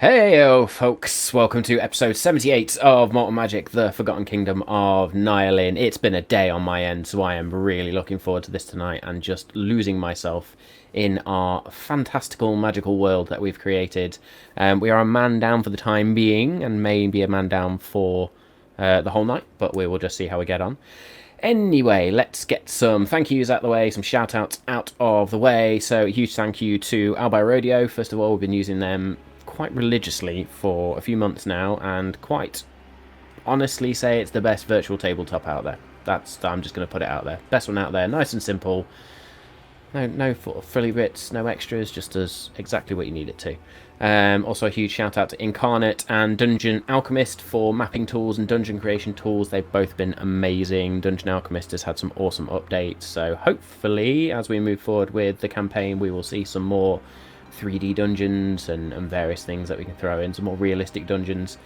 Hey, folks, welcome to episode 78 of Malt Magic, the Forgotten Kingdom of Nylin. It's been a day on my end, so I am really looking forward to this tonight and just losing myself in our fantastical magical world that we've created. We are a man down for the time being, and maybe a man down for the whole night, but we will just see how we get on. Anyway, let's get some thank yous out of the way, some shout outs out of the way. So, a huge thank you to Albi Rodeo. First of all, we've been using them quite religiously for a few months now, and quite honestly say it's the best virtual tabletop out there. I'm just going to put it out there. Best one out there, nice and simple. No frilly bits, no extras, just does exactly what you need it to. Also a huge shout out to Incarnate and Dungeon Alchemist for mapping tools and dungeon creation tools. They've both been amazing. Dungeon Alchemist has had some awesome updates, so hopefully as we move forward with the campaign we will see some more 3D dungeons and various things that we can throw in, some more realistic dungeons.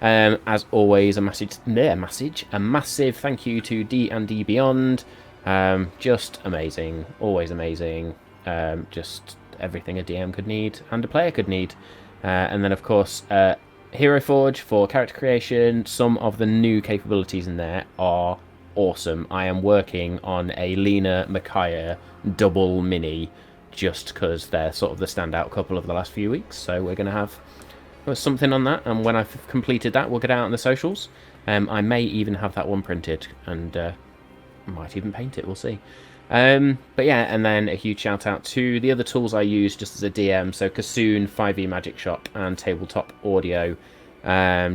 As always, a massive thank you to D&D Beyond. Just amazing, always amazing. Just everything a DM could need and a player could need. And then of course Hero Forge for character creation. Some of the new capabilities in there are awesome. I am working on a Lena Micaiah double mini just because they're sort of the standout couple of the last few weeks, so we're going to have something on that, and when I've completed that we'll get out on the socials. I may even have that one printed and might even paint it, we'll see. But yeah, and then a huge shout out to the other tools I use just as a DM, so Kassoon, 5e Magic Shop and Tabletop Audio,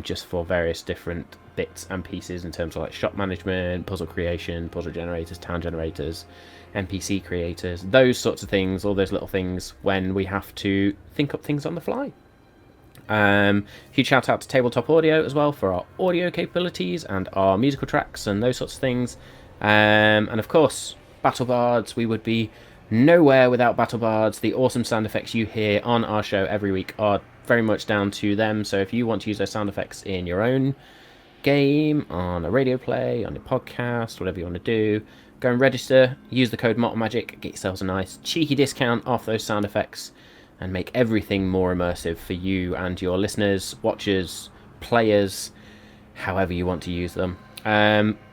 just for various different bits and pieces in terms of like shop management, puzzle creation, puzzle generators, town generators, NPC creators, those sorts of things, all those little things when we have to think up things on the fly. Huge shout out to Tabletop Audio as well for our audio capabilities and our musical tracks and those sorts of things. And of course, Battle Bards. We would be nowhere without Battle Bards. The awesome sound effects you hear on our show every week are very much down to them. So if you want to use those sound effects in your own game, on a radio play, on your podcast, whatever you want to do, go and register, use the code MOTTMAGIC, get yourselves a nice cheeky discount off those sound effects, and make everything more immersive for you and your listeners, watchers, players, however you want to use them.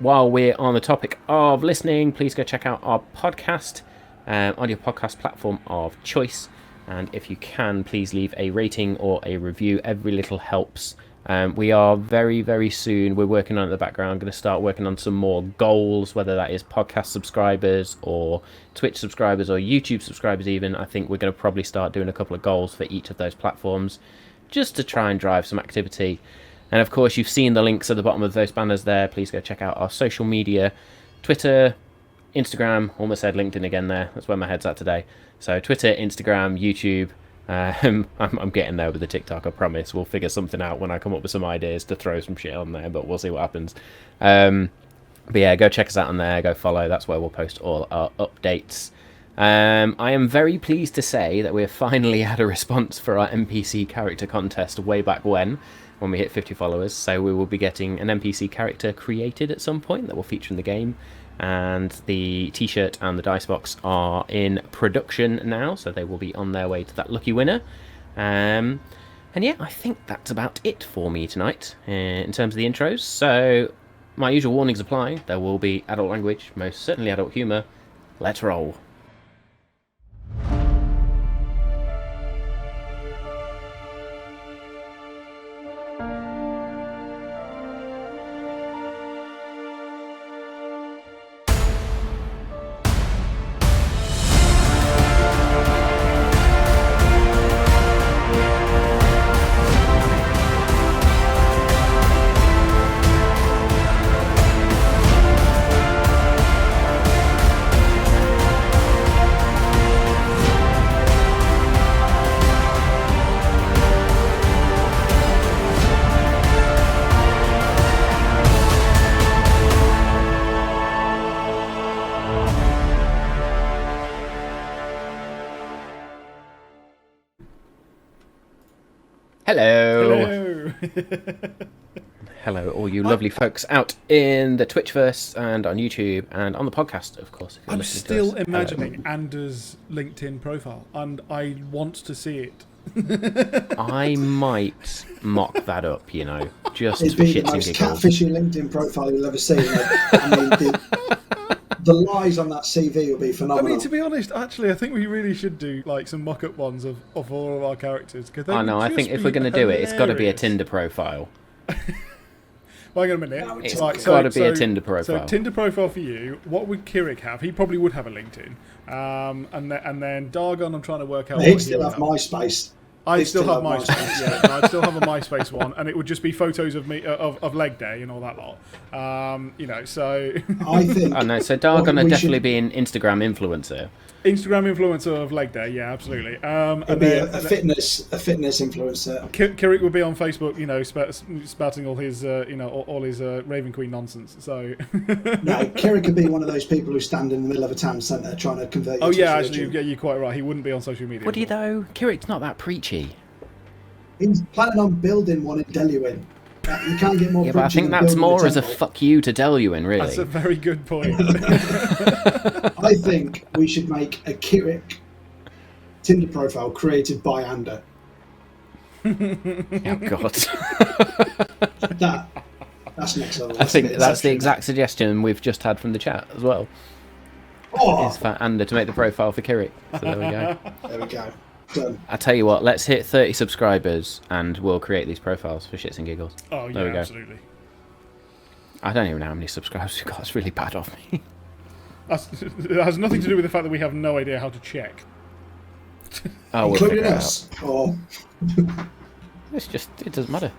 While we're on the topic of listening, please go check out our podcast on your podcast platform of choice, and if you can, please leave a rating or a review. Every little helps. We are very, very soon, we're working on it in the background, going to start working on some more goals, whether that is podcast subscribers or Twitch subscribers or YouTube subscribers even. I think we're going to probably start doing a couple of goals for each of those platforms just to try and drive some activity. And of course, you've seen the links at the bottom of those banners there. Please go check out our social media, Twitter, Instagram, almost said LinkedIn again there. That's where my head's at today. So Twitter, Instagram, YouTube. I'm getting there with the TikTok, I promise. We'll figure something out when I come up with some ideas to throw some shit on there, but we'll see what happens. But yeah, go check us out on there, go follow. That's where we'll post all our updates. I am very pleased to say that we've finally had a response for our NPC character contest way back when we hit 50 followers. So we will be getting an NPC character created at some point that will feature in the game. And the t-shirt and the dice box are in production now, so they will be on their way to that lucky winner. And yeah, I think that's about it for me tonight in terms of the intros. So my usual warnings apply. There will be adult language, most certainly adult humour. Let's roll. Hello. Hello. Hello, all you lovely folks out in the Twitchverse and on YouTube and on the podcast, of course. If you're I'm listening still to us. imagining Anders' LinkedIn profile, and I want to see it. I might mock that up, just It'd for be the shits and most giggles. catfishy LinkedIn profile you'll ever see. I mean, the lies on that CV will be I phenomenal. mean, to be honest, actually, I think we really should do like some mock-up ones of all of our characters. I know, I think if we're going to do it, it's got to be a Tinder profile. Hang on a minute. No, It's got to be a Tinder profile. So Tinder profile for you. What would Kirik have? He probably would have a LinkedIn. And then Dargon, I'm trying to work out. He'd still have MySpace. I'd still have MySpace. Yeah, I'd still have a MySpace one, and it would just be photos of me of leg day and all that lot. So I think. Oh no, so Dargon would definitely be an Instagram influencer. Instagram influencer of leg day, yeah, absolutely. It'd be a fitness influencer. Kirik would be on Facebook, spouting all his, all his Raven Queen nonsense. So No, Kirik could be one of those people who stand in the middle of a town centre trying to convert you Oh to yeah, religion. actually, yeah, you're quite right. He wouldn't be on social media. Would he though? Kirik's not that preachy. He's planning on building one in Deluin. You can't get more. Yeah, but I think that's more as a fuck you to Deluin, really. That's a very good point. I think we should make a Kirik Tinder profile created by Ander. Oh god. That's next level. I think that's the exact suggestion we've just had from the chat as well. Oh, Is for Ander to make the profile for Kirik. So there we go. there we go. Done. I tell you what, let's hit 30 subscribers and we'll create these profiles for shits and giggles. Oh yeah, There we go. absolutely. I don't even know how many subscribers we've got. It's really bad of me. It has nothing to do with the fact that we have no idea how to check. Oh, we'll Including figure it us. Or It's just, it doesn't matter.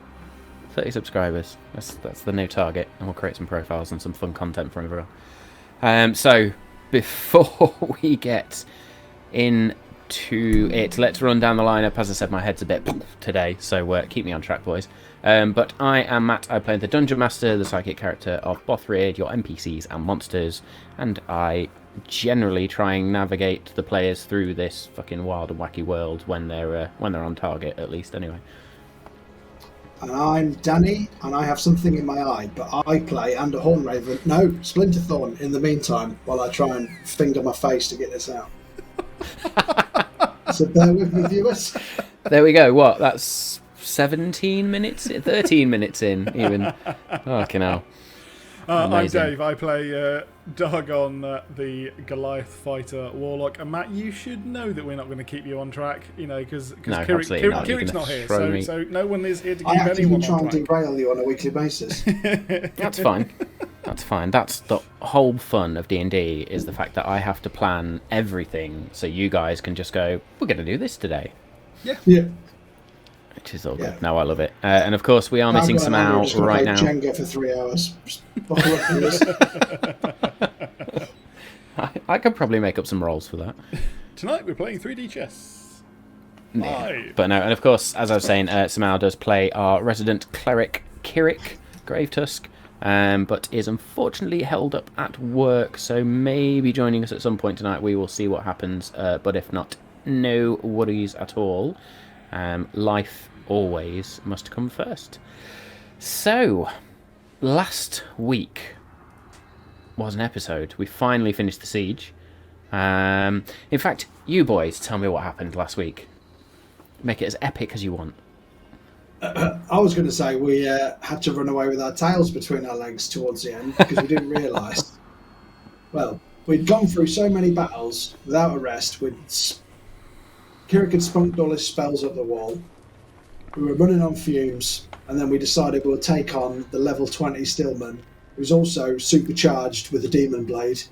30 subscribers. That's the new target, and we'll create some profiles and some fun content for everyone. So, before we get into it, let's run down the lineup. As I said, my head's a bit today, so keep me on track, boys. But I am Matt. I play the Dungeon Master, the psychic character of Bothrid, your NPCs and monsters, and I generally try and navigate the players through this fucking wild and wacky world when they're on target, at least anyway. and I'm Danny, and I have something in my eye, but I play Ander Hornraven. No, Splinterthorn. In the meantime, while I try and finger my face to get this out. So bear with me, viewers. There we go. What? That's 17 minutes? 13 minutes in, even. Fucking hell. I'm Amazing. Dave. I play Dargon, the Goliath fighter warlock. And Matt, you should know that we're not going to keep you on track, because No, absolutely not. You're Kirik's gonna not here, throw me. so no one is here to I keep actively anyone try on and track. derail you on a weekly basis. That's fine. That's fine. That's the whole fun of D&D, is the fact that I have to plan everything so you guys can just go, we're going to do this today. Yeah. Which is all good. Yeah. No, I love it. And of course, we are missing some out right now. Jenga for 3 hours. Just buckle up, viewers. I could probably make up some rolls for that. Tonight we're playing 3D chess. Yeah. Live. But no, and of course, as I was saying, Samau does play our resident cleric, Kirik Gravetusk, but is unfortunately held up at work, so maybe joining us at some point tonight. We will see what happens, but if not, no worries at all. Life always must come first. So, last week was an episode. We finally finished the siege. In fact, you boys tell me what happened last week. Make it as epic as you want. I was going to say we had to run away with our tails between our legs towards the end because we didn't realise. Well, we'd gone through so many battles without a rest. Kirik had spunked all his spells up the wall. We were running on fumes, and then we decided we'll take on the level 20 Stillman, who's also supercharged with a demon blade.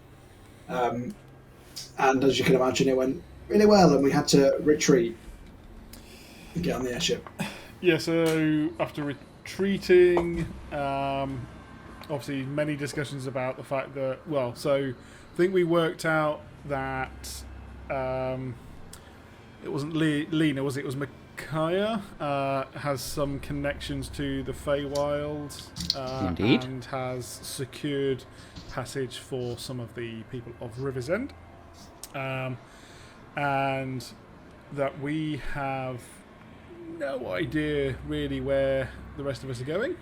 And as you can imagine, it went really well, and we had to retreat and get on the airship. Yeah, so after retreating, obviously many discussions about the fact that, so I think we worked out that it wasn't Lena, was it? It was Micaiah, has some connections to the Feywild. Indeed. And has secured passage for some of the people of River's End. And that we have no idea really where the rest of us are going.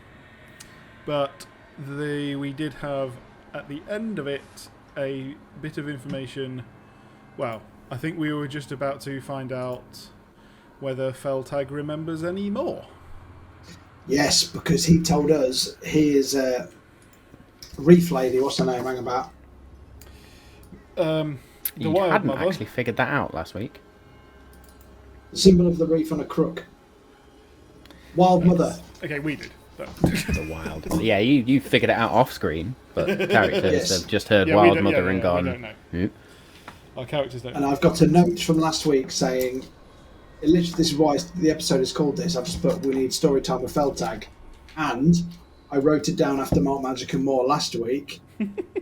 But we did have, at the end of it, a bit of information. Well, I think we were just about to find out whether Felltag remembers any more. Yes, because he told us he is a reef lady. What's her name? Hang about. The You Wild hadn't Mother. actually figured that out last week. The symbol of the reef on a crook. Wild Mother. Okay, we did. But The Wild. Yeah, you figured it out off screen, but characters Yes. have just heard Yeah, we Wild don't- Mother yeah, and yeah, gone. we don't know. "Nope." Our characters don't. And I've got a note from last week saying, literally, this is why the episode is called this. I've just put, we need story time with Felltag. And I wrote it down after Malt, Magic and More last week.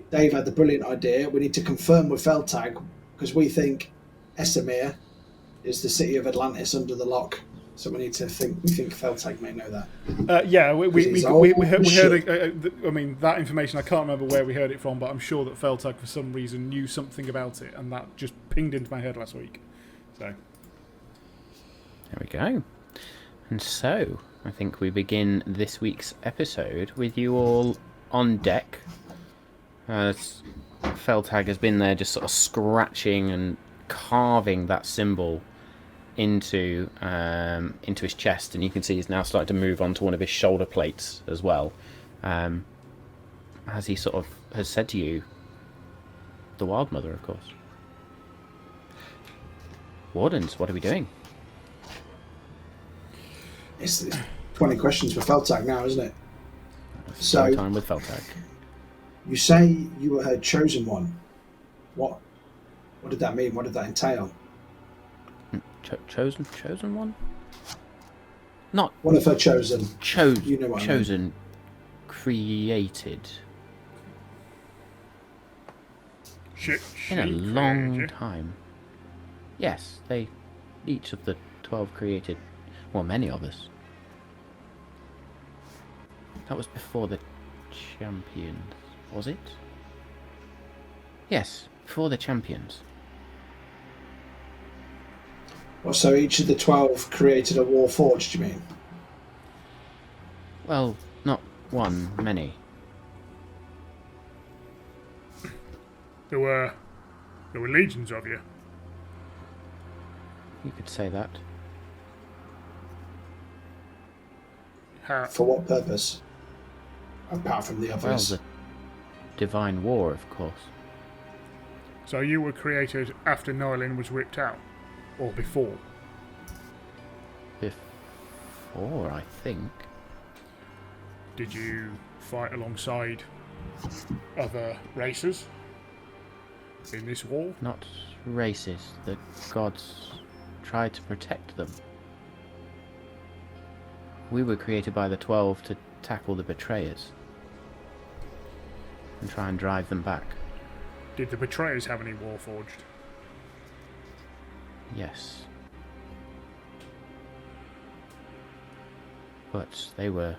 Dave had the brilliant idea. We need to confirm with Felltag because we think Essamir is the city of Atlantis under the lock. So we need to think. We think Felltag may know that. Yeah, we It's heard. I mean, that information. I can't remember where we heard it from, but I'm sure that Felltag, for some reason, knew something about it, and that just pinged into my head last week. So There we go. And so, I think we begin this week's episode with you all on deck. As Felltag has been there just sort of scratching and carving that symbol into his chest, and you can see he's now starting to move on to one of his shoulder plates as well. As he sort of has said to you, the Wild Mother, of course. Wardens, what are we doing? It's 20 questions for Felltag now, isn't it? Story So time with Felltag. you say you were her chosen one. What did that mean? What did that entail? Chosen one? Not One of her chosen. You know what I mean. chosen, created in a long time. Yes, they each of the 12 created, well, many of us. That was before the champions, was it? Yes, before the champions. Well, so each of the 12 created a war forge, do you mean? Well, not one, many. there were legions of you. You could say that. How? For what purpose? Apart from the Well, others. the Divine War, of course. So you were created after Nylin was ripped out, or before? Before, I think. Did you fight alongside other races in this war? Not races. The gods tried to protect them. We were created by the 12 to tackle the betrayers and try and drive them back. Did the betrayers have any warforged? Yes. But they were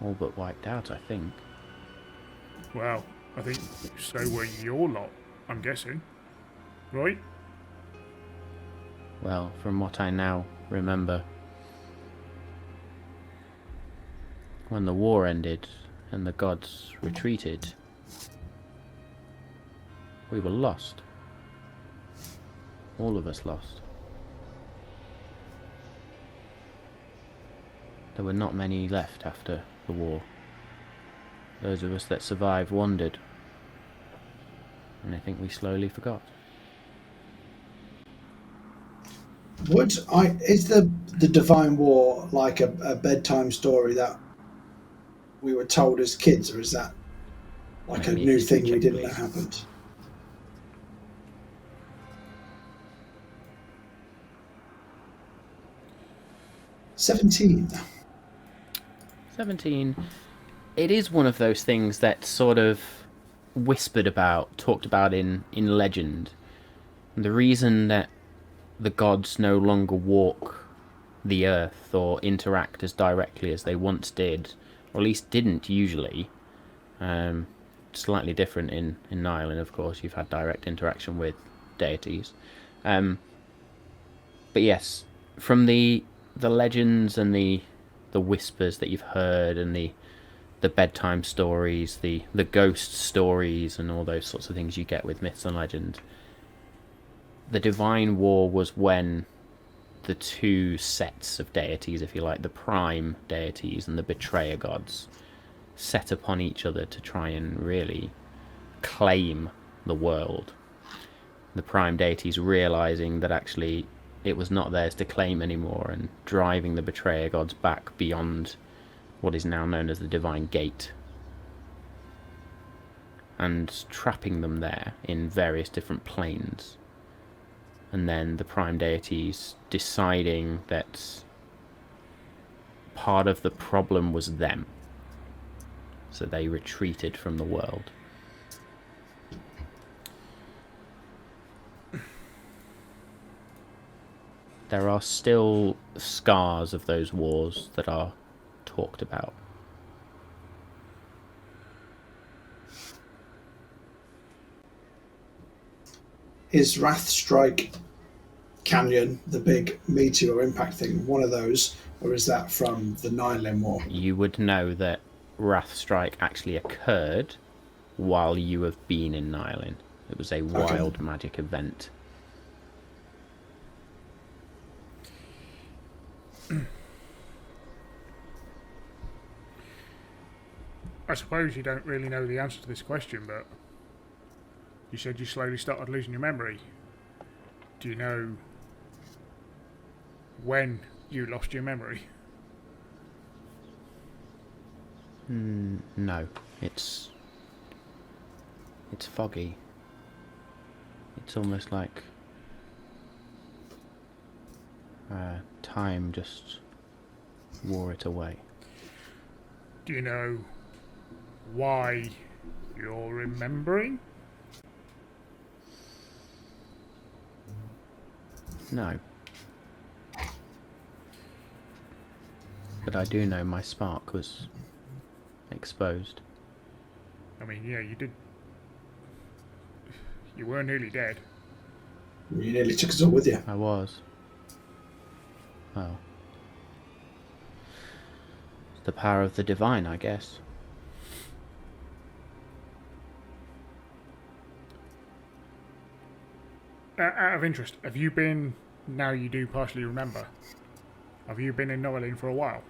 all but wiped out, I think. Well, I think so were your lot, I'm guessing. Right? Well, from what I now remember, when the war ended and the gods retreated, we were lost. All of us lost. There were not many left after the war. Those of us that survived wandered, and I think we slowly forgot. Is the Divine War like a bedtime story that we were told as kids, or is that like a Maybe new history thing we check, didn't know please. happened? $17. 17. It is one of those things that sort of whispered about, talked about in legend. And the reason that the gods no longer walk the earth or interact as directly as they once did, or at least didn't usually. Slightly different in Nylin, of course. You've had direct interaction with deities. But yes, from the the legends and the whispers that you've heard, and the bedtime stories, the ghost stories, and all those sorts of things you get with myths and legend. The Divine War was when the two sets of deities, if you like, the prime deities and the betrayer gods, set upon each other to try and really claim the world. The prime deities realizing that actually it was not theirs to claim anymore, and driving the betrayer gods back beyond what is now known as the Divine Gate, and trapping them there in various different planes. And then the prime deities deciding that part of the problem was them, so they retreated from the world. There are still scars of those wars that are talked about. Is Wrathstrike Canyon, the big meteor impact thing, one of those, or is that from the Nylin War? You would know that Wrathstrike actually occurred while you have been in Nylin. It was a wild magic event. I suppose you don't really know the answer to this question, but you said you slowly started losing your memory. Do you know when you lost your memory? No, it's foggy. It's almost like time just wore it away. Do you know why you're remembering? No. But I do know my spark was exposed. I mean, yeah, you did. You were nearly dead. You nearly took us all with you. I was. Well, it's the power of the divine, I guess. Out of interest, have you been, now you do partially remember, have you been in Nylin for a while?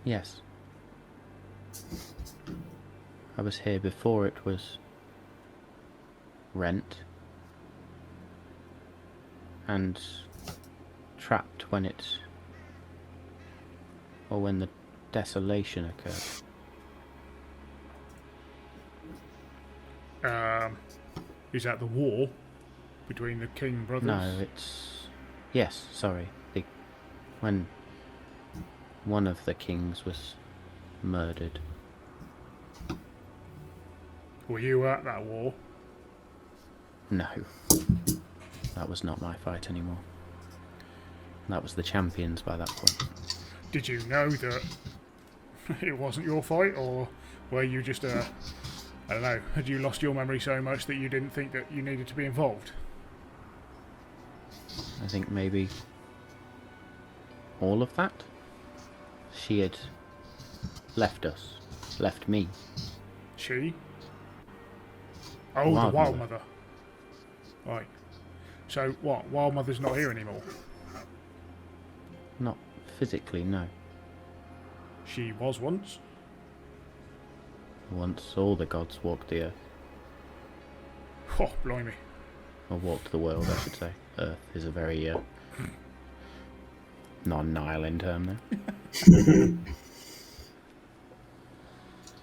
Yes. I was here before it was rent, and trapped when when the desolation occurred. Is that the war between the King brothers? No, yes, sorry. When one of the kings was murdered. Were you at that war? No. That was not my fight anymore. That was the champions by that point. Did you know that it wasn't your fight, or were you just I don't know, had you lost your memory so much that you didn't think that you needed to be involved? I think maybe all of that. She had left us. Left me. She? Oh, the Wild Mother. Right. So what, Wild Mother's not here anymore? Not physically, no. She was once? Once all the gods walked the earth. Oh, blimey. Or walked the world, I should say. Earth is a very non-Nylin term there.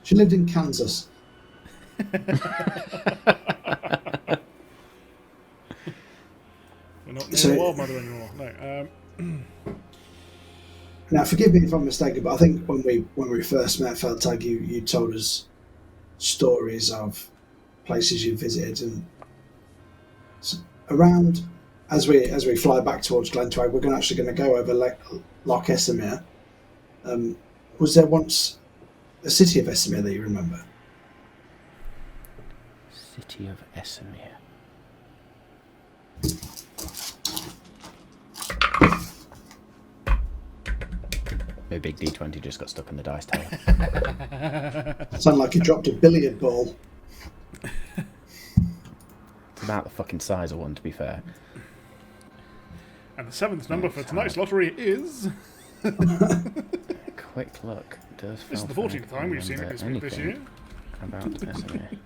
She lived in Kansas. You're not near the Wild Mother anymore. No. Now, forgive me if I'm mistaken, but I think when we first met Felltag, you told us stories of places you visited, and around as we fly back towards Glen Tuag, we're actually going to go over Loch Essamere. Was there once a city of Essamere that you remember? City of Essamere. My big D20 just got stuck in the dice tower. Sounded like he dropped a billiard ball. It's about the fucking size of one, to be fair. And the 7th number for tonight's lottery is... Quick look. Does This is the Felltag 14th time we've seen it remember this year. anything about Vesemir?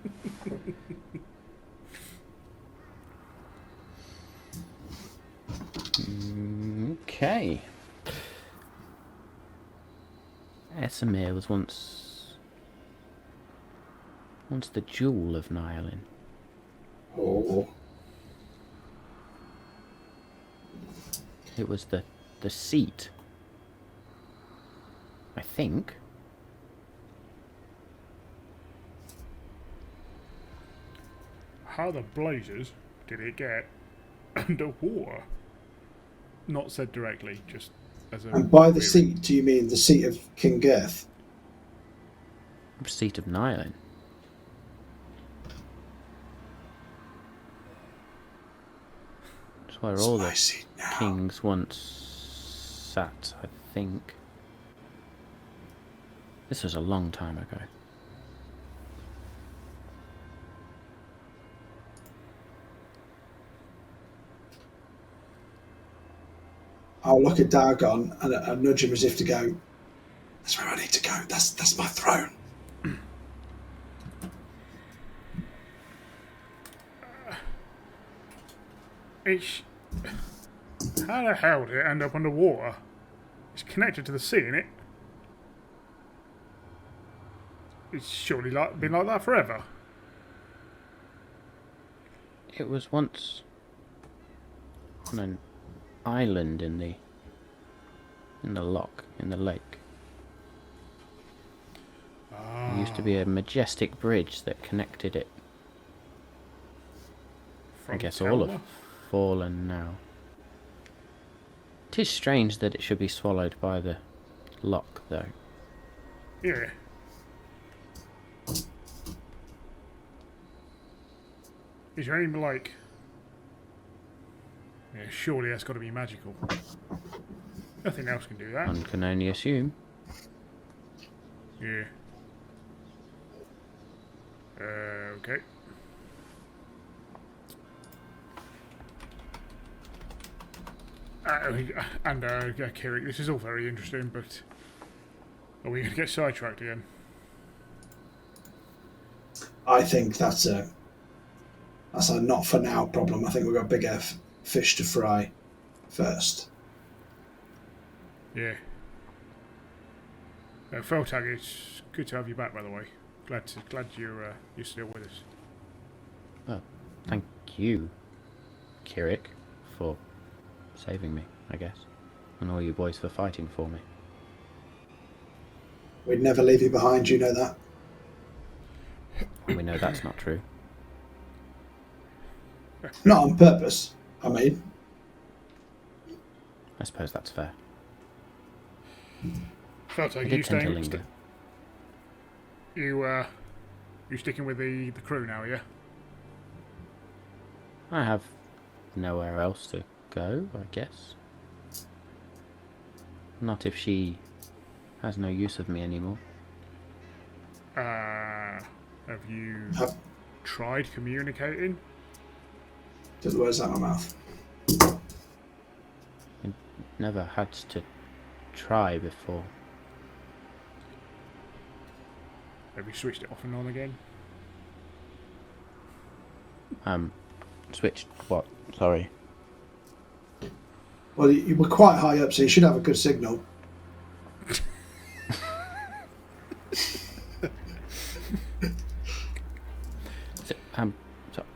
Okay. Vesemir was once the jewel of Nyalin. Oh. It was the seat, I think. How the blazes did it get underwater? Not said directly, just as a... And by the theory. seat, do you mean the seat of King Girth? Seat of Nyalin. It's where all my the seat now. kings once sat, I think. This was a long time ago. I'll look at Dargon and nudge him as if to go, that's where I need to go. That's my throne. How the hell did it end up underwater? It's connected to the sea, isn't it? It's surely been like that forever. It was once on an island in the loch, in the lake. There used to be a majestic bridge that connected it. I guess all of fallen now. It is strange that it should be swallowed by the loch, though. Yeah. Is there any, like... Yeah, surely that's got to be magical. Nothing else can do that. One can only assume. Yeah. Okay. Kirik, this is all very interesting, but are we going to get sidetracked again? I think that's a not for now problem. I think we've got bigger fish to fry first. Yeah. Felltag, it's good to have you back, by the way. Glad you're still with us. Well, thank you, Kirik, for saving me, I guess. And all you boys for fighting for me. We'd never leave you behind, you know that. And we know that's not true. Not on purpose, I mean. I suppose that's fair. Felltag, I you did tend to staying? linger. You sticking with the crew now, yeah? I have nowhere else to go, I guess. Not if she has no use of me anymore. Have you tried communicating? Took the words out of my mouth. I never had to try before. Have you switched it off and on again? Switched what? Sorry. Well, you were quite high up, so you should have a good signal.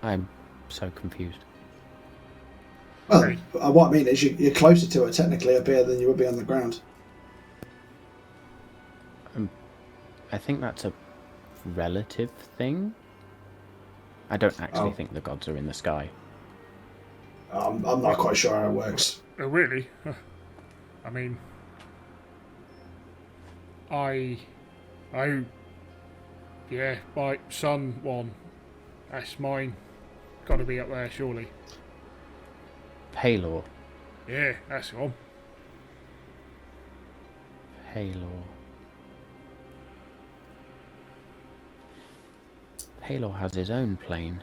I'm so confused. Well, Hey. what I mean is you're closer to it technically up here than you would be on the ground. I think that's a relative thing. I don't actually think the gods are in the sky. I'm not quite sure how it works. Oh, really? I mean, yeah, my son one. That's mine. Got to be up there, surely. Palor Yeah, that's the one. Halor. Halor has his own plane.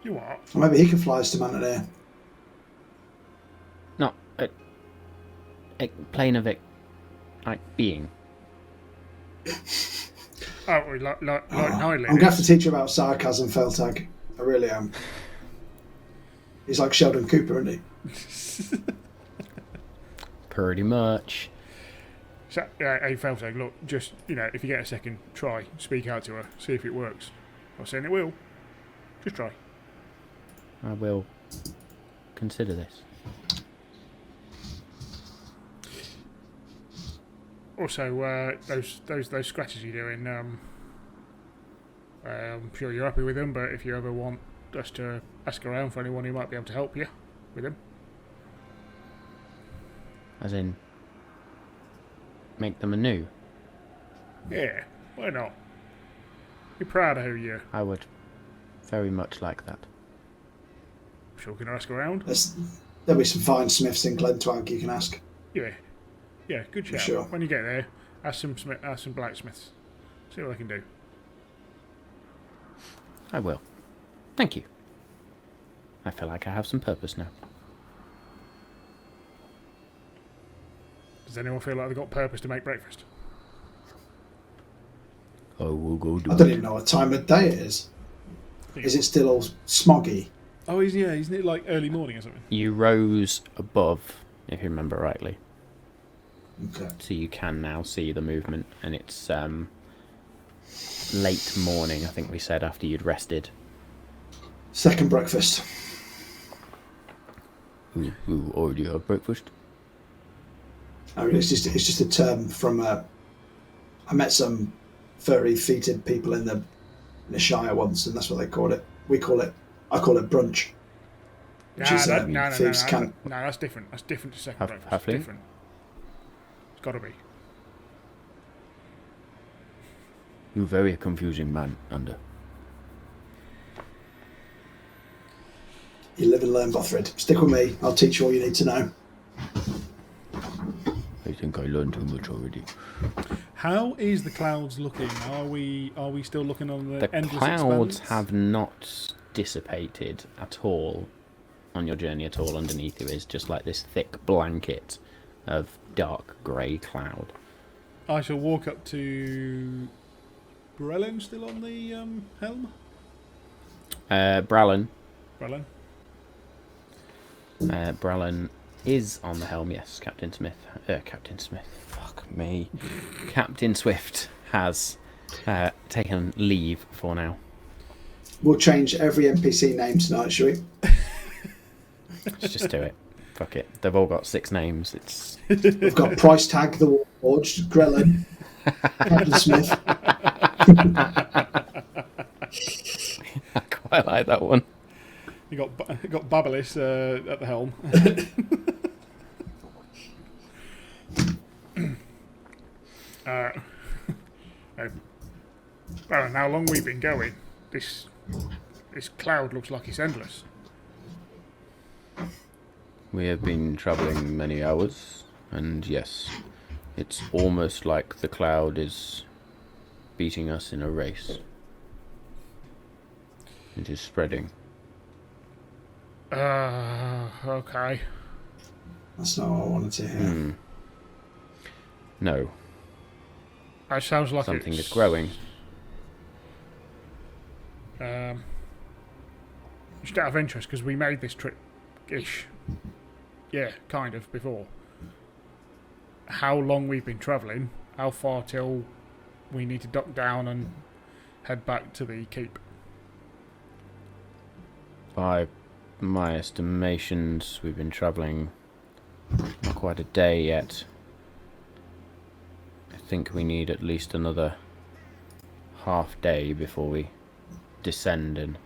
You what? Or maybe he can fly us to Mantenir. Not a plane of it, like being. Oh, like Nylon. I'm going to have to teach you about sarcasm, Felltag. I really am. He's like Sheldon Cooper, isn't he? Pretty much. So, hey, Felltag, look, just, if you get a second, try, speak out to her, see if it works. I'm not saying it will. Just try. I will consider this. Also, those scratches you're doing, I'm sure you're happy with them, but if you ever want us to ask around for anyone who might be able to help you with them. As in, make them anew. Yeah, why not? You're proud of who you are. I would very much like that. Sure we can ask around? There'll be some fine smiths in Glen Tuag you can ask. Yeah, good shout. Sure. When you get there, ask some blacksmiths. See what they can do. I will. Thank you. I feel like I have some purpose now. Does anyone feel like they've got purpose to make breakfast? I will go do I don't even know what time of day it is. Is it still all smoggy? Oh, isn't it like early morning or something? You rose above, if you remember rightly. Okay. So you can now see the movement, and it's late morning, I think we said, after you'd rested. Second breakfast. Who already had breakfast? I mean, it's just a term from. I met some furry-feeted people in the Shire once, and that's what they call it. I call it brunch. Which is No, thieves' that's different. That's different to second breakfast. Halfling? Different. It's got to be. You're very confusing man, Under. You live and learn, Bothrid. Stick with me. I'll teach you all you need to know. I think I learned too much already. How is the clouds looking? Are we still looking on the endless clouds expanse? have not dissipated at all on your journey at all. Underneath you is just like this thick blanket of dark grey cloud. I shall walk up to Brelin, still on the helm? Brallan. Brelin? Brallan is on the helm, yes. Captain Smith. Fuck me. Captain Swift has taken leave for now. We'll change every NPC name tonight, shall we? Let's just do it. Fuck it. They've all got 6 names. It's We've got Price Tag, the Warforged, Grellin, Captain Smith. I quite like that one. You got Babelis at the helm. Well, how long we've been going? This cloud looks like it's endless. We have been travelling many hours, and yes, it's almost like the cloud is beating us in a race. It is spreading. Okay. That's not what I wanted to hear. No, That sounds like something it's is growing. Just out of interest, because we made this trip-ish. Yeah, kind of, before. How long we've been travelling, how far till we need to dock down and head back to the keep? By my estimations, we've been travelling not quite a day yet. I think we need at least another half day before we descend and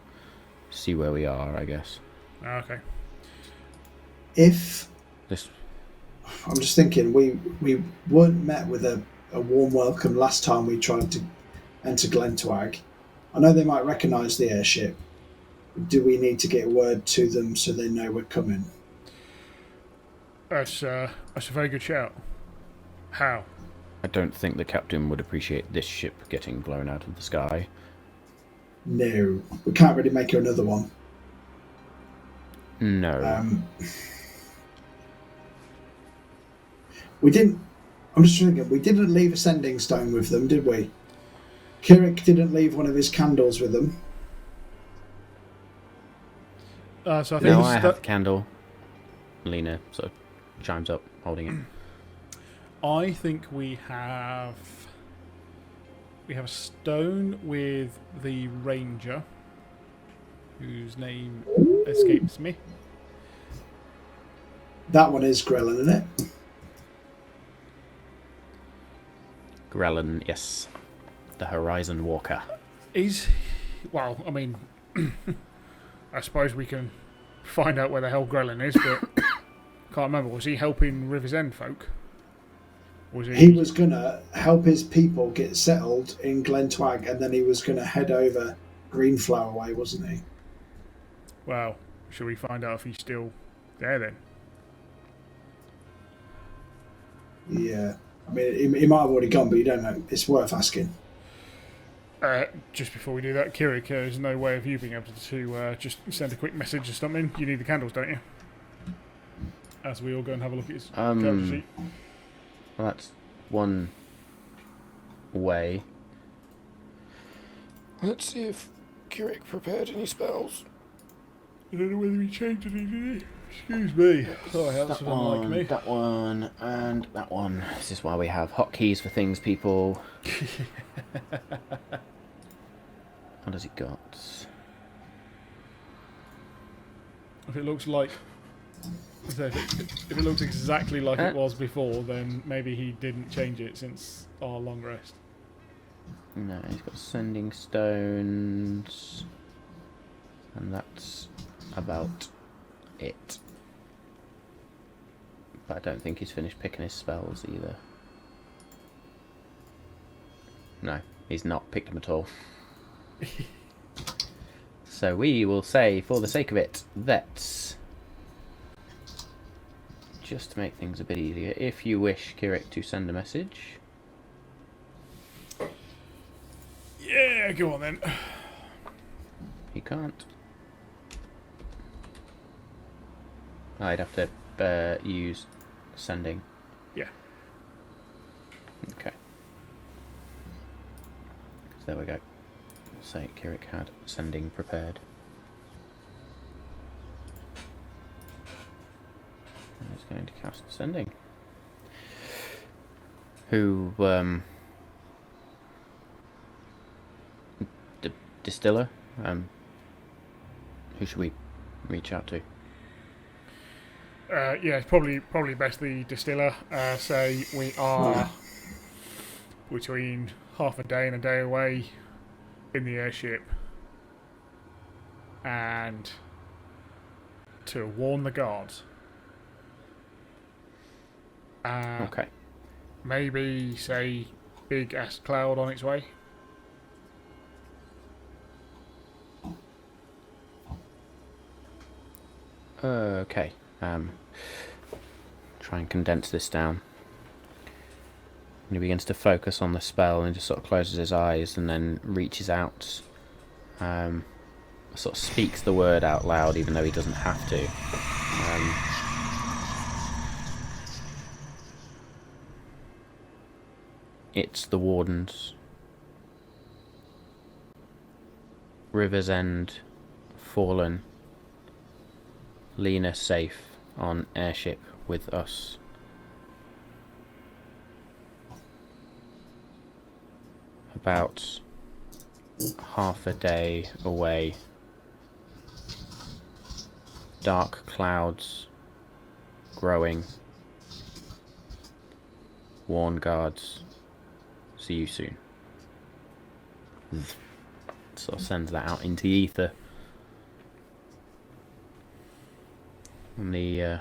see where we are, I guess. Okay. I'm just thinking, we weren't met with a warm welcome last time we tried to enter Glen Tuag. I know they might recognise the airship. do we need to get word to them so they know we're coming? That's a very good shout. How? I don't think the captain would appreciate this ship getting blown out of the sky. No, we can't really make her another one. No. We didn't. I'm just thinking. We didn't leave a sending stone with them, did we? Kirik didn't leave one of his candles with them. So I think No, I have the candle. Lena sort of chimes up, holding it. I think we have a stone with the ranger, whose name escapes me. That one is Grelin, isn't it? Grelin, yes. The Horizon Walker. Well, I mean, I suppose we can find out where the hell Grelin is, but can't remember. Was he helping River's End folk? He was going to help his people get settled in Glen Tuag, and then he was going to head over Greenflower way, wasn't he? Well, shall we find out if he's still there then? Yeah. I mean, he might have already gone, but you don't know. It's worth asking. Just before we do that, Kirik, there's no way of you being able to just send a quick message or something. You need the candles, don't you? As we all go and have a look at his character sheet. Well, that's one way. Let's see if Kirik prepared any spells. I don't know whether he changed anything, did he? Excuse me. Sorry, that's unlike me. That one, and that one. This is why we have hotkeys for things, people. What has he got? If it looks like... If it looks exactly like it was before, then maybe he didn't change it since our long rest. No, he's got sending stones. And that's about it. But I don't think he's finished picking his spells either. No, he's not picked them at all. So we will say, for the sake of it, that... just to make things a bit easier, if you wish Kirik to send a message... Yeah, go on then. He can't. I'd have to use sending. Yeah. Okay. So there we go. Say Kirik had sending prepared. And he's going to cast sending. Who, distiller? Who should we reach out to? Yeah, probably best the distiller. Say we are between half a day and a day away in the airship, and to warn the guards. Okay. Maybe say big ass cloud on its way. Okay. Try and condense this down. And he begins to focus on the spell and just sort of closes his eyes and then reaches out. Sort of speaks the word out loud even though he doesn't have to. It's the Wardens. River's End fallen. Lena safe on airship with us. About half a day away. Dark clouds growing. Warn guards. See you soon. Sort of sends that out into the ether. And the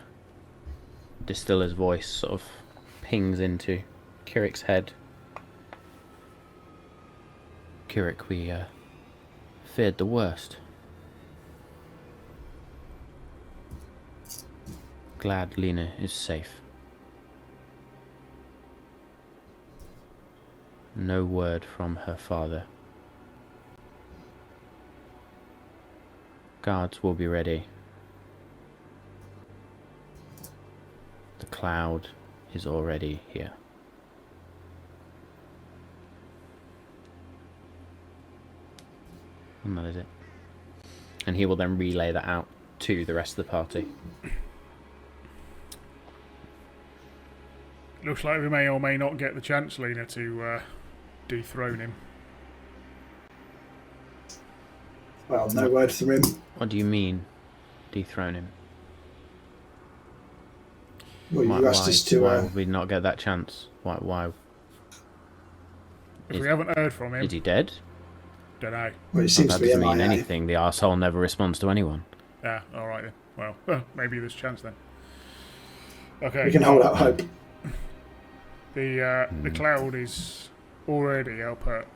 distiller's voice sort of pings into Kirik's head. Kirik, we feared the worst. Glad Lena is safe. No word from her father. Guards will be ready. The cloud is already here. And that is it. And he will then relay that out to the rest of the party. Looks like we may or may not get the chance, Lena, to dethrone him. Well, no word from him. What do you mean, dethrone him? Well, you asked us to. Why would we not get that chance? Why? If we haven't heard from him, Is he dead? don't know. Well, it seems That to be doesn't mean MIA. anything. The arsehole never responds to anyone. Ah, all right then. Well, maybe there's a chance then. Okay. We can hold out hope. The cloud is already up at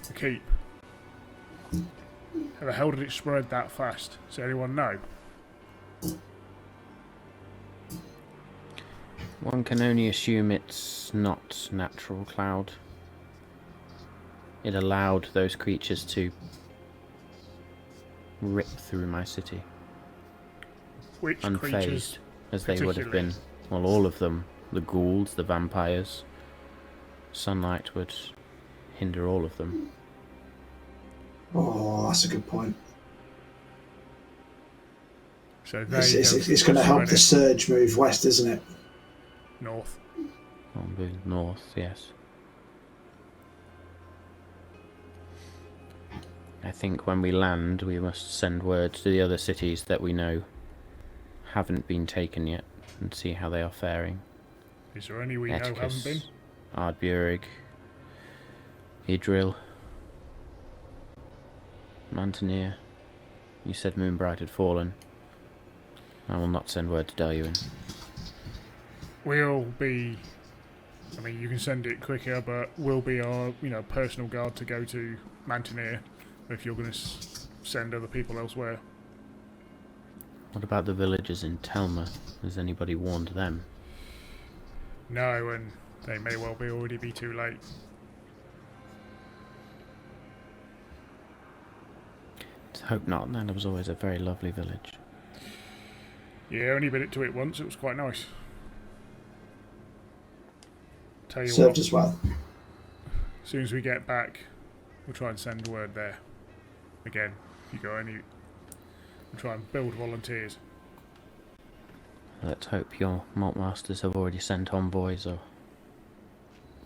the keep. How the hell did it spread that fast? Does anyone know? One can only assume it's not natural cloud. It allowed those creatures to rip through my city, Which unfazed creatures? as they would have been. Well, all of them. The ghouls, the vampires. Sunlight would hinder all of them. Oh, that's a good point. So they It's going to help the surge move west, isn't it? north. On the north, yes. I think when we land, we must send word to the other cities that we know haven't been taken yet and see how they are faring. Is there any we know haven't been? Ardburig, Idril, Mantenir. You said Moonbright had fallen. I will not send word to Daluin. We'll be. I mean, you can send it quicker, but we'll be our, personal guard to go to Mantenir if you're going to send other people elsewhere. What about the villagers in Telmer? Has anybody warned them? No, and they may well already be too late. Let's hope not. That was always a very lovely village. Yeah, only been to it once. It was quite nice. Tell you Served what, as well. as soon as we get back, we'll try and send word there. Again, if you got any, we'll try and build volunteers. Let's hope your Maltmasters have already sent envoys or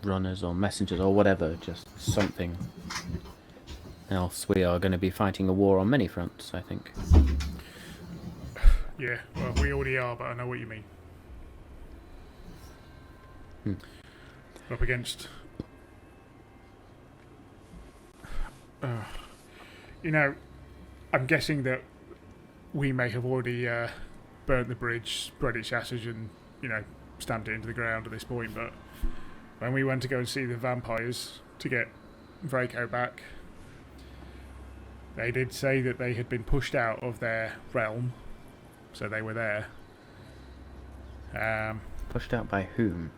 runners or messengers or whatever, just something. Else we are going to be fighting a war on many fronts, I think. Yeah, well, we already are, but I know what you mean. We're up against... I'm guessing that we may have already burnt the bridge, spread its ashes and, stamped it into the ground at this point, but when we went to go and see the vampires to get Vraco back, they did say that they had been pushed out of their realm, so they were there. Pushed out by whom?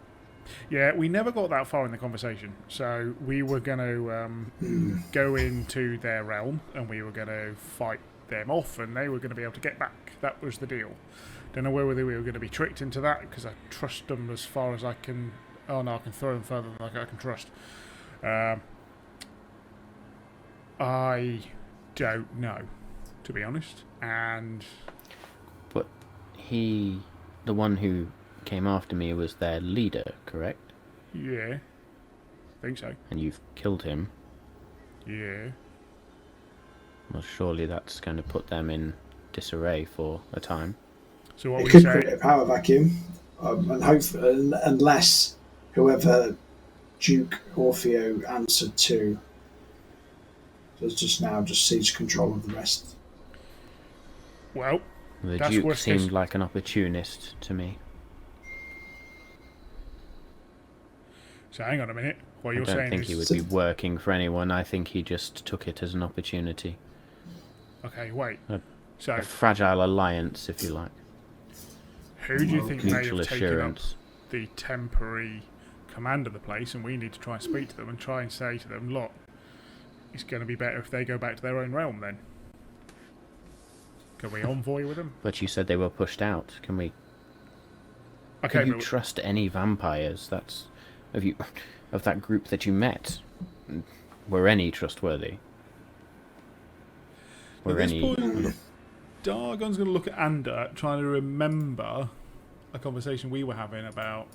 Yeah, we never got that far in the conversation. So we were going to go into their realm and we were going to fight them off and they were going to be able to get back. That was the deal. Don't know whether we were going to be tricked into that because I trust them as far as I can. Oh no, I can throw them further than I can trust. I don't know, to be honest. And But the one who came after me was their leader, correct? yeah, I think so. And you've killed him. Yeah. Well, surely that's going to put them in disarray for a time. So what It we could say? create a power vacuum, and hopefully, unless whoever Duke Orfeo answered to does just now just seize control of the rest. Well, The that's Duke worst seemed case. like an opportunist to me. So hang on a minute. What I you're don't saying think is he would be working for anyone. I think he just took it as an opportunity. okay. Wait. A So fragile alliance, if you like. Who do you think may mutual have taken up assurance. the temporary command of the place, and we need to try and speak to them and try and say to them, look, it's going to be better if they go back to their own realm then. Can we envoy with them? But you said they were pushed out. Can we... Okay, Can you but trust any vampires? That's... Of that group that you met? Were any trustworthy? at this point, Dargon's going to look at Ander, trying to remember a conversation we were having about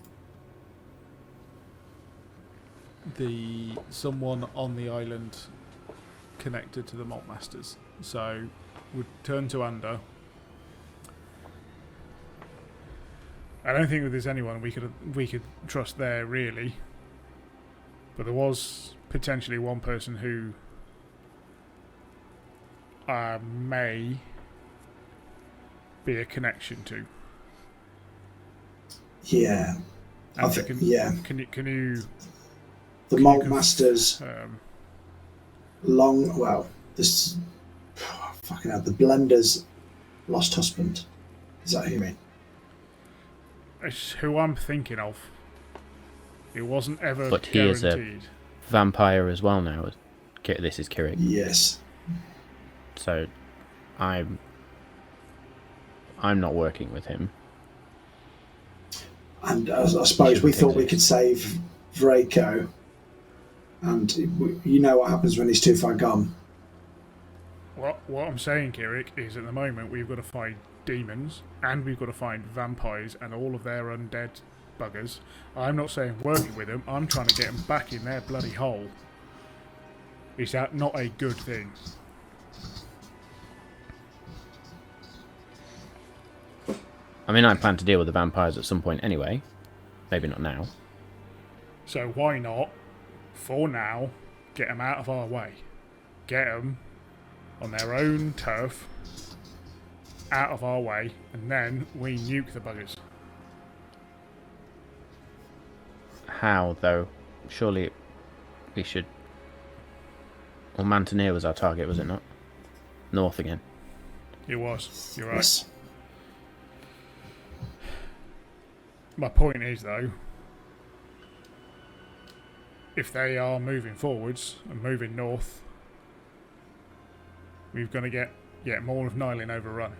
someone on the island connected to the Malt Masters. So we'd turn to Ander. I don't think there's anyone we could trust there really, but there was potentially one person who may be a connection to. Yeah. And yeah. Can you? The Malt Masters this fucking hell, the Blender's lost husband. Is that who you mean? It's who I'm thinking of. It wasn't ever But he guaranteed. is a vampire as well now. This is Kirik. Yes. So, I'm not working with him. And I suppose we thought we could save Vraco. And you know what happens when he's too far gone. What I'm saying, Kirik, is at the moment we've got to find demons and we've got to find vampires and all of their undead buggers. I'm not saying working with them. I'm trying to get them back in their bloody hole. Is that not a good thing? I mean, I plan to deal with the vampires at some point anyway. Maybe not now. So why not, for now, get them out of our way? Get them on their own turf, out of our way, and then we nuke the buggers. How, though? Surely we should... Well, Mantenir was our target, was it not? North again. It was. You're right. Yes. My point is, though, if they are moving forwards and moving north, we're going to get more of Nylin overrun.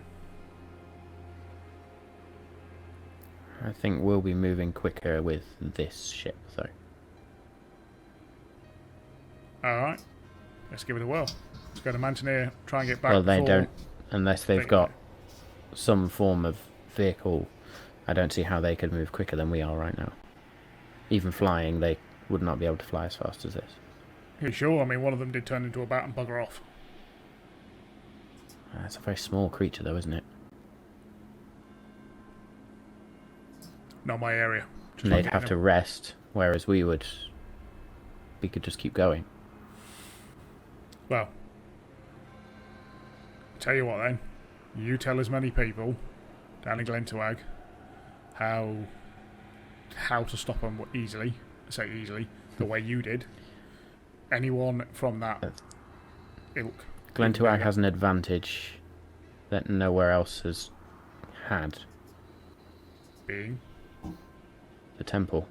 I think we'll be moving quicker with this ship, though. Alright, let's give it a whirl. Let's go to Mantenir, try and get back. Well, they before don't, unless they've got some form of vehicle. I don't see how they could move quicker than we are right now. Even flying, they would not be able to fly as fast as this. You sure? I mean, one of them did turn into a bat and bugger off. It's a very small creature, though, isn't it? Not my area. And they'd have to rest, whereas we could just keep going. Well, tell you what then. You tell as many people down in Glen Tuag how to stop them easily. I say easily, the way you did. Anyone from that ilk. Glen Tuag has an advantage that nowhere else has had. Being The temple.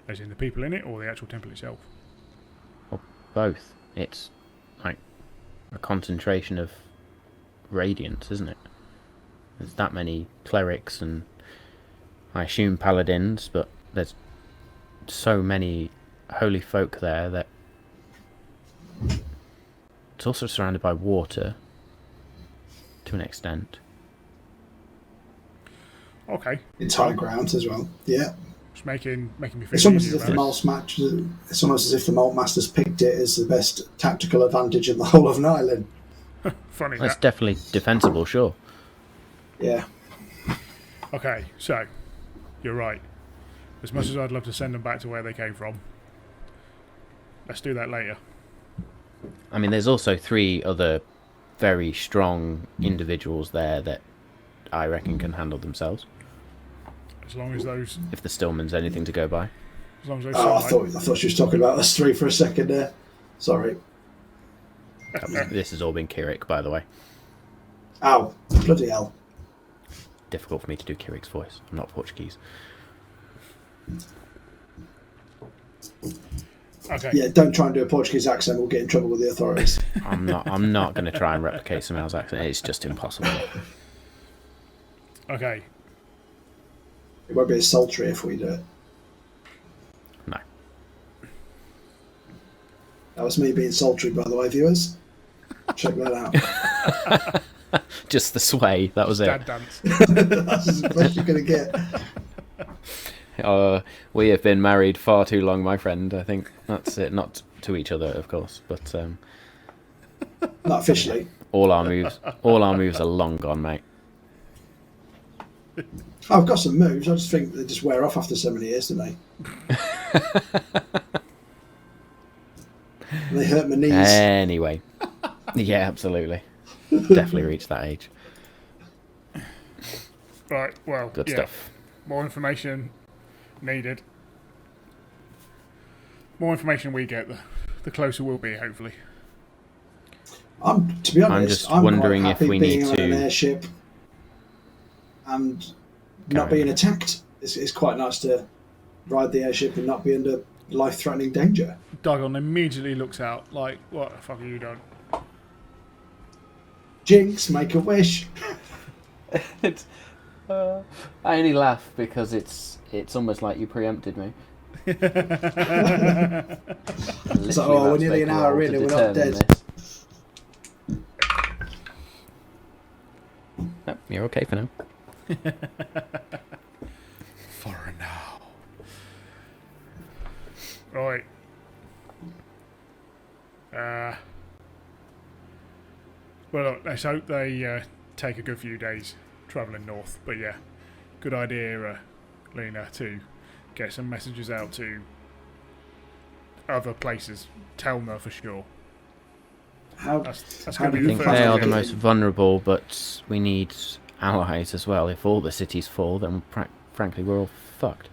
as in the people in it or the actual temple itself? Or both. It's like a concentration of radiance, isn't it? There's that many clerics and I assume paladins, but there's so many holy folk there that it's also surrounded by water to an extent. Okay. It's high ground as well. Yeah. It's making me feel It's almost easier as if the about Malt match. It's almost as if the Malt Masters picked it as the best tactical advantage in the whole of Nylin. it. Funny That's that. definitely defensible, sure. Yeah. Okay, so you're right. As much as I'd love to send them back to where they came from, let's do that later. I mean, there's also 3 other very strong individuals there that I reckon can handle themselves. As long as those, If the Stillman's anything to go by. as long as those. Oh, I survive. thought she was talking about us 3 for a second there. Sorry. This has all been Kirik, by the way. Ow, bloody hell. Difficult for me to do Kirik's voice. I'm not Portuguese. Okay. Yeah, don't try and do a Portuguese accent. We'll get in trouble with the authorities. I'm not going to try and replicate someone else's accent. It's just impossible. Okay. It won't be as sultry if we do it. No. That was me being sultry, by the way, viewers. Check that out. Just the sway. That was Dad it. dance. That's as best you're going to get. We have been married far too long, my friend. I think that's it. Not to each other, of course, but Not officially. all our moves are long gone, mate. I've got some moves. I just think they just wear off after so many years, don't they? They hurt my knees. Anyway, yeah, absolutely. Definitely reached that age. Right, well, Good yeah. stuff. More information needed. More information we get, the closer we'll be, hopefully. To be honest, I'm just wondering quite if happy we being need on to- an airship and not being attacked. It's quite nice to ride the airship and not be under life-threatening danger. Dagon immediately looks out like, what the fuck are you doing? Jinx, make a wish. I only laugh because it's almost like you preempted me. It's like, oh, we're nearly an hour in and we're not dead. No, you're okay for now. For now. Right. Well, look, let's hope they take a good few days travelling north. But yeah, good idea, Lena, to get some messages out to other places. Telmer for sure. That's how going to do be you the I think first they are thing. the most vulnerable, but we need allies as well. If all the cities fall, then frankly we're all fucked.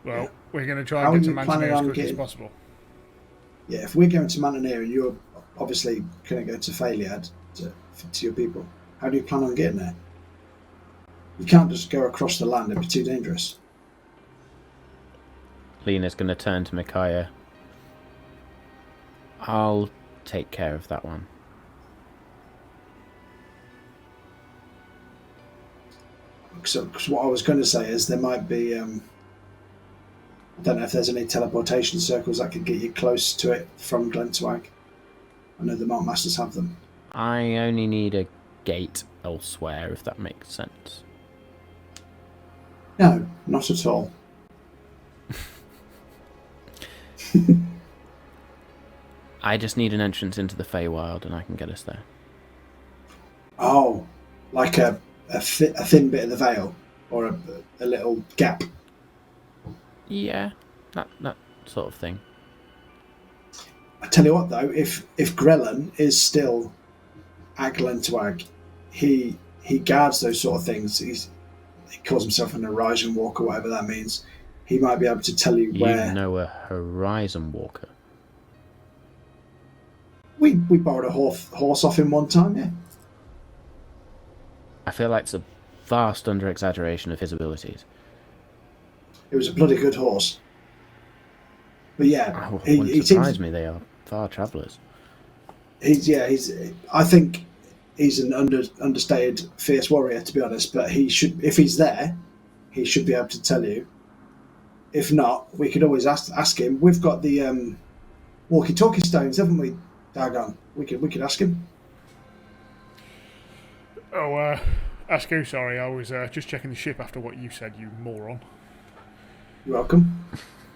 Well, we're going to try How and get are to you planning Mantenir as on quick as getting- possible. Yeah, if we're going to Mantenir and you're obviously going to go to Felltag to your people, how do you plan on getting there? You can't just go across the land, it'd be too dangerous. Lena's going to turn to Micaiah. I'll take care of that one. So, 'cause what I was going to say is there might be, I don't know if there's any teleportation circles that could get you close to it from Glen Tuag. I know the Malt Masters have them. I only need a gate elsewhere, if that makes sense. No, not at all. I just need an entrance into the Feywild, and I can get us there. Oh, like a thin bit of the veil, or a little gap. Yeah, that sort of thing. I tell you what, though, if Grellan is still at Glen Tuag, he guards those sort of things. He calls himself an Horizon Walker, whatever that means. He might be able to tell you where. You know a Horizon Walker. We borrowed a horse off him one time, yeah. I feel like it's a vast under-exaggeration of his abilities. It was a bloody good horse. But yeah, It wouldn't surprise me, they are far travellers. I think he's an understated fierce warrior, to be honest, but he should, if he's there, he should be able to tell you. If not, we could always ask him. We've got the walkie-talkie stones, haven't we, Dagon? We could ask him. Oh, ask who, sorry. I was just checking the ship after what you said, you moron. You're welcome.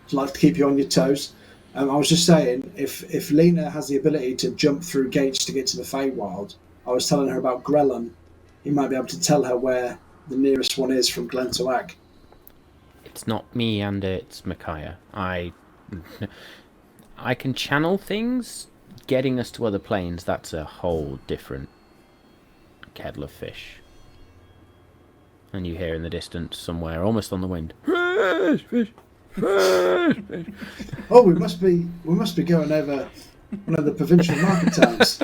I'd like to keep you on your toes. I was just saying, if Lena has the ability to jump through gates to get to the Feywild, I was telling her about Grellan. He might be able to tell her where the nearest one is from Glen Tuag. It's not me, and it's Micaiah. I can channel things. Getting us to other planes, that's a whole different kettle of fish. And you hear in the distance somewhere, almost on the wind, fish, fish, fish, fish. Oh, we must be going over one of the provincial market towns.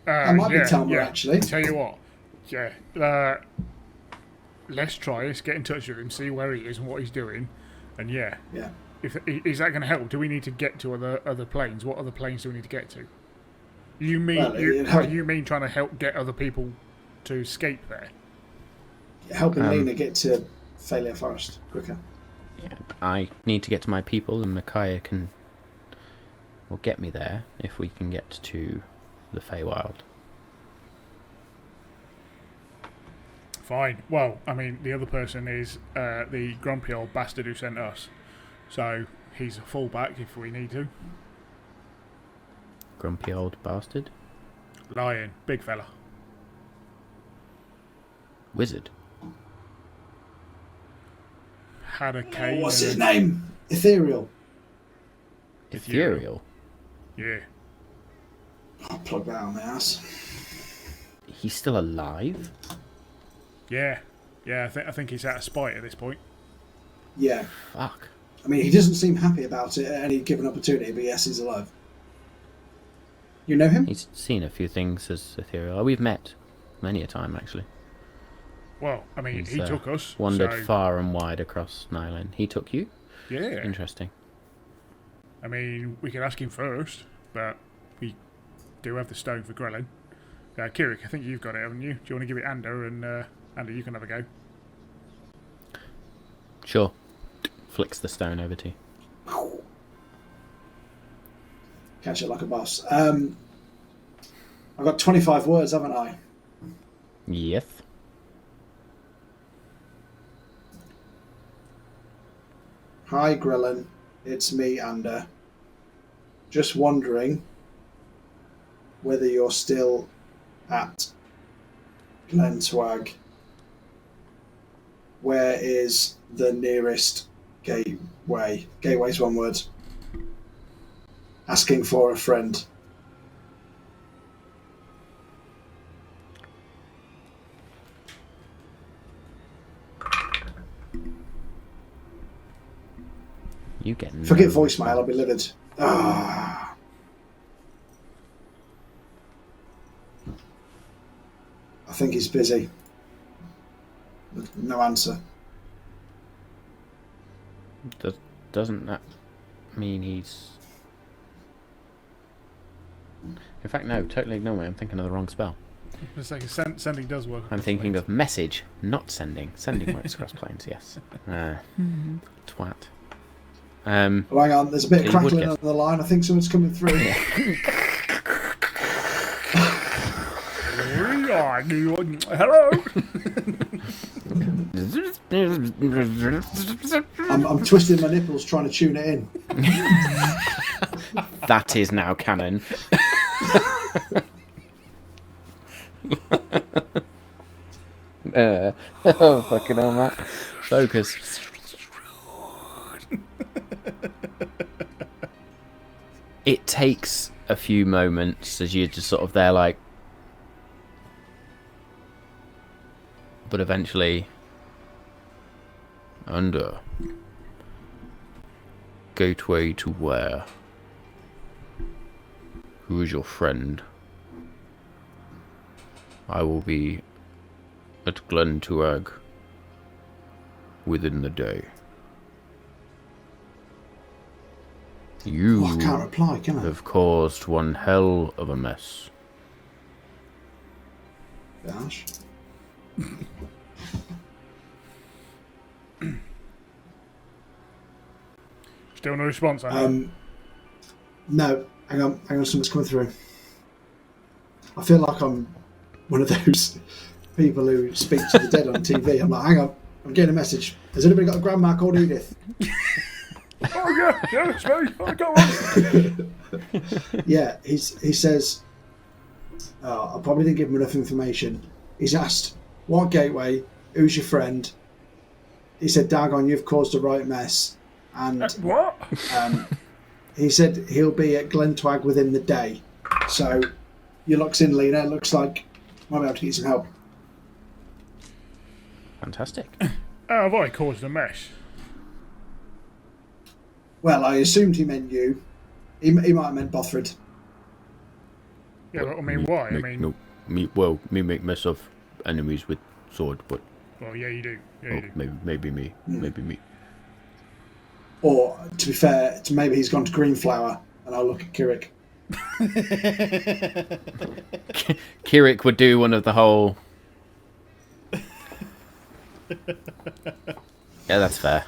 That might be Telmer, actually. Tell you what, let's try. Let's get in touch with him, see where he is and what he's doing, and Yeah. Is that going to help? Do we need to get to other planes? What other planes do we need to get to? You mean you mean trying to help get other people to escape there? Helping Lena get to Failure Forest quicker. Yeah, I need to get to my people, and Micaiah will get me there if we can get to the Feywild. Fine. Well, I mean, the other person is the grumpy old bastard who sent us. So he's a fallback if we need to. Grumpy old bastard? Lion. Big fella. Wizard. Had a cane. What's his name? Ethereal. Ethereal? Yeah. I'll plug that on my ass. He's still alive? Yeah. Yeah, I think he's out of spite at this point. Yeah. Fuck. I mean, he doesn't seem happy about it at any given opportunity, but yes, he's alive. You know him? He's seen a few things as Ethereal. We've met many a time, actually. Well, I mean, he took us. Wandered so... far and wide across Nyland. He took you? Yeah. Interesting. I mean, we can ask him first, but we do have the stone for Grelin. Kirik, I think you've got it, haven't you? Do you want to give it Ander, and Ander, you can have a go? Sure. Flicks the stone over to you. Catch it like a boss. I've got 25 words, haven't I? Yes. Hi, Grelin. It's me, Ander. Just wondering whether you're still at Glen Tuag. Where is the nearest gateway? Gateway's one word. Asking for a friend. You get Forget voicemail, I'll be livid. Ah. I think he's busy. No answer. Doesn't that mean he's... In fact, no, totally ignore me. I'm thinking of the wrong spell. For a second, sending does work. I'm thinking of message, not sending. Sending works across planes, yes. Twat. Oh, hang on, there's a bit of crackling on the line. I think someone's coming through. Hello. I'm twisting my nipples trying to tune it in. That is now canon. Oh, fucking hell, Matt. Focus. It takes a few moments as you're just sort of there like... But eventually... Under. Gateway to where? Who is your friend? I will be at Glen Tuag within the day. You I can't reply, can I? have caused one hell of a mess. Gosh. Still no response, I know. No, hang on, something's coming through. I feel like I'm one of those people who speak to the dead on TV. I'm like, hang on, I'm getting a message. Has anybody got a grandma called Edith? Oh yeah, it's me. I got one. Yeah, he says, I probably didn't give him enough information. He's asked, what gateway? Who's your friend? He said, Dagon, you've caused a right mess. And what? He said he'll be at Glen Tuag within the day. So your luck's in, Lena. It looks like might be able to get some help. Fantastic. Have I caused a mess? Well, I assumed he meant you. He might have meant Bothrid. Yeah, but I mean, why? I mean, me make myself enemies with sword, but well, yeah, you do. Yeah, you do. maybe me. Or, to be fair, maybe he's gone to Greenflower, and I'll look at Kirik. Kirik would do one of the whole. Yeah, that's fair.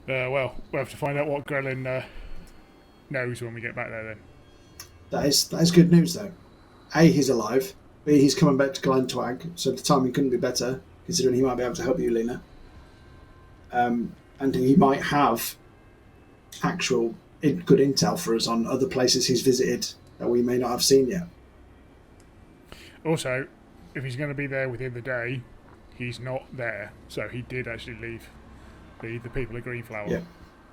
Well, we'll have to find out what Grelin knows when we get back there then. That is good news, though. A, he's alive. B, he's coming back to Glen Tuag, so the timing couldn't be better, considering he might be able to help you, Lena. And he might have actual good intel for us on other places he's visited that we may not have seen yet. Also, if he's going to be there within the day, he's not there. So he did actually leave the people at Greenflower. Yeah.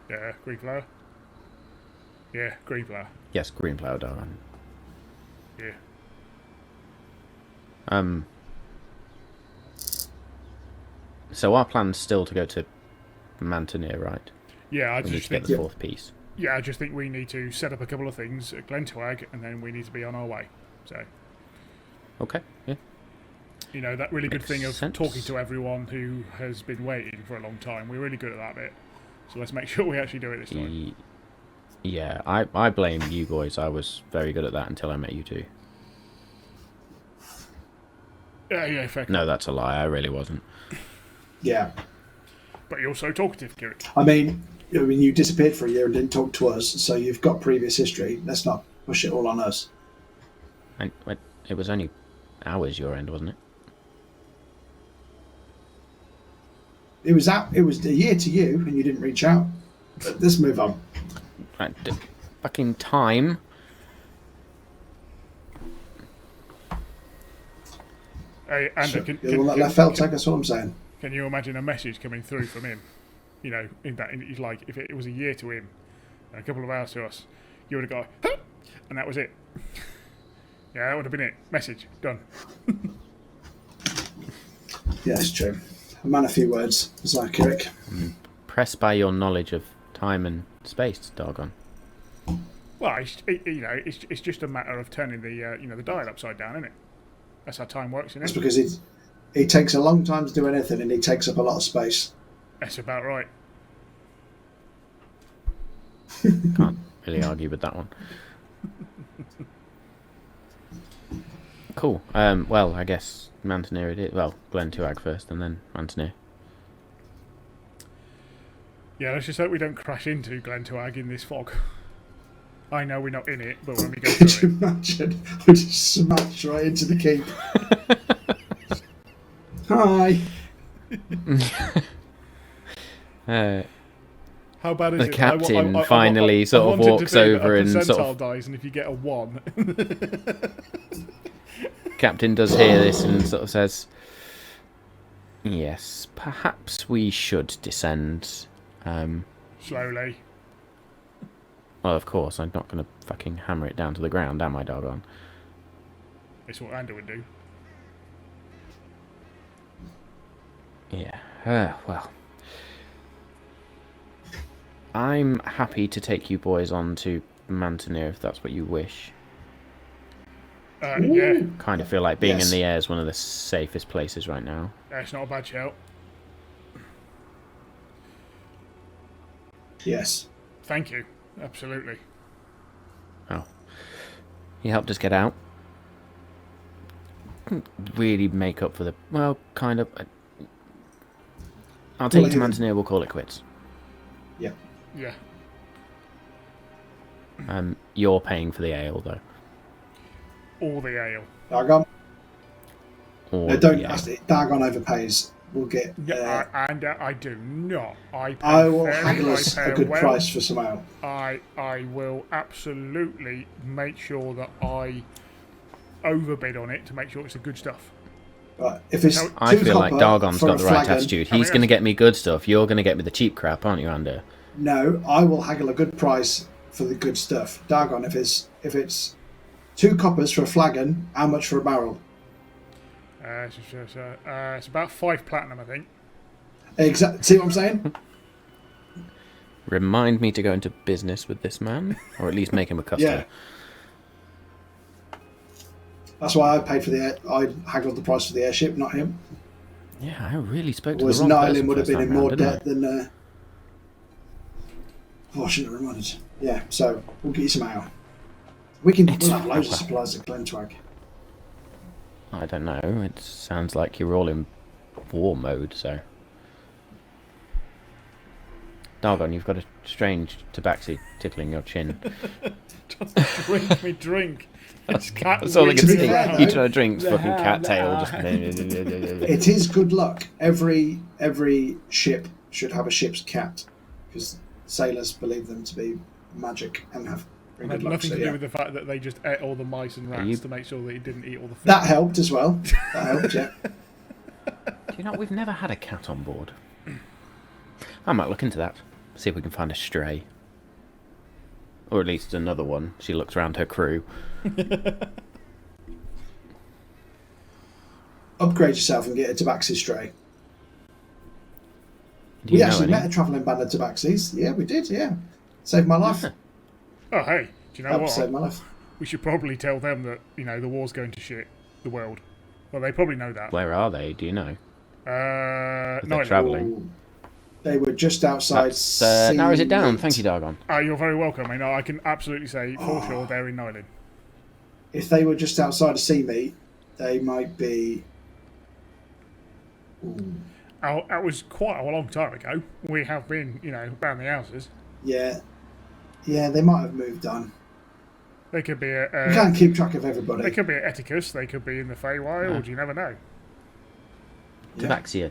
Yeah, Greenflower. Yeah, Greenflower. Yes, Greenflower Dargon. Yeah. So our plan's still to go to Mantenir, right? Yeah, I We need just to get think. the fourth piece. Yeah, I just think we need to set up a couple of things at Glen Tuag, and then we need to be on our way. So, Okay, yeah. you know, that really good Makes thing of sense. talking to everyone who has been waiting for a long time. We're really good at that bit. So let's make sure we actually do it this time. Yeah, I blame you boys. I was very good at that until I met you two. Yeah, fair. No, that's a lie. I really wasn't. Yeah. But you're so talkative, Kirik. I mean, you disappeared for a year and didn't talk to us, so you've got previous history. Let's not push it all on us. It was only hours your end, wasn't it? It was a year to you, and you didn't reach out. But let's move on. Right, fucking time. Hey, and Sure. You're the one that left Felltag, that's what I'm saying. Can you imagine a message coming through from him? You know, like if it was a year to him, and a couple of hours to us, you would have gone, huh! And that was it. Yeah, that would have been it. Message done. Yeah, it's true. A man of few words, is like Kirik. Pressed by your knowledge of time and space, Dargon. Well, it's just a matter of turning the dial upside down, isn't it? That's how time works, isn't That's it? because he takes a long time to do anything, and he takes up a lot of space. That's about right. Can't really argue with that one. Cool. Well, I guess Mantenir it is. Well, Glen Tuag first, and then Mantenir. Yeah, let's just hope we don't crash into Glen Tuag in this fog. I know we're not in it, but when we go Could through you imagine? We just smash right into the keep. Hi. How bad is The it? captain finally sort of walks over and sort of dies, and if you get a 1, Captain does hear this and sort of says, "Yes, perhaps we should descend." slowly. Well, of course, I'm not going to fucking hammer it down to the ground, am I, Dargon? It's what Andrew would do. Yeah. Well, I'm happy to take you boys on to Mantenir if that's what you wish. Yeah, Kind of feel like being Yes. in the air is one of the safest places right now. that's not a bad shout. Yes. Thank you. Absolutely. Oh. He helped us get out. Couldn't really make up for the... Well, kind of. I'll take you to Mantenir, we'll call it quits. Yeah. Yeah. You're paying for the ale, though. All the ale. Dargon. Or No, don't the ale. ask it. Dargon overpays. We'll get. Yeah, I do not. I will fairly, haggle us I pay a good well. price for some ale. I will absolutely make sure that I overbid on it to make sure it's the good stuff. But if it's I two feel like copper Dargon's for got a the right flagon- attitude. How He's many going to get me good stuff. You're going to get me the cheap crap, aren't you, Ander? No, I will haggle a good price for the good stuff. Dargon, if it's 2 coppers for a flagon, how much for a barrel? It's about 5 platinum, I think. See what I'm saying? Remind me to go into business with this man, or at least make him a customer. Yeah. That's why I paid for I haggled the price for the airship, not him. Yeah, I really spoke to Was the wrong Nylin person would have first been in time more round, didn't I? debt than. Oh, I shouldn't have reminded. Yeah, so we'll get you some ale. We'll have loads of supplies at Glen Tuag. I don't know. It sounds like you're all in war mode, so. Dargon, you've got a strange tabaxi tickling your chin. Drink me drink. It's cat That's all I can To be see. fair, You though- try to drink fucking cattail. Just... It is good luck. Every ship should have a ship's cat, because sailors believe them to be magic and have very It had good luck. nothing So, to do yeah. with the fact that they just ate all the mice and rats you- to make sure that he didn't eat all the food. That helped as well. That helped, yeah. Do you know, we've never had a cat on board. I might look into that. See if we can find a stray. Or at least another one. She looks around her crew. Upgrade yourself and get a tabaxi stray. Do We you know actually any? met a travelling band of tabaxis. Yeah, we did, yeah. Saved my life. Oh, hey, do you know Helped what? save my life. We should probably tell them that, the war's going to shit the world. Well, they probably know that. Where are they? Do you know? No, they're travelling. Ooh. They were just outside. That narrows it down. Seamead. Thank you, Dargon. You're very welcome. I can absolutely say for sure they're in Nylin. If they were just outside of Seamead, they might be. Ooh. That was quite a long time ago. We have been, around the houses. Yeah, they might have moved on. They could be You at. can't keep track of everybody. They could be at Eticus. They could be in the Feywild. You never know. Yeah. Tabaxi are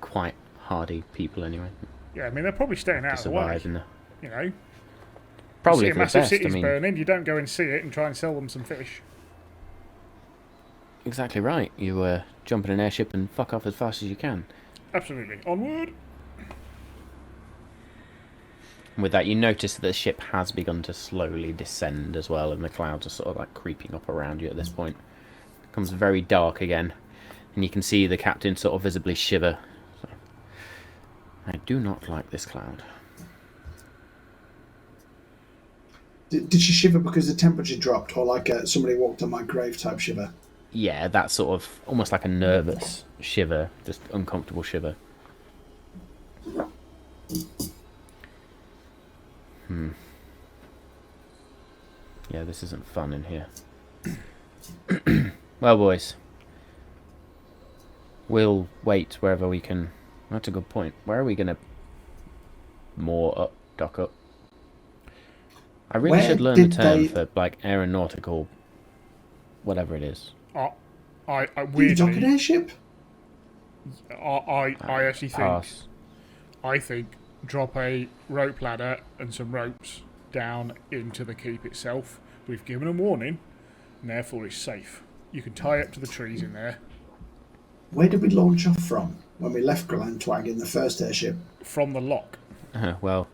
quite hardy people anyway. Yeah, they're probably staying To out of the way. survive in the... You Probably see a for the massive best. I city's mean, burning. You don't go and see it and try and sell them some fish. exactly right. You jump in an airship and fuck off as fast as you can. Absolutely. Onward. And with that, you notice that the ship has begun to slowly descend as well, and the clouds are sort of like creeping up around you at this point. It becomes very dark again, and you can see the captain sort of visibly shiver. So, I do not like this cloud. Did she shiver because the temperature dropped, or like somebody walked on my grave type shiver? Yeah, that sort of almost like a nervous shiver, just uncomfortable shiver. Yeah, this isn't fun in here. Well, boys, we'll wait wherever we can. That's a good point. Where are we going to moor up, dock up? I really Where should learn the did term they- for like aeronautical, whatever it is. I Did you dock an weirdly, airship? I actually think, Pass. I think drop a rope ladder and some ropes down into the keep itself. We've given them warning, and therefore it's safe. You can tie up to the trees in there. Where did we launch off from when we left Glen Tuag in the first airship? From the lock. Well,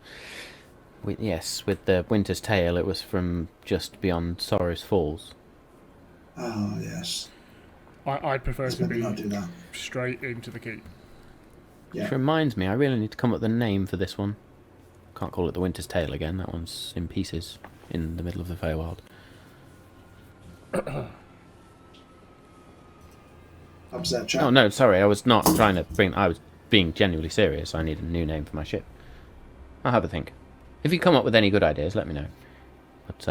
yes, with the Winter's Tale, it was from just beyond Sorrow's Falls. Oh, yes. I'd prefer Let's to maybe be not do that. straight into the keep. Yeah. Which reminds me, I really need to come up with a name for this one. Can't call it the Winter's Tale again. That one's in pieces in the middle of the Feywild. Upset chat. Oh no, sorry, I was not trying to bring. I was being genuinely serious. I need a new name for my ship. I'll have a think. If you come up with any good ideas, let me know. But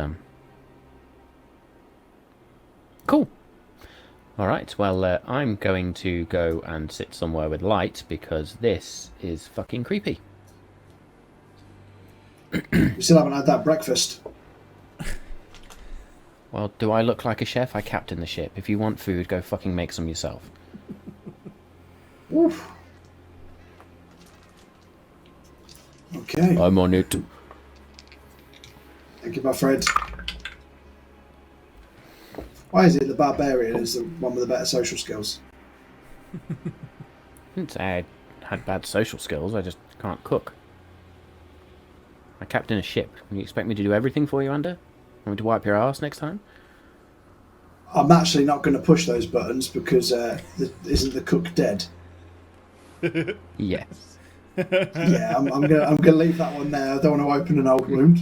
cool. All right. Well, I'm going to go and sit somewhere with light because this is fucking creepy. We still haven't had that breakfast. Well, do I look like a chef? I captain the ship. If you want food, go fucking make some yourself. Oof. Okay. I'm on it. Thank you, my friend. Why is it the barbarian is the one with the better social skills? I didn't say I had bad social skills. I just can't cook. I captain a ship. You expect me to do everything for you, Ander? Want me to wipe your ass next time? I'm actually not going to push those buttons because isn't the cook dead? Yes. Yeah, I'm gonna leave that one there. I don't want to open an old wound.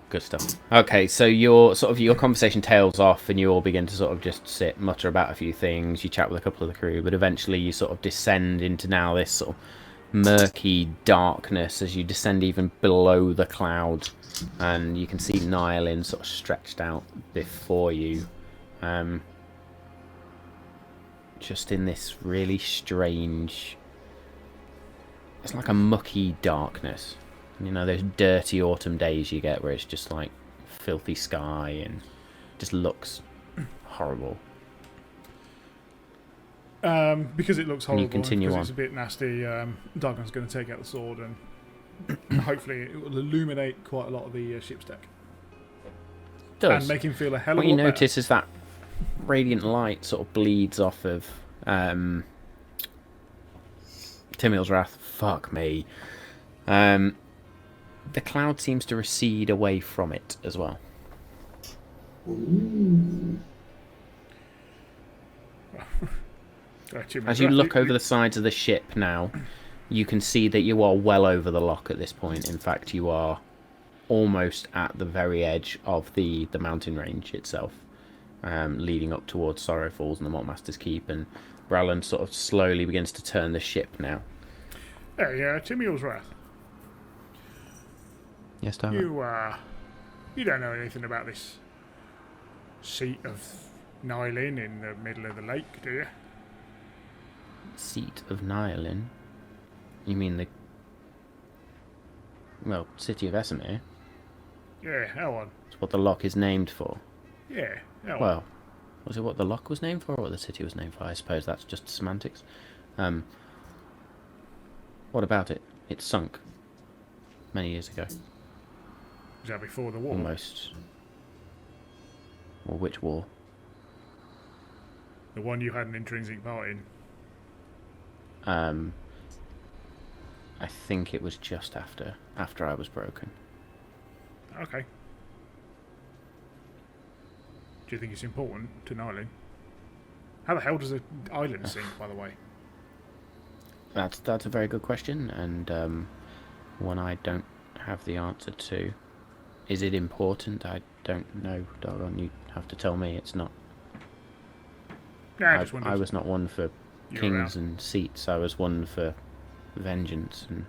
Good stuff. Okay, so your conversation tails off, and you all begin to sort of just sit, mutter about a few things. You chat with a couple of the crew, but eventually you sort of descend into now this sort of murky darkness as you descend even below the cloud, and you can see Nylin sort of stretched out before you, just in this really strange. It's like a mucky darkness. You know, those dirty autumn days you get where it's just like filthy sky and just looks horrible. Because it looks horrible, continue because it's a bit nasty, Dargon's going to take out the sword and hopefully it will illuminate quite a lot of the ship's deck. Does. And make him feel a hell of a What you lot notice better. is that radiant light sort of bleeds off of Timil's Wrath. Fuck me. The cloud seems to recede away from it as well. Ooh. As you look over the sides of the ship now, you can see that you are well over the lock at this point. In fact, you are almost at the very edge of the mountain range itself, leading up towards Sorrow Falls and the Maltmaster's Keep, and Brallan sort of slowly begins to turn the ship now. Hey, Timil's Wrath. Yes, Telmer? You don't know anything about this seat of Nylin in the middle of the lake, do you? Seat of Nylin? You mean the... well, city of Esamir? Yeah, how on? It's what the lock is named for. Yeah, how on? Well, was it what the lock was named for or what the city was named for? I suppose that's just semantics. What about it? It sunk many years ago. Was that before the war? Almost. Or which war? The one you had an intrinsic part in? I think it was just after I was broken. Okay. Do you think it's important to Nylin? How the hell does an island sink, by the way? That's a very good question, and one I don't have the answer to. Is it important? I don't know, Dogon. You have to tell me. It's not. Yeah, I just wondered. I was not one for You were kings around. and seats. I was one for vengeance and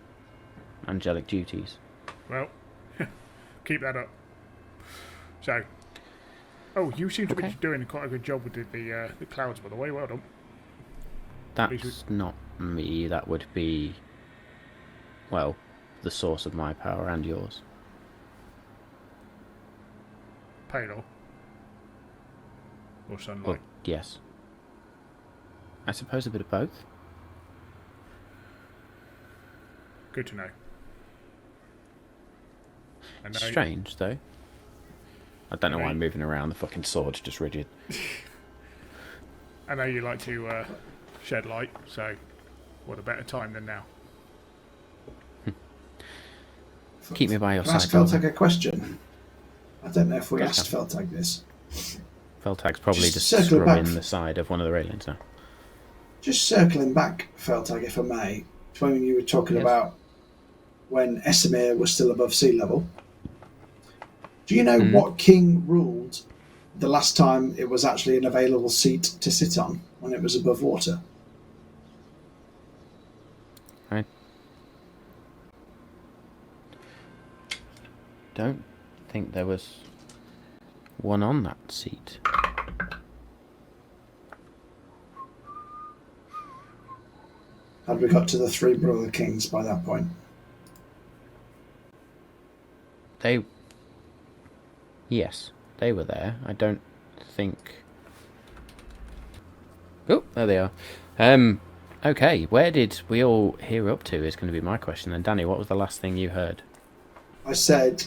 angelic duties. Well, keep that up. So, you seem to be Okay. doing quite a good job with the clouds, by the way. Well done. That's not me. That would be, well, the source of my power and yours. Palor. Or sunlight. Well, yes. I suppose a bit of both. Good to know. I know Strange, though. I don't know why Right. I'm moving around. The fucking sword's just rigid. I know you like to shed light, so what a better time than now? Keep me by your Can I side. ask Dogon. Felltag a question? I don't know if we Go asked Felltag this. Felltag's probably Just just circle it back. scrubbing the side of one of the railings now. Just circling back, Felltag, if I may, to when you were talking Yes. about when Esamir was still above sea level. Do you know Mhm. what king ruled the last time it was actually an available seat to sit on when it was above water? I don't think there was one on that seat. Had we got to the three brother kings by that point? Yes, they were there. I don't think... Oh, there they are. Okay, where did we all hear up to is going to be my question. And Danny, what was the last thing you heard? I said,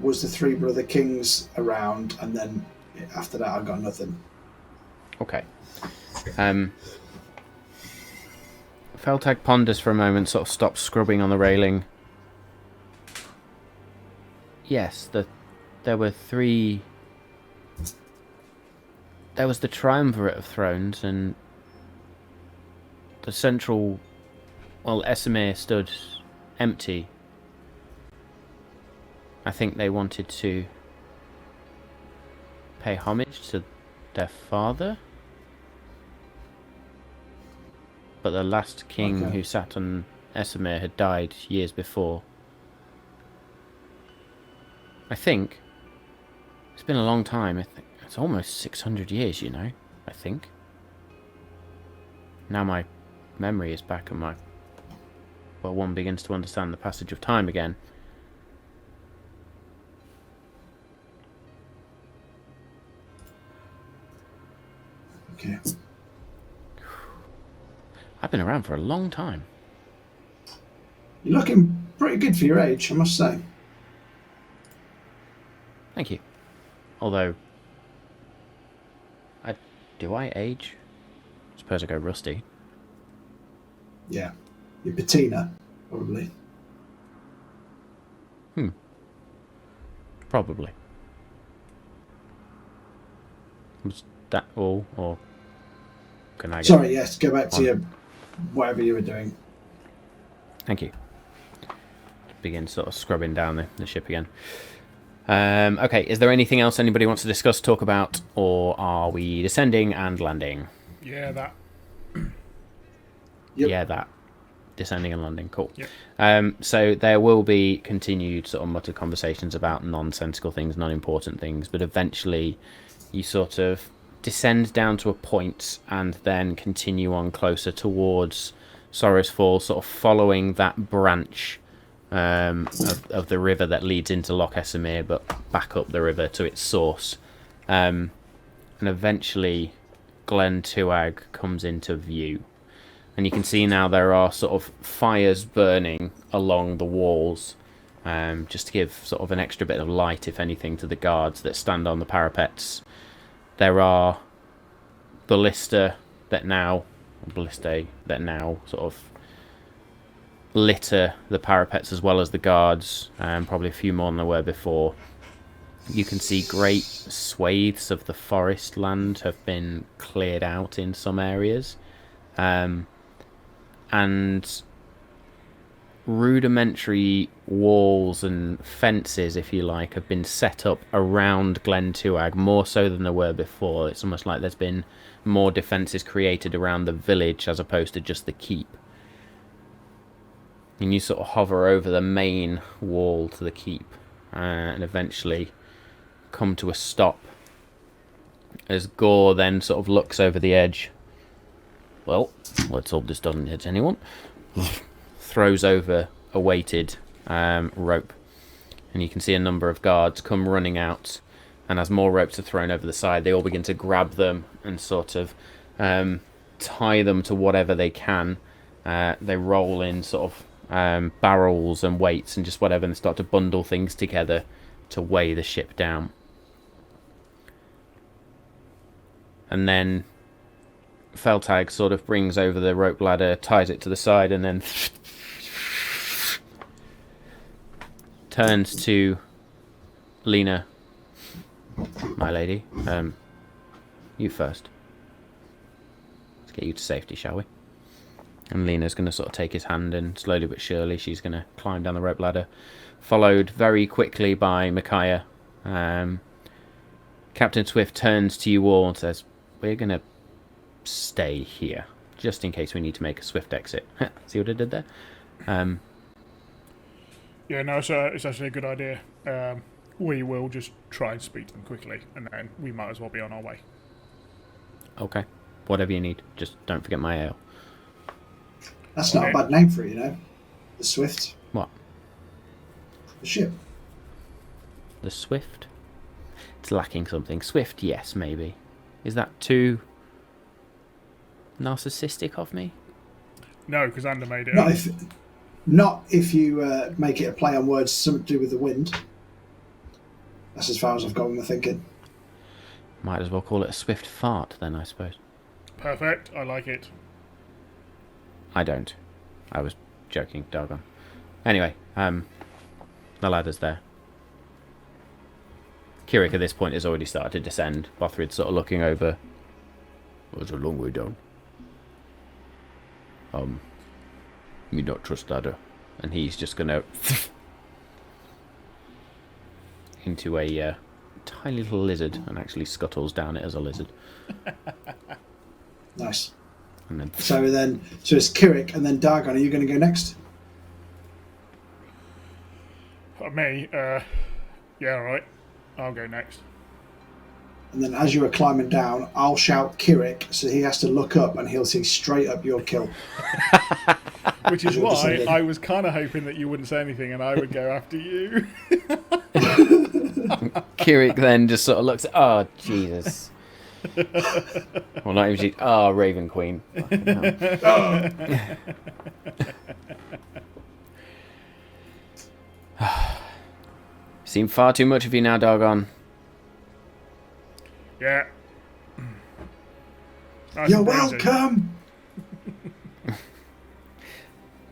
was the three brother kings around? And then after that, I got nothing. Okay. Felltag ponders for a moment, sort of stops scrubbing on the railing. Yes, there were three there was the Triumvirate of Thrones, and the central... Well, Esamir stood empty. I think they wanted to pay homage to their father. But the last king who sat on Esamir had died years before. I think. It's been a long time. I think it's almost 600 years, you know. I think. Now my memory is back and one begins to understand the passage of time again. Okay. I've been around for a long time. You're looking pretty good for your age, I must say. Thank you. Although, do I age? I suppose I go rusty. Yeah. You're patina, probably. Probably. Was that all, or can I get... Sorry, yes, go back to your whatever you were doing. Thank you. Begin sort of scrubbing down the ship again. Okay, is there anything else anybody wants to discuss, talk about, or are we descending and landing? Yeah, that. Yep. Yeah, that. Descending and landing, cool. Yep. So there will be continued sort of muttered conversations about nonsensical things, non-important things, but eventually you sort of descend down to a point and then continue on closer towards Sorrow's Fall, sort of following that branch of the river that leads into Loch Esamir, but back up the river to its source. And eventually Glen Tuag comes into view. And you can see now there are sort of fires burning along the walls, just to give sort of an extra bit of light, if anything, to the guards that stand on the parapets. There are ballistae that now sort of litter the parapets as well as the guards, probably a few more than there were before. You can see great swathes of the forest land have been cleared out in some areas. And rudimentary walls and fences, if you like, have been set up around Glen Tuag, more so than there were before. It's almost like there's been more defences created around the village as opposed to just the keep. And you sort of hover over the main wall to the keep, and eventually come to a stop as Gore then sort of looks over the edge. Well, let's hope this doesn't hit anyone. Throws over a weighted rope, and you can see a number of guards come running out, and as more ropes are thrown over the side, they all begin to grab them and sort of tie them to whatever they can. They roll in sort of barrels and weights and just whatever, and start to bundle things together to weigh the ship down. And then Felltag sort of brings over the rope ladder, ties it to the side, and then turns to Lena. My lady, you first. Let's get you to safety, shall we? And Lena's going to sort of take his hand, and slowly but surely she's going to climb down the rope ladder, followed very quickly by Micaiah. Captain Swift turns to you all and says, "We're going to stay here, just in case we need to make a swift exit." See what I did there? Yeah, no, it's actually a good idea. We will just try and speak to them quickly, and then we might as well be on our way. Okay. Whatever you need. Just don't forget my ale. That's not a bad name for it, you know. The Swift. What? The ship. The Swift? It's lacking something. Swift, yes, maybe. Is that too narcissistic of me? No, because Ander made it. Not if you make it a play on words, something to do with the wind. That's as far as I've got with my thinking. Might as well call it a swift fart then, I suppose. Perfect, I like it. I don't. I was joking, doggone. Anyway, the ladder's there. Kirik at this point has already started to descend. Bothrid's sort of looking over Well, it's a long way down. Me not trust ladder. And he's just gonna into a tiny little lizard and actually scuttles down it as a lizard. Nice. And then So it's Kirik and then Dagon. Are you going to go next? Me? Yeah, all right. I'll go next. And then as you are climbing down, I'll shout Kirik, so he has to look up and he'll see straight up your kill. Which is why I was kind of hoping that you wouldn't say anything and I would go after you. Kirik then just sort of looks at, oh, Jesus. Well, not even Jesus. Oh, Raven Queen. Seen far too much of you now, Dagon. Yeah. Nice You're and breezy. welcome!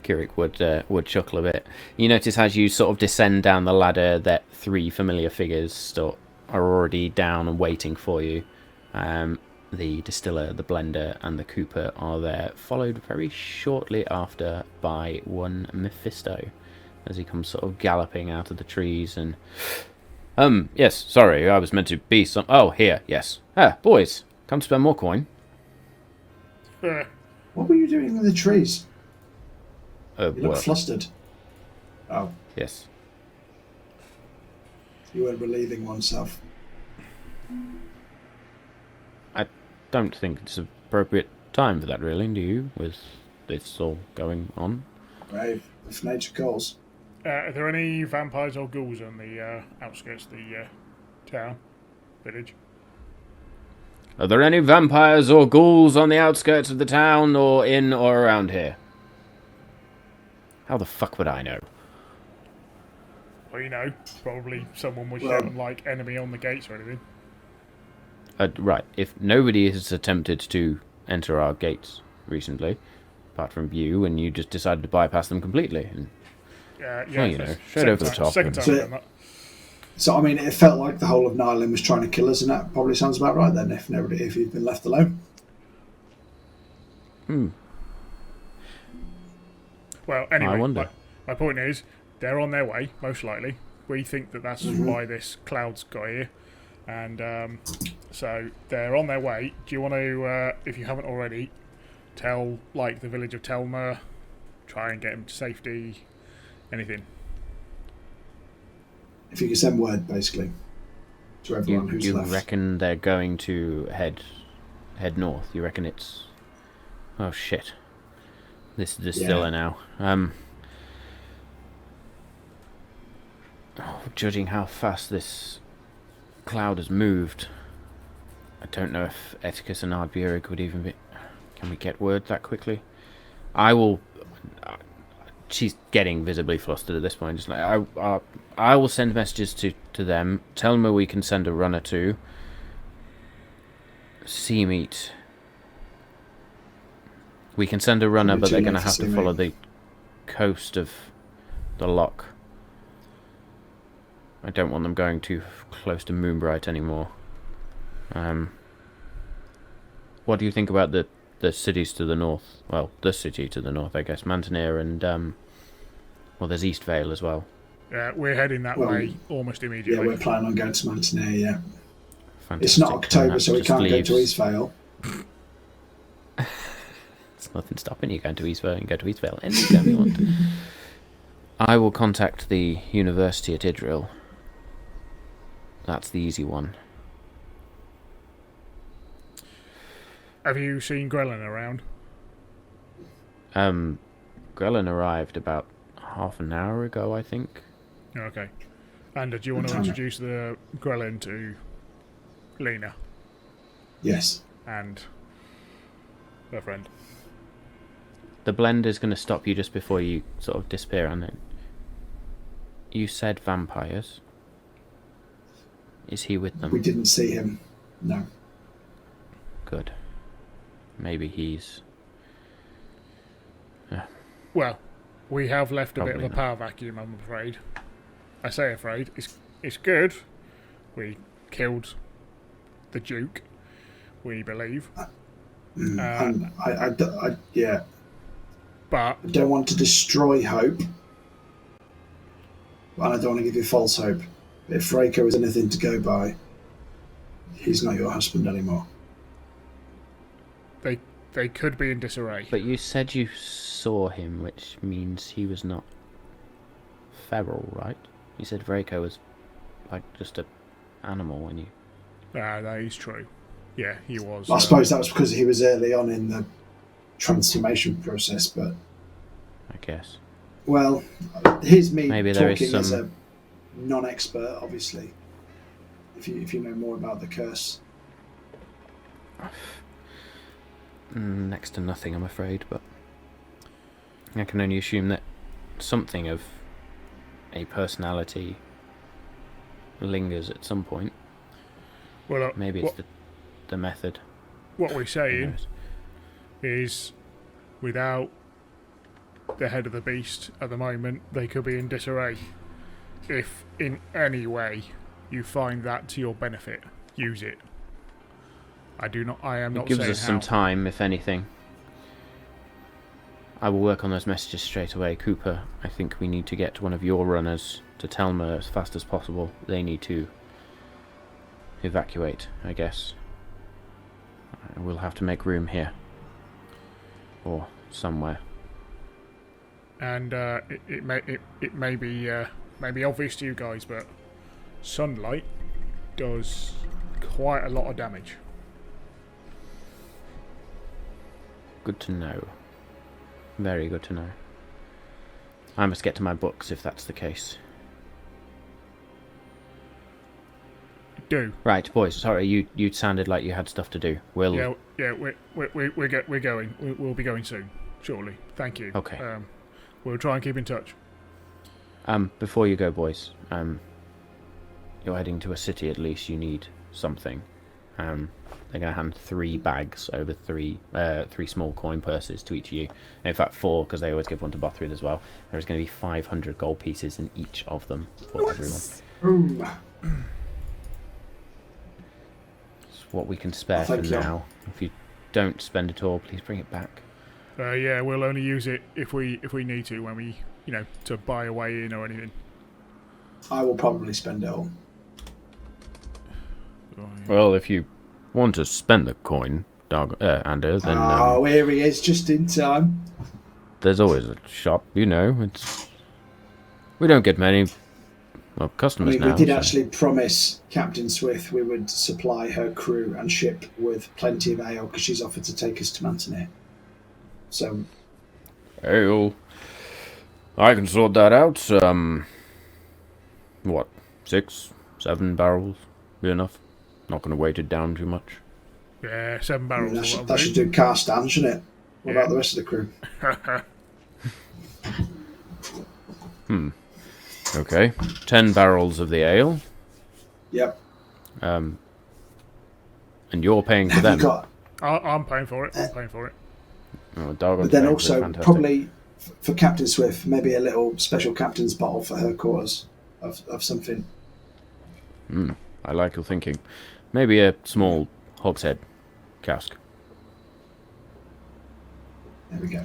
Kirik would chuckle a bit. You notice as you sort of descend down the ladder that 3 familiar figures are already down and waiting for you. The distiller, the blender, and the cooper are there, followed very shortly after by one Mephisto, as he comes sort of galloping out of the trees and... yes, sorry, I was meant to be some... Oh, here, yes. Boys, come to spend more coin. What were you doing in the trees? You look Work. flustered. Oh, Yes. you weren't relieving oneself. I don't think it's an appropriate time for that, really, do you, with this all going on? Brave, if nature calls. Are there any vampires or ghouls on the outskirts of the town, village? Are there any vampires or ghouls on the outskirts of the town or in or around here? How the fuck would I know? Well, you know, probably someone was Well- shouting like enemy on the gates or anything. Right, if nobody has attempted to enter our gates recently, apart from you, and you just decided to bypass them completely, and Yeah, Well, you know, that's straight over the top Second and- time So- I've done that. So, I mean, it felt like the whole of Nyland was trying to kill us, and that probably sounds about right then, if you've been left alone. Well, anyway, I wonder. my point is, they're on their way, most likely. We think that that's why this cloud's got here. And so they're on their way. Do you want to, if you haven't already, tell, like, the village of Telmer, try and get them to safety, anything? If you could send word, basically, to everyone who's you left. reckon they're going to head north? You reckon it's... Oh, shit. This is the distiller now. Judging how fast this cloud has moved, I don't know if Etikus and Ardbjerg would even be... Can we get word that quickly? I will... She's getting visibly flustered at this point. Just like I will send messages to them. Tell them we can send a runner to. Sea meat. We can send a runner, Probably but too they're late going to for have to sea follow meat. the coast of the loch. I don't want them going too close to Moonbright anymore. What do you think about the cities to the north? Well, the city to the north, I guess. Mantenir and, well, there's East Vale as well. Yeah, we're heading that Well, way almost Yeah, immediately. we're planning on going to Mantenir, yeah. Fantastic. It's not And October, that so we just can't go to leaves- East Vale. There's nothing stopping you going to East Vale. You can go to East Vale anytime you want. I will contact the university at Idril. That's the easy one. Have you seen Grelin around? Grelin arrived about half an hour ago, I think. Okay. And do you want to Tanner. introduce the Grelin to Lena Yes. and her friend? The blender's going to stop you just before you sort of disappear on it. You said vampires. Is he with them? We didn't see him. No. Good. Maybe he's... Well, we have left a bit of Probably a not. power vacuum, I'm afraid. I say afraid. It's good. We killed the Duke, we believe. And yeah, But I don't want to destroy hope, and I don't want to give you false hope. If Reiko is anything to go by, he's not your husband anymore. they could be in disarray. But you said you saw him, which means he was not feral, right? You said Vraco was like just a animal when you... That is true. Yeah, he was. I suppose that was because he was early on in the transformation process, but... I guess. Well, here's me Maybe there talking is some... as a non-expert, obviously. If you know more about the curse. Next to nothing, I'm afraid, but I can only assume that something of a personality lingers at some point. Well, Maybe it's the method. What we're saying is, without the head of the beast at the moment, they could be in disarray. If in any way you find that to your benefit, use it. I am not saying how. It gives us some time, if anything. I will work on those messages straight away. Cooper, I think we need to get one of your runners to Telmer as fast as possible. They need to evacuate, I guess. We'll have to make room here. Or somewhere. And it may be obvious to you guys, but sunlight does quite a lot of damage. Good to know. Very good to know. I must get to my books if that's the case. Do. Right, boys. Sorry, you sounded like you had stuff to do. We'll... Yeah. We're going. We'll be going soon. Shortly. Thank you. Okay. We'll try and keep in touch. Before you go, boys, you're heading to a city. At least you need something. They're going to hand 3 bags over 3 small coin purses to each of you. In fact, 4, because they always give one to Bothrid as well. There's going to be 500 gold pieces in each of them for everyone. Ooh. It's what we can spare for now. If you don't spend it all, please bring it back. Yeah, we'll only use it if we need to, when we, to buy a way in or anything. I will probably spend it all. Well, if you want to spend the coin, Ander, then... here he is, just in time. There's always a shop, it's... We don't get many customers now. We did actually promise Captain Swift we would supply her crew and ship with plenty of ale, because she's offered to take us to Mantenir. So... Ale. I can sort that out. What? 6, 7 barrels? Be enough? Not going to weight it down too much. Yeah, 7 barrels. That should do Carstan, shouldn't it? What about the rest of the crew? Okay. 10 barrels of the ale. Yep. And you're paying for them. I'm paying for it. Oh, but then also, probably for Captain Swift, maybe a little special captain's bottle for her quarters of something. I like your thinking. Maybe a small hogshead cask. There we go.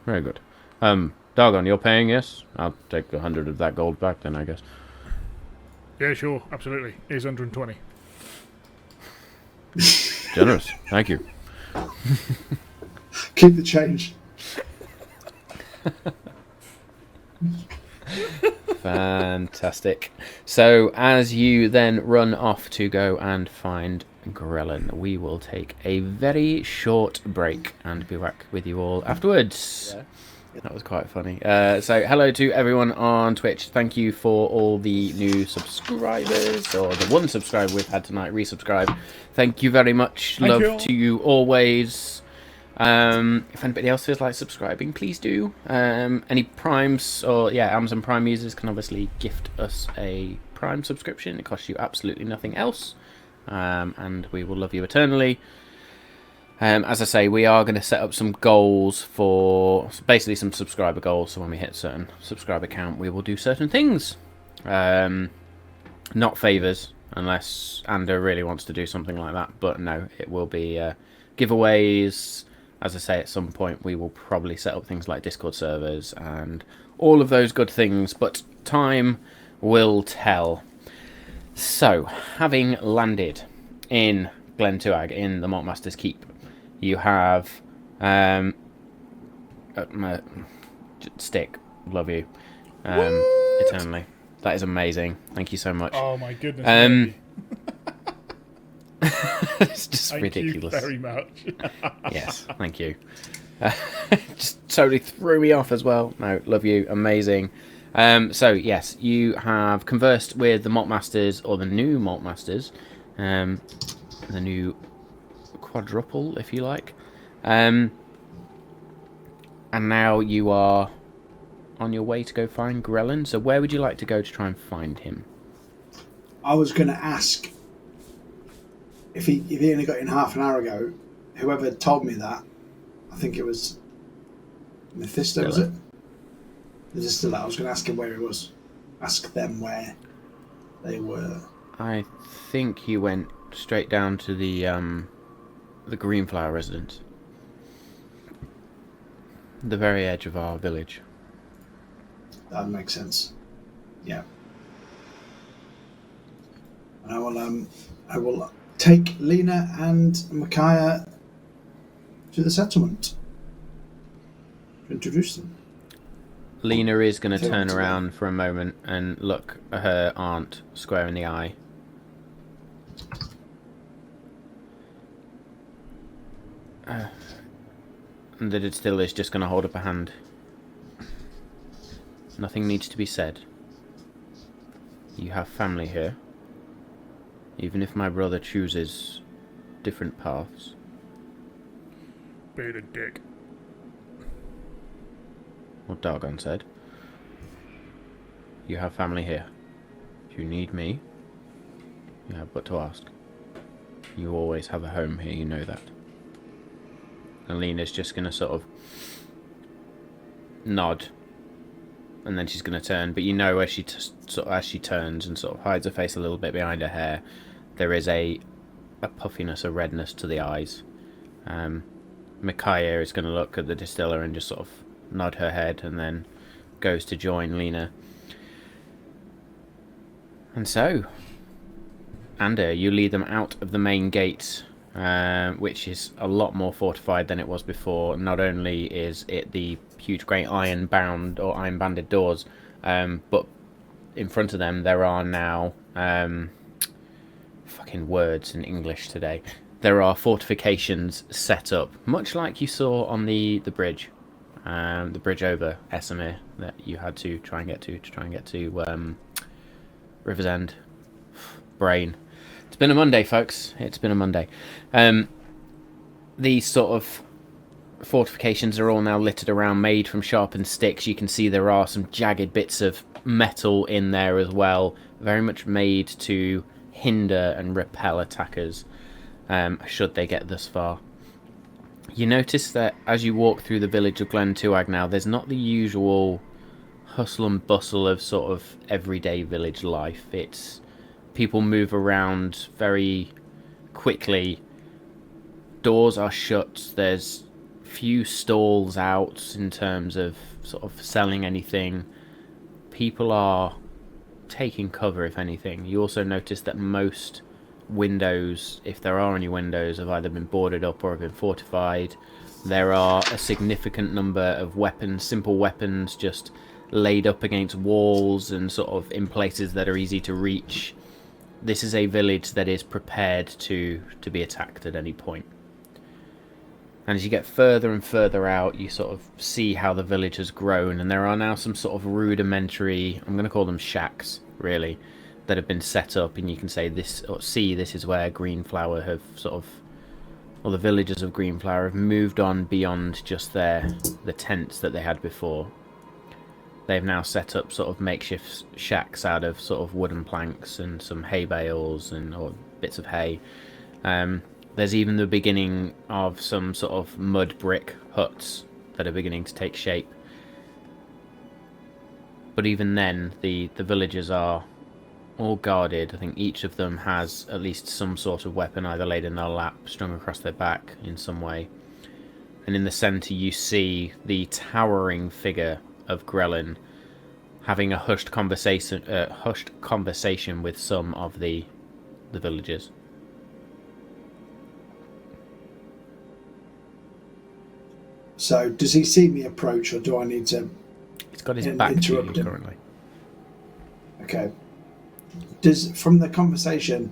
Very good. Dargon, you're paying, yes? I'll take 100 of that gold back then, I guess. Yeah, sure, absolutely. Here's 120. Generous. Thank you. Keep the change. Fantastic. So, as you then run off to go and find Grelin, we will take a very short break and be back with you all afterwards. Yeah. That was quite funny. So, hello to everyone on Twitch. Thank you for all the new subscribers, or the one subscriber we've had tonight resubscribe. Thank you very much. Love to you always. If anybody else feels like subscribing, please do. Any Primes or Amazon Prime users can obviously gift us a Prime subscription. It costs you absolutely nothing else, and we will love you eternally. As I say, we are going to set up some goals for basically some subscriber goals. So when we hit a certain subscriber count, we will do certain things. Not favours, unless Ander really wants to do something like that. But no, it will be giveaways. As I say, at some point we will probably set up things like Discord servers and all of those good things, but time will tell. So, having landed in Glen Tuag, in the Maltmaster's Keep, you have Stick, love you eternally. That is amazing. Thank you so much. Oh my goodness. It's just Thank ridiculous. you very much. Yes, thank you. Just totally threw me off as well. No, love you, amazing. So yes, you have conversed with the Maltmasters, or the new Maltmasters, the new quadruple, if you like, and now you are on your way to go find Grellin. So where would you like to go to try and find him? I was going to ask if he only got in half an hour ago. Whoever told me that, I think it was Mephisto, was it? Is it still that? I was going to ask him where he was. Ask them where they were. I think he went straight down to the Greenflower residence. The very edge of our village. That makes sense. Yeah. And I will take Lena and Micaiah to the settlement to introduce them. Lena is going to turn around for a moment and look at her aunt square in the eye. And the distiller is just going to hold up a hand. Nothing needs to be said. You have family here. Even if my brother chooses different paths. Being a dick. What Dargon said. You have family here. If you need me, you have but to ask. You always have a home here, you know that. And Lena's just going to sort of nod. And then she's going to turn. But you know, as she as she turns and sort of hides her face a little bit behind her hair, there is a puffiness, a redness to the eyes. Micaiah is going to look at the distiller and just sort of nod her head and then goes to join Lena. And so, Ander, you lead them out of the main gate, which is a lot more fortified than it was before. Not only is it the huge great iron-bound or iron-banded doors, but in front of them there are now fucking words in English today. There are fortifications set up, much like you saw on the bridge over Essamir that you had to try and get to River's End. Brain. It's been a Monday, folks. It's been a Monday. These sort of fortifications are all now littered around, made from sharpened sticks. You can see there are some jagged bits of metal in there as well, very much made to hinder and repel attackers, should they get thus far. You notice that as you walk through the village of Glen Tuag now, there's not the usual hustle and bustle of sort of everyday village life. It's people move around very quickly. Doors are shut. There's few stalls out in terms of sort of selling anything. People are taking cover, if anything. You also notice that most windows, if there are any windows, have either been boarded up or have been fortified. There are a significant number of weapons, simple weapons, just laid up against walls and sort of in places that are easy to reach. This is a village that is prepared to be attacked at any point. And as you get further and further out, you sort of see how the village has grown, and there are now some sort of rudimentary, I'm going to call them shacks, really, that have been set up, and you can say this, or see this is where Greenflower have sort of, or the villagers of Greenflower have moved on beyond just the tents that they had before. They've now set up sort of makeshift shacks out of sort of wooden planks and some hay bales or bits of hay. There's even the beginning of some sort of mud brick huts that are beginning to take shape. But even then, the villagers are all guarded. I think each of them has at least some sort of weapon either laid in their lap, strung across their back in some way. And in the centre you see the towering figure of Grelin having a hushed conversation with some of the villagers. So, does he see me approach, or do I need to? He's got his back to you currently. Okay. From the conversation,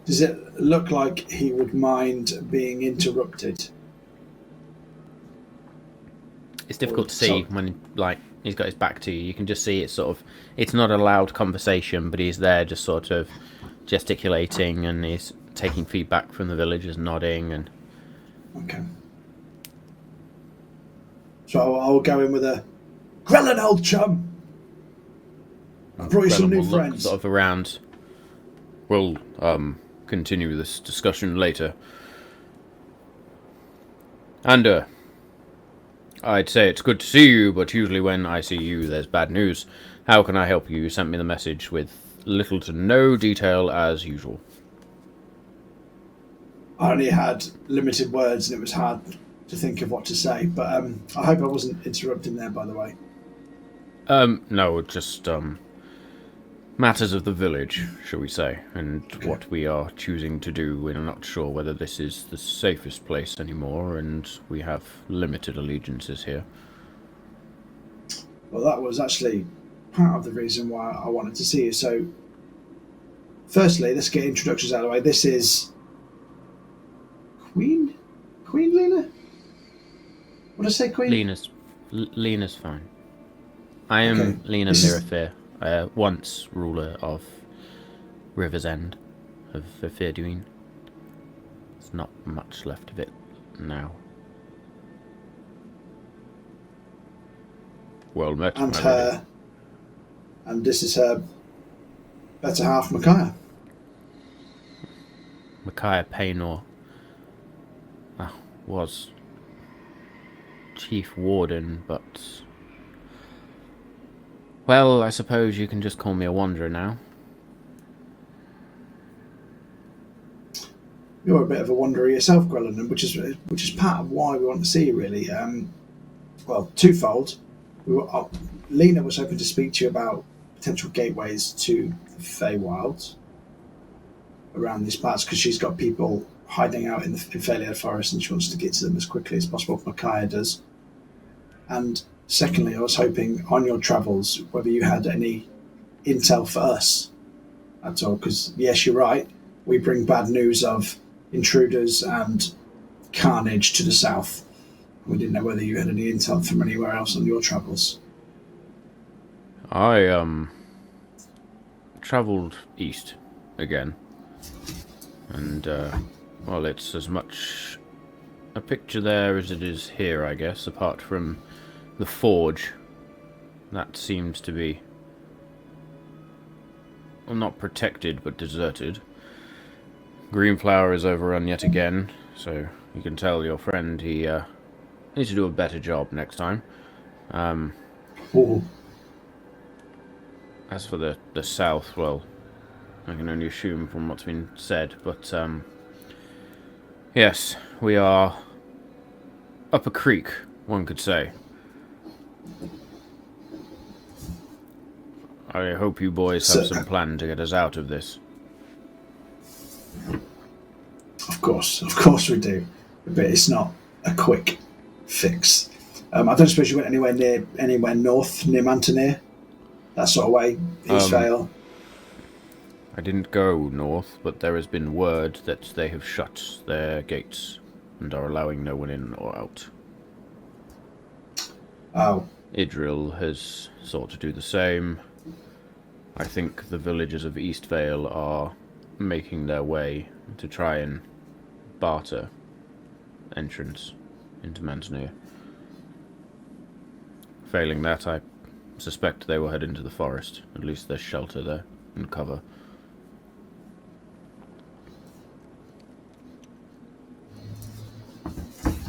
does it look like he would mind being interrupted? It's difficult to see when, like, he's got his back to you. You can just see it's sort of, it's not a loud conversation, but he's there just sort of gesticulating, and he's taking feedback from the villagers, nodding, and... Okay. So I'll go in with a, Grelin, old chum! I brought you some new friends. Sort of around. We'll continue this discussion later. And I'd say it's good to see you, but usually when I see you, there's bad news. How can I help you? You sent me the message with little to no detail as usual. I only had limited words, and it was hard to think of what to say. But I hope I wasn't interrupting there, by the way. No, just matters of the village, shall we say, and what we are choosing to do. We're not sure whether this is the safest place anymore, and we have limited allegiances here. Well, that was actually part of the reason why I wanted to see you. So, firstly, let's get introductions out of the way. This is Queen Lena? What did I say, Queen? Lena's fine. I am Lena Mirafir, once ruler of River's End, of Firduin. There's not much left of it now. Well met, and her, and this is her better half, Micaiah. Micaiah Paynor was Chief Warden, but... well, I suppose you can just call me a wanderer now. You're a bit of a wanderer yourself, Grelin, which is part of why we want to see you, really. Well, twofold. Lena was hoping to speak to you about potential gateways to the Feywild around these parts, because she's got people hiding out in the Felltag forest, and she wants to get to them as quickly as possible. Micaiah does. And secondly, I was hoping on your travels whether you had any intel for us at all, because yes, you're right, we bring bad news of intruders and carnage to the south. We didn't know whether you had any intel from anywhere else on your travels. I travelled east again, and well, it's as much a picture there as it is here, I guess, apart from the forge. That seems to be, well, not protected, but deserted. Greenflower is overrun yet again, so you can tell your friend he needs to do a better job next time. As for the south, well, I can only assume from what's been said, but yes, we are up a creek, one could say. I hope you boys have some plan to get us out of this. Of course we do. But it's not a quick fix. I don't suppose you went anywhere north, near Mantenir? That sort of way, East Vale? I didn't go north, but there has been word that they have shut their gates and are allowing no one in or out. Oh. Idril has sought to do the same. I think the villagers of East Vale are making their way to try and barter entrance into Mantenir. Failing that, I suspect they will head into the forest. At least there's shelter there and cover.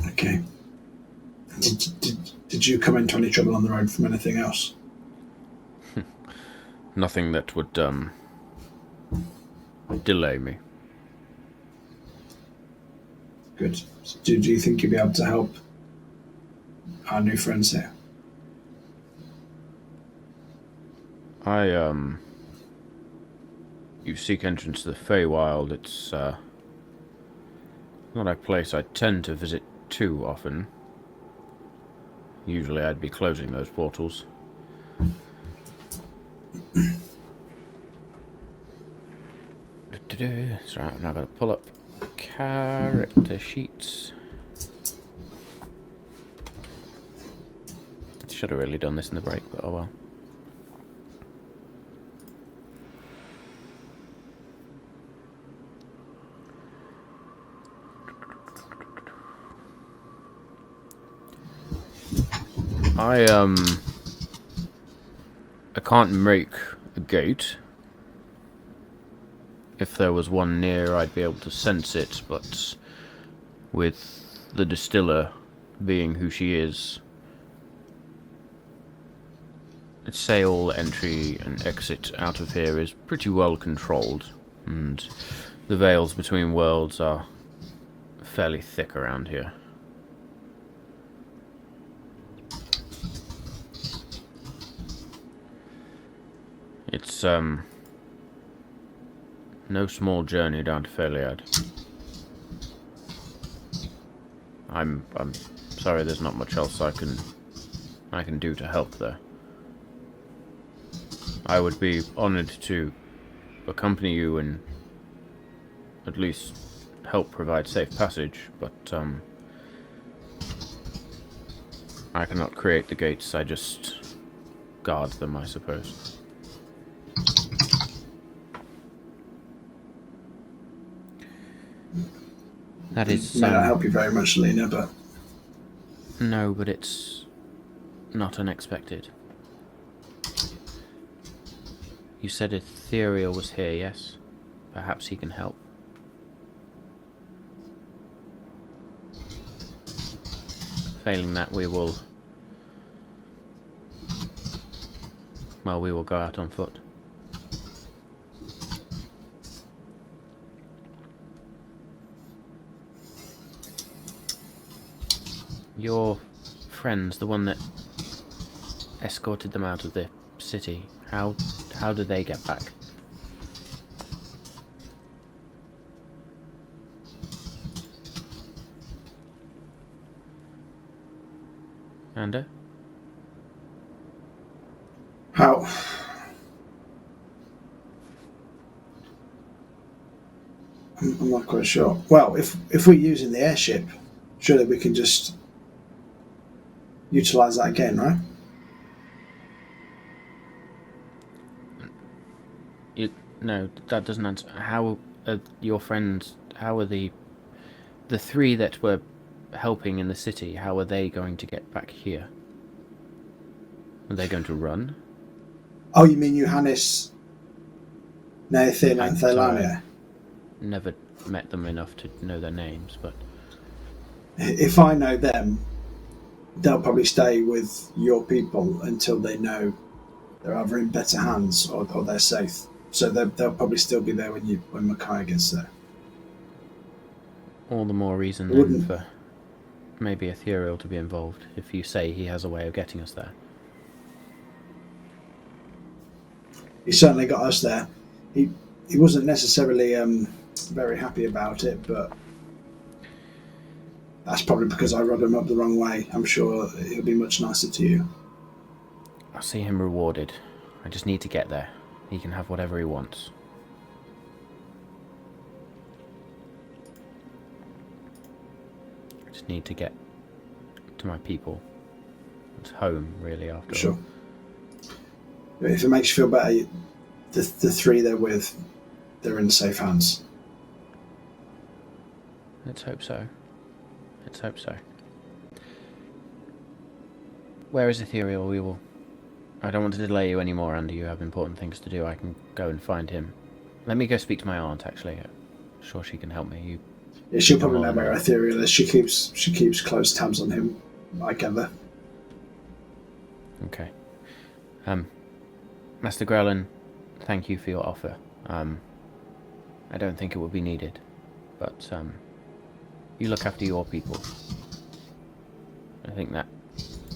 Okay. Did you come into any trouble on the road from anything else? Nothing that would delay me. Good. So do you think you'll be able to help our new friends here? You seek entrance to the Feywild. It's, not a place I tend to visit too often. Usually I'd be closing those portals. That's right, I'm now going to pull up character sheets. Should have really done this in the break, but oh well. I can't make a gate. If there was one near, I'd be able to sense it, but with the distiller being who she is, I'd say all entry and exit out of here is pretty well controlled, and the veils between worlds are fairly thick around here. It's, no small journey down to Felltag. I'm sorry there's not much else I can do to help there. I would be honored to accompany you and at least help provide safe passage, but I cannot create the gates, I just guard them, I suppose. That is... May not help you very much, Lena, but... No, but it's not unexpected. You said Ethereal was here, yes? Perhaps he can help. Failing that, we will... Well, we will go out on foot. Your friends, the one that escorted them out of the city, how did they get back? Anda? How? I'm not quite sure. Well, if we're using the airship, surely we can just utilize that again, right? No, that doesn't answer. How are your friends? How are the three that were helping in the city? How are they going to get back here? Are they going to run? Oh, you mean Johannes, Nathan, and Thelania? Never met them enough to know their names, but if I know them, they'll probably stay with your people until they know they're either in better hands or they're safe. So they'll probably still be there when Micaiah gets there. All the more reason then for maybe Ethereal to be involved, if you say he has a way of getting us there. He certainly got us there. He wasn't necessarily very happy about it, but that's probably because I rode him up the wrong way. I'm sure he'll be much nicer to you. I'll see him rewarded. I just need to get there. He can have whatever he wants. I just need to get to my people. It's home, really, after all. Sure. If it makes you feel better, the three they're with, they're in safe hands. Let's hope so. Let's hope so. Where is Ethereal? I don't want to delay you anymore, Andy. You have important things to do. I can go and find him. Let me go speak to my aunt, actually. I'm sure she can help me. Yeah, she'll probably know where Ethereal is. She keeps close tabs on him, I gather. Okay. Master Grelin, thank you for your offer. I don't think it will be needed. But you look after your people. I think that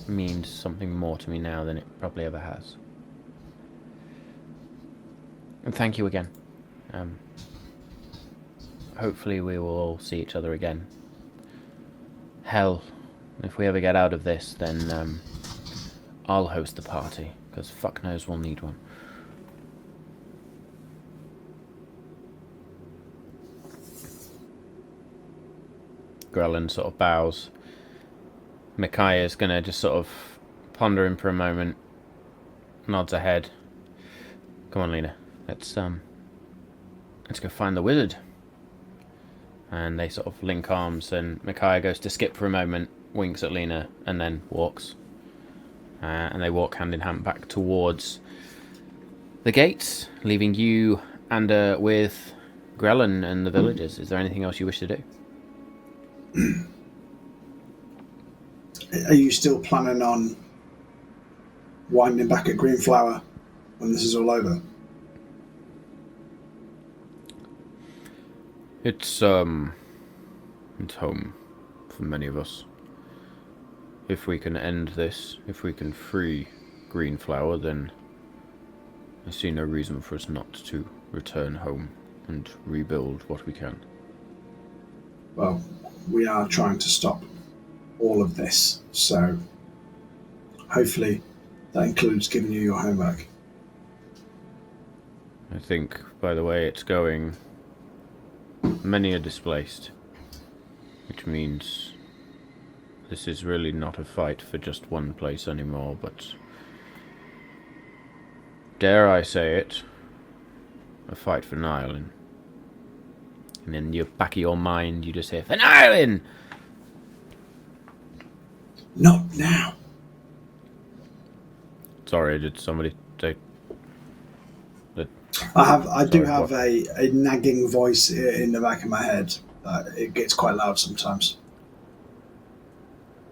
means something more to me now than it probably ever has. And thank you again. Hopefully we will all see each other again. Hell, if we ever get out of this, then I'll host the party, because fuck knows we'll need one. Grelin sort of bows. Micaiah's gonna just sort of ponder him for a moment, nods ahead. Come on, Lena, let's go find the wizard. And they sort of link arms, and Micaiah goes to skip for a moment, winks at Lena, and then walks. And they walk hand in hand back towards the gates, leaving you, Ander, with Grelin and the villagers. Is there anything else you wish to do? Are you still planning on winding back at Greenflower when this is all over? It's home for many of us. If we can end this, if we can free Greenflower, then I see no reason for us not to return home and rebuild what we can. Well, we are trying to stop all of this, so hopefully that includes giving you your homework. I think, by the way it's going, many are displaced, which means this is really not a fight for just one place anymore, but, dare I say it, a fight for Nylon. And in the back of your mind, you just hear, "For Nylon!" Not now. Sorry, did somebody say that? I do have a nagging voice in the back of my head. It gets quite loud sometimes.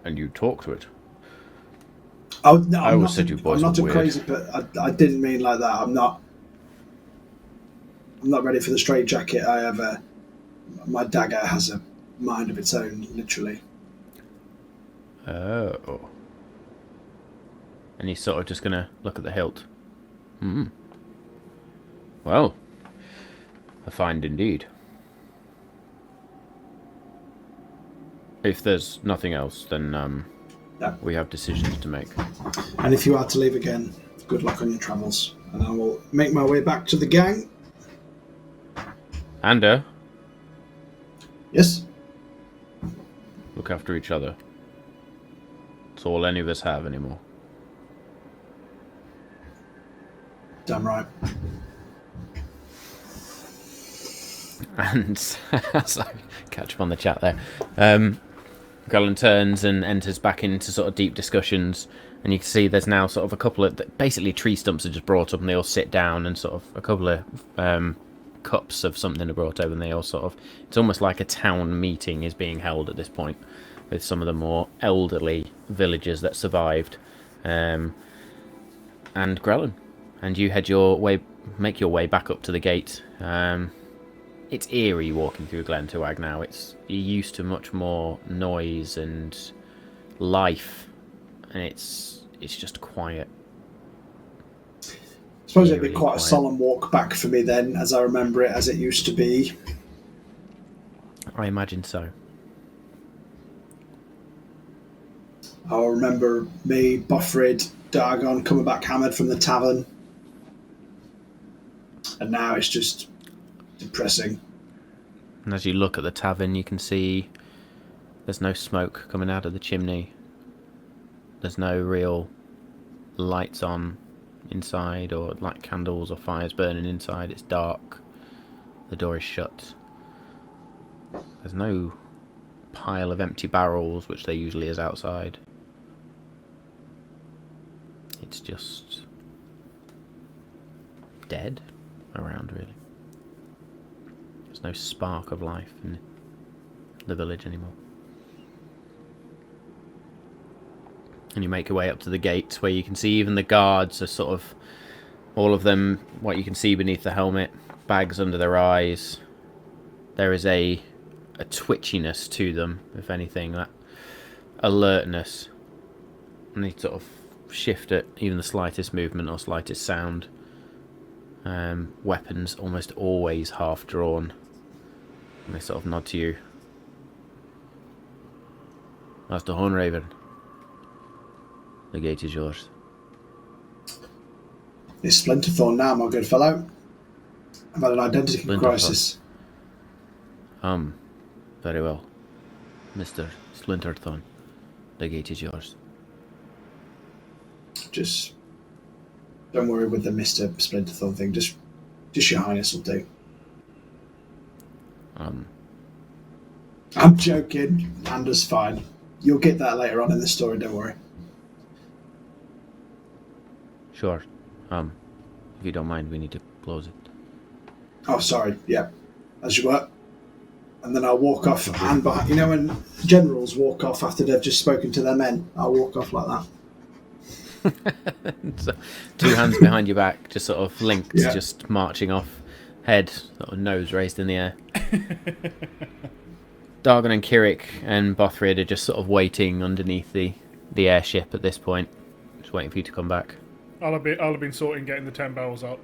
And you talk to it? Oh no! I always said you boys I'm not were a weird. crazy, but I didn't mean like that. I'm not ready for the straitjacket. My dagger has a mind of its own, literally. Oh. And he's sort of just going to look at the hilt. Well, a find indeed. If there's nothing else, then No. we have decisions to make. And if you are to leave again, good luck on your travels. And I will make my way back to the gang. Ander, Yes? look after each other. It's all any of us have anymore. Damn right. And as I catch up on the chat there, Galen turns and enters back into sort of deep discussions, and you can see there's now sort of a couple of basically tree stumps are just brought up, and they all sit down, and sort of a couple of cups of something are brought over, and they all sort of, it's almost like a town meeting is being held at this point with some of the more elderly villagers that survived, and Grelin, and you make your way back up to the gate. It's eerie walking through Glen Tuag now. You're used to much more noise and life, and it's just quiet. I suppose it'd be Eerily quite quiet. a solemn walk back for me then, as I remember it as it used to be. I imagine so. I'll remember me, Buffred, Dargon coming back hammered from the tavern. And now it's just depressing. And as you look at the tavern, you can see there's no smoke coming out of the chimney. There's no real lights on inside, or like candles or fires burning inside. It's dark. The door is shut. There's no pile of empty barrels, which there usually is outside. It's just dead around, really. There's no spark of life in the village anymore. And you make your way up to the gate, where you can see even the guards are sort of, all of them, what you can see beneath the helmet, bags under their eyes, there is a twitchiness to them, if anything, that alertness. And they sort of shift at even the slightest movement or slightest sound. Weapons almost always half drawn. And they sort of nod to you. Master Hornraven, the gate is yours. It's Splinterthorn now, my good fellow. I've had an identity crisis. Very well. Mr. Splinterthorn, the gate is yours. Just don't worry with the Mr. Splinterthorn thing. Just your highness will do. I'm joking. Anda's fine. You'll get that later on in the story, don't worry. Sure. If you don't mind, we need to close it. Oh, sorry. Yeah. As you were. And then I'll walk off hand behind. You know when generals walk off after they've just spoken to their men? I'll walk off like that. So, 2 hands behind your back, just sort of linked, Yeah. just marching off, head, sort of nose raised in the air. Dargon and Kirik and Bothrid are just sort of waiting underneath the airship at this point, just waiting for you to come back. I'll have been sorting getting the 10 barrels up,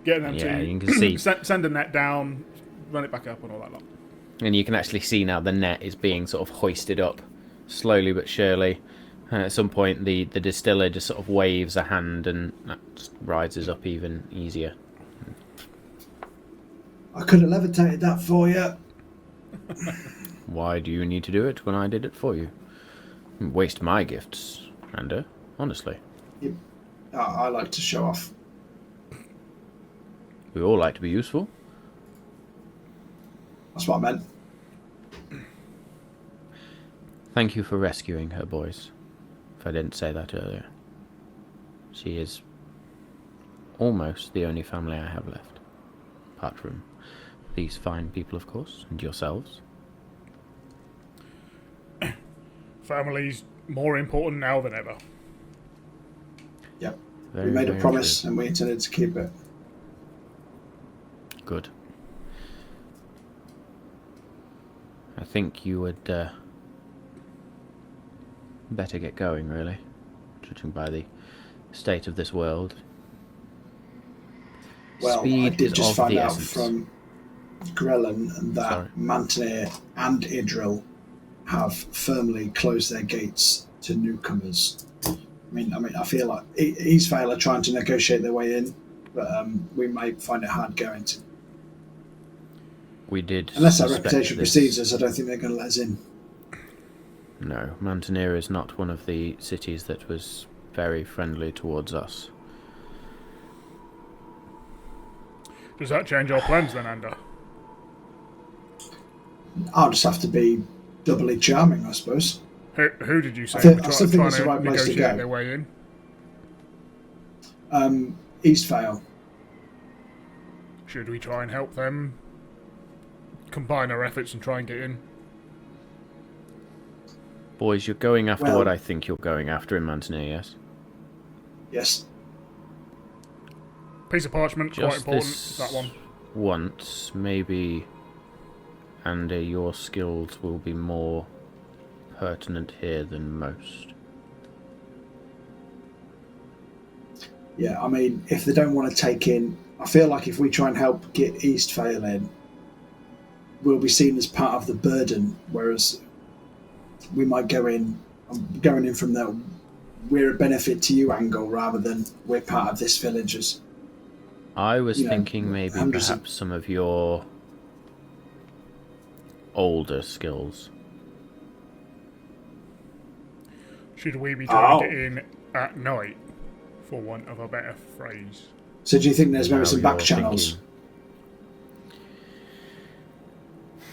getting them Yeah, to you can see. send the net down, run it back up, and all that lot. And you can actually see now the net is being sort of hoisted up, slowly but surely. At some point, the distiller just sort of waves a hand, and that just rises up even easier. I could have levitated that for you. Why do you need to do it when I did it for you? Waste my gifts, Anda, honestly. I like to show off. We all like to be useful. That's what I meant. Thank you for rescuing her, boys. If I didn't say that earlier. She is almost the only family I have left. Apart from these fine people, of course, and yourselves. Family's more important now than ever. Yep. Very, we made a very promise true. and we intended to keep it. Good. I think you would better get going, really, judging by the state of this world. Well, Speed I did is just of find the out essence. from Grellan that Sorry. Mantenir and Idril have firmly closed their gates to newcomers. I mean, I feel like Eastvale are trying to negotiate their way in, but we might find it hard going to. We did. Unless our suspect reputation this. precedes us, I don't think they're going to let us in. No, Mantenir is not one of the cities that was very friendly towards us. Does that change our plans then, Anda? I'll just have to be doubly charming, I suppose. Who did you say I still think were it's the trying right to place to negotiate go. their way in? Eastvale. Should we try and help them combine our efforts and try and get in? Boys, you're going after Well- what I think you're going after in Mantenir, yes? Yes. Piece of parchment, quite Just important, this that one. once, maybe, and your skills will be more pertinent here than most. Yeah, I mean, if they don't want to take in... I feel like if we try and help get Eastvale in, we'll be seen as part of the burden, whereas we might go in... going in from the we're a benefit to you angle rather than we're part of this village's. I was You know, thinking maybe hundreds of- perhaps some of your older skills. Should we be trying to Oh. get in at night, for want of a better phrase? So do you think there's maybe Now some back you're channels?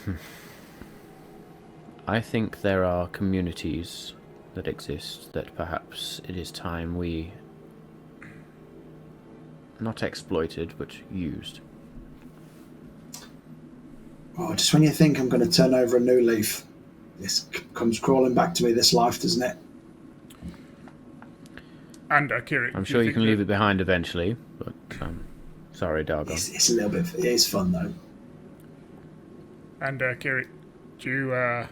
thinking. I think there are communities that exist that perhaps it is time we not exploited but used. Oh, just when you think I'm going to turn over a new leaf, this comes crawling back to me, this life, doesn't it? Anda, Kirik, I'm do sure you think can that- leave it behind eventually, but sorry, Dargon. It's a little bit... It is fun, though. And Kirit, do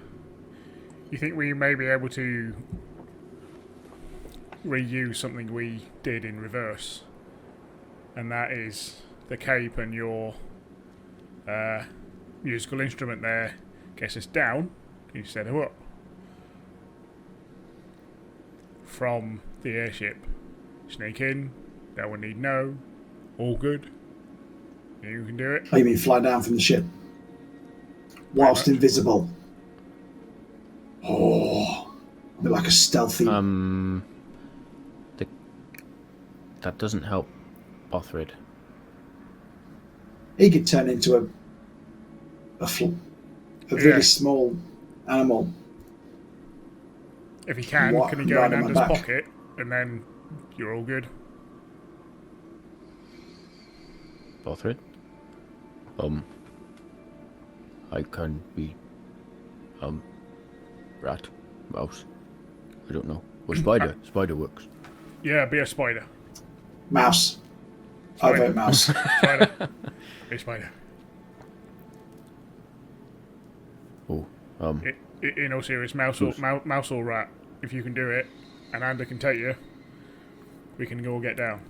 you think we may be able to reuse something we did in reverse? And that is the cape and your musical instrument there gets us down instead of up from the airship. Sneak in, no one need know, all good. You can do it. Oh, you mean fly down from the ship? Whilst invisible. Oh, a bit like a stealthy... That doesn't help Bothrid. He could turn into a really small animal. If he can he go in Anders' pocket, and then you're all good. Bothrid? I can be, rat, mouse, I don't know. Or spider. Spider works. Yeah, be a spider. Mouse. I vote mouse. Spider. Be a spider. Oh, in all serious, mouse or rat, if you can do it, and Ander can take you, we can all get down.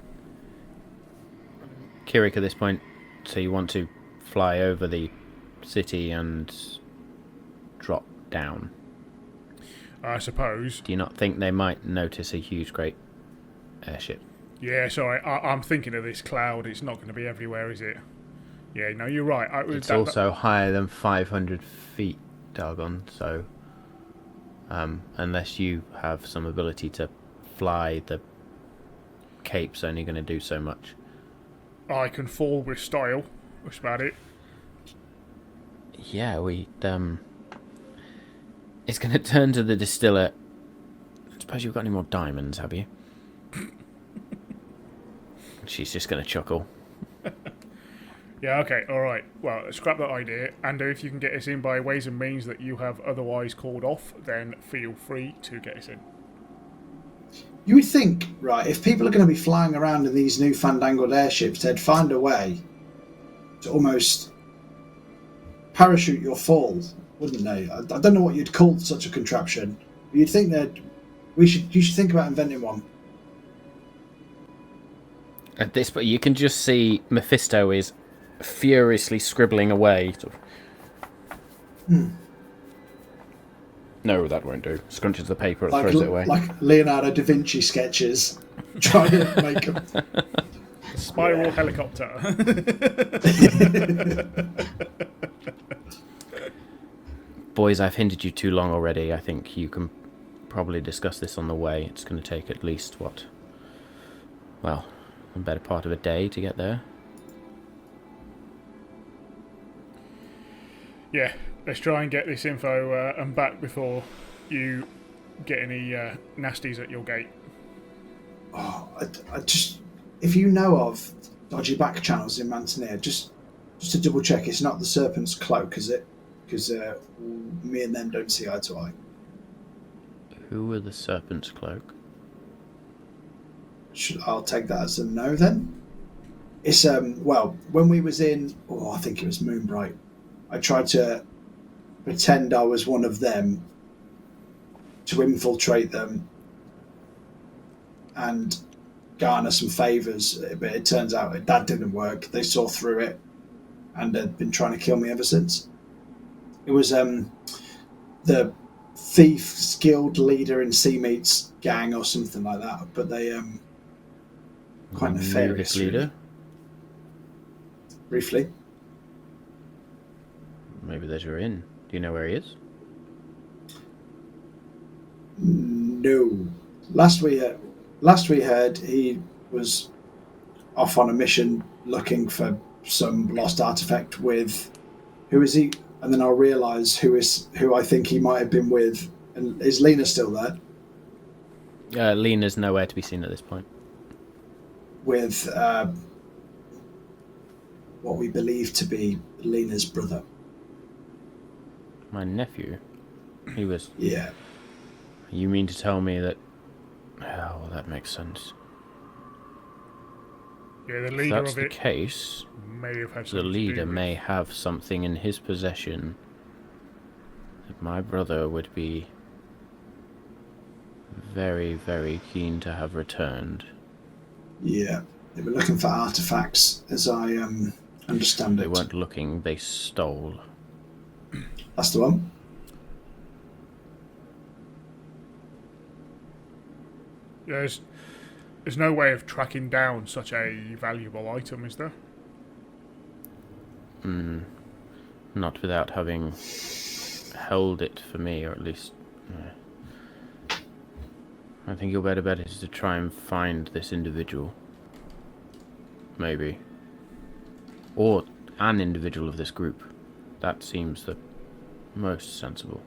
Kirik, at this point, so you want to fly over the city and drop down? I suppose. Do you not think they might notice a huge, great airship? Yeah, sorry, I'm thinking of this cloud. It's not going to be everywhere, is it? Yeah, no, you're right. It's also higher than 500 feet, Dargon, so unless you have some ability to fly, the cape's only going to do so much. I can fall with style. That's about it. Yeah, it's going to turn to the distiller. I suppose you've got any more diamonds, have you? She's just going to chuckle. Yeah, okay, alright. Well, scrap that idea. And if you can get us in by ways and means that you have otherwise called off, then feel free to get us in. You would think, right, if people are going to be flying around in these new fandangled airships, they'd find a way to almost parachute your fall, wouldn't they? I don't know what you'd call such a contraption. But you'd think that you should think about inventing one. At this point, you can just see Mephisto is furiously scribbling away. No, that won't do. Scrunches the paper and throws it away. Like Leonardo da Vinci sketches, trying to make them. Spiral helicopter. Boys, I've hindered you too long already. I think you can probably discuss this on the way. It's going to take at least, a better part of a day to get there. Yeah, let's try and get this info and back before you get any nasties at your gate. Oh, I just, if you know of dodgy back channels in Mantenir, just to double check, it's not the Serpent's Cloak, is it? Because me and them don't see eye to eye. Who were the Serpent's Cloak? I'll take that as a no then. It's when we was in, I think it was Moonbright, I tried to pretend I was one of them to infiltrate them and garner some favours, but it turns out that didn't work. They saw through it and had been trying to kill me ever since. It was the Thief's Guild leader in Seameat's gang or something like that, but they quite nefarious leader. Briefly. Maybe there's your inn. Do you know where he is? No. Last we heard, he was off on a mission looking for some lost artifact with. Who is he? And then I'll realise who I think he might have been with. And is Lena still there? Lena's nowhere to be seen at this point. With what we believe to be Lena's brother. My nephew? He was... Yeah. You mean to tell me that... Oh, well, that makes sense. Yeah, the leader if that's of it the case, may have had the leader may have something in his possession that my brother would be very, very keen to have returned. Yeah, they were looking for artifacts, as I understand it. They weren't looking, they stole. That's the one. There's no way of tracking down such a valuable item, is there? Not without having held it for me, or at least... I think your better bet is to try and find this individual. Maybe. Or an individual of this group. That seems the most sensible.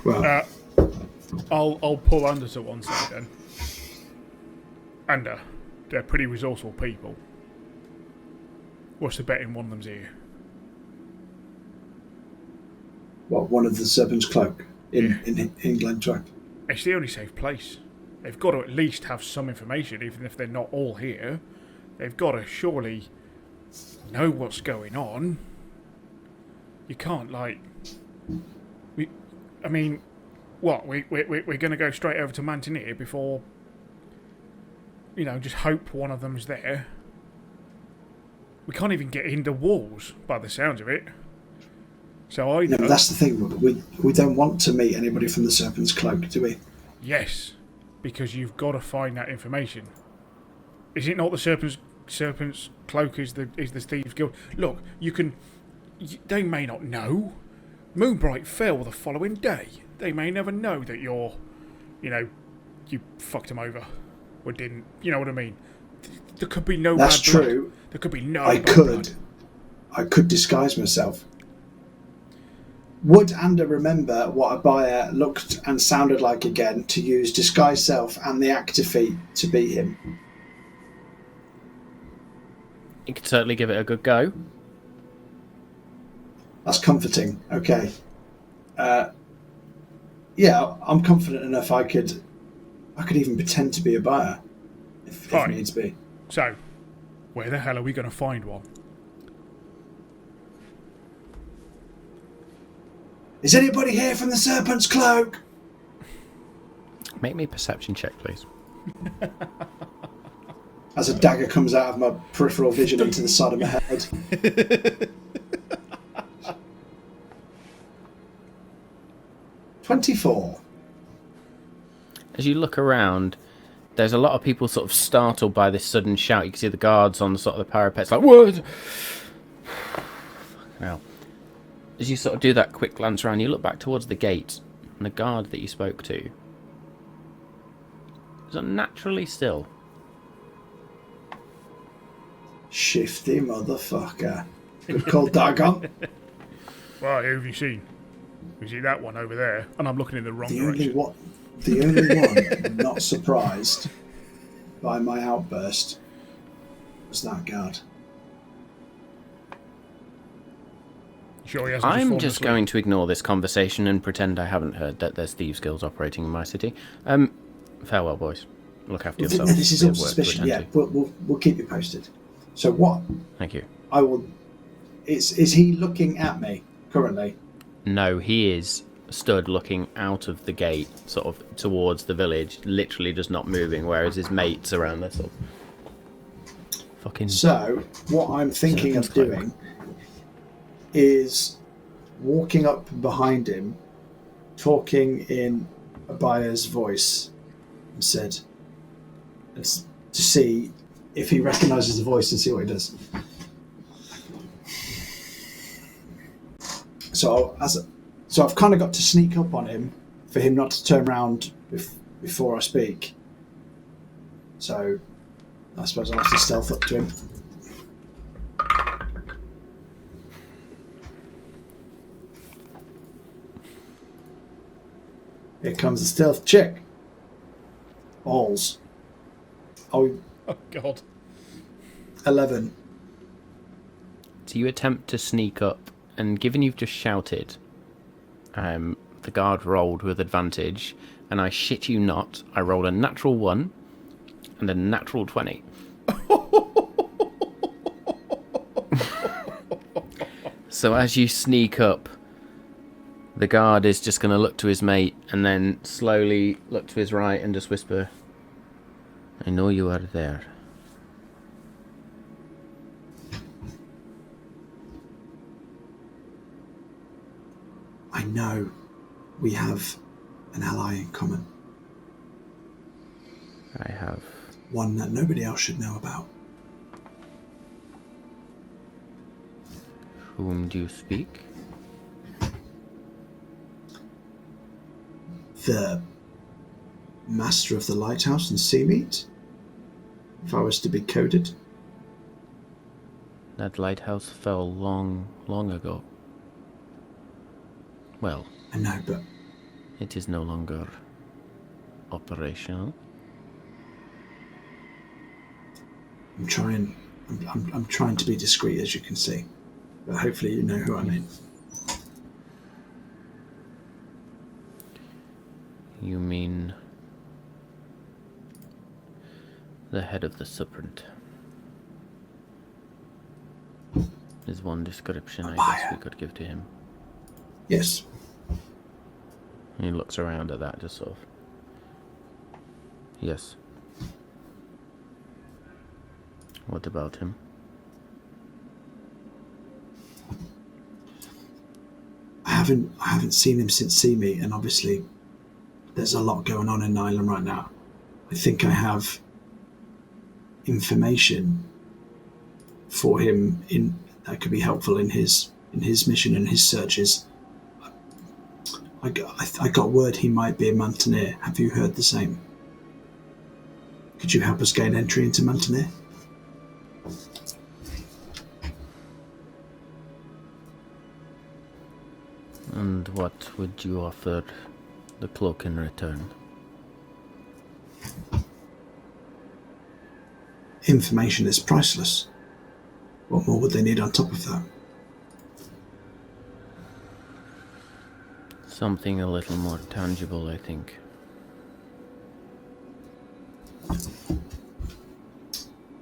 Well, I'll pull Ander to one side then. Ander, they're pretty resourceful people. What's the betting one of them's here? what, one of the Serpent's Cloak in Glen Tuag? It's the only safe place. They've got to at least have some information, even if they're not all here. They've got to surely know what's going on. You can't, like... I mean, what? We're going to go straight over to Mantenir before... You know, just hope one of them's there. We can't even get into walls, by the sounds of it. So No, but that's the thing. We don't want to meet anybody from the Serpent's Cloak, do we? Yes, because you've got to find that information. Is it not the Serpent's Cloak is the Thieves' Guild? Look, they may not know. Moonbright fell the following day. They may never know that you fucked them over. Or didn't. You know what I mean? There could be no That's bad blood. true. There could be no I bad could. blood. I could disguise myself. Would Ander remember what a buyer looked and sounded like again to use disguise self and the active feat to beat him? You could certainly give it a good go. That's comforting. Okay. Yeah, I'm confident enough I could even pretend to be a buyer if needs be. So, where the hell are we going to find one? Is anybody here from the Serpent's Cloak? Make me a perception check, please. As a dagger comes out of my peripheral vision into the side of my head. 24. As you look around, there's a lot of people sort of startled by this sudden shout. You can see the guards on the sort of the parapets like, what? Now, as you sort of do that quick glance around, you look back towards the gate, and the guard that you spoke to is unnaturally still. Shifty motherfucker. Good call, Dagon. Well, who have you seen? You see that one over there? And I'm looking in the wrong direction. The only one not surprised by my outburst was that guard. Sure he hasn't I'm fallen just asleep? going to ignore this conversation and pretend I haven't heard that there's thieves' guilds operating in my city. Farewell, boys. Look after yourselves. This is all suspicion. Yeah, we'll keep you posted. So what? Thank you. I will. Is he looking at me currently? No, he is stood looking out of the gate, sort of towards the village, literally just not moving, whereas his mates around there sort of fucking... So, what I'm thinking of doing is walking up behind him, talking in a buyer's voice, and said, to see if he recognises the voice and see what he does. So I've kind of got to sneak up on him for him not to turn around before I speak. So I suppose I'll have to stealth up to him. Here comes the stealth check. Balls. Oh, God. 11. So you attempt to sneak up, and given you've just shouted, the guard rolled with advantage, and I shit you not, I rolled a natural 1 and a natural 20. So as you sneak up, the guard is just going to look to his mate and then slowly look to his right and just whisper, "I know you are there." I know we have an ally in common. I have. One that nobody else should know about. Whom do you speak? The master of the lighthouse and Seameat, if I was to be coded. That lighthouse fell long, long ago. Well, I know, but it is no longer operational. I'm trying to be discreet, as you can see. But hopefully you know who I mean. You mean the head of the serpent? Is one description I guess we could give to him. Yes. He looks around at that, just sort of. Yes. What about him? I haven't seen him since Seameat, and obviously there's a lot going on in Nyland right now. I think I have information for him that could be helpful in his mission and his searches. I got word he might be a Mantenir. Have you heard the same? Could you help us gain entry into Mantenir? And what would you offer the cloak in return? Information is priceless. What more would they need on top of that? Something a little more tangible, I think.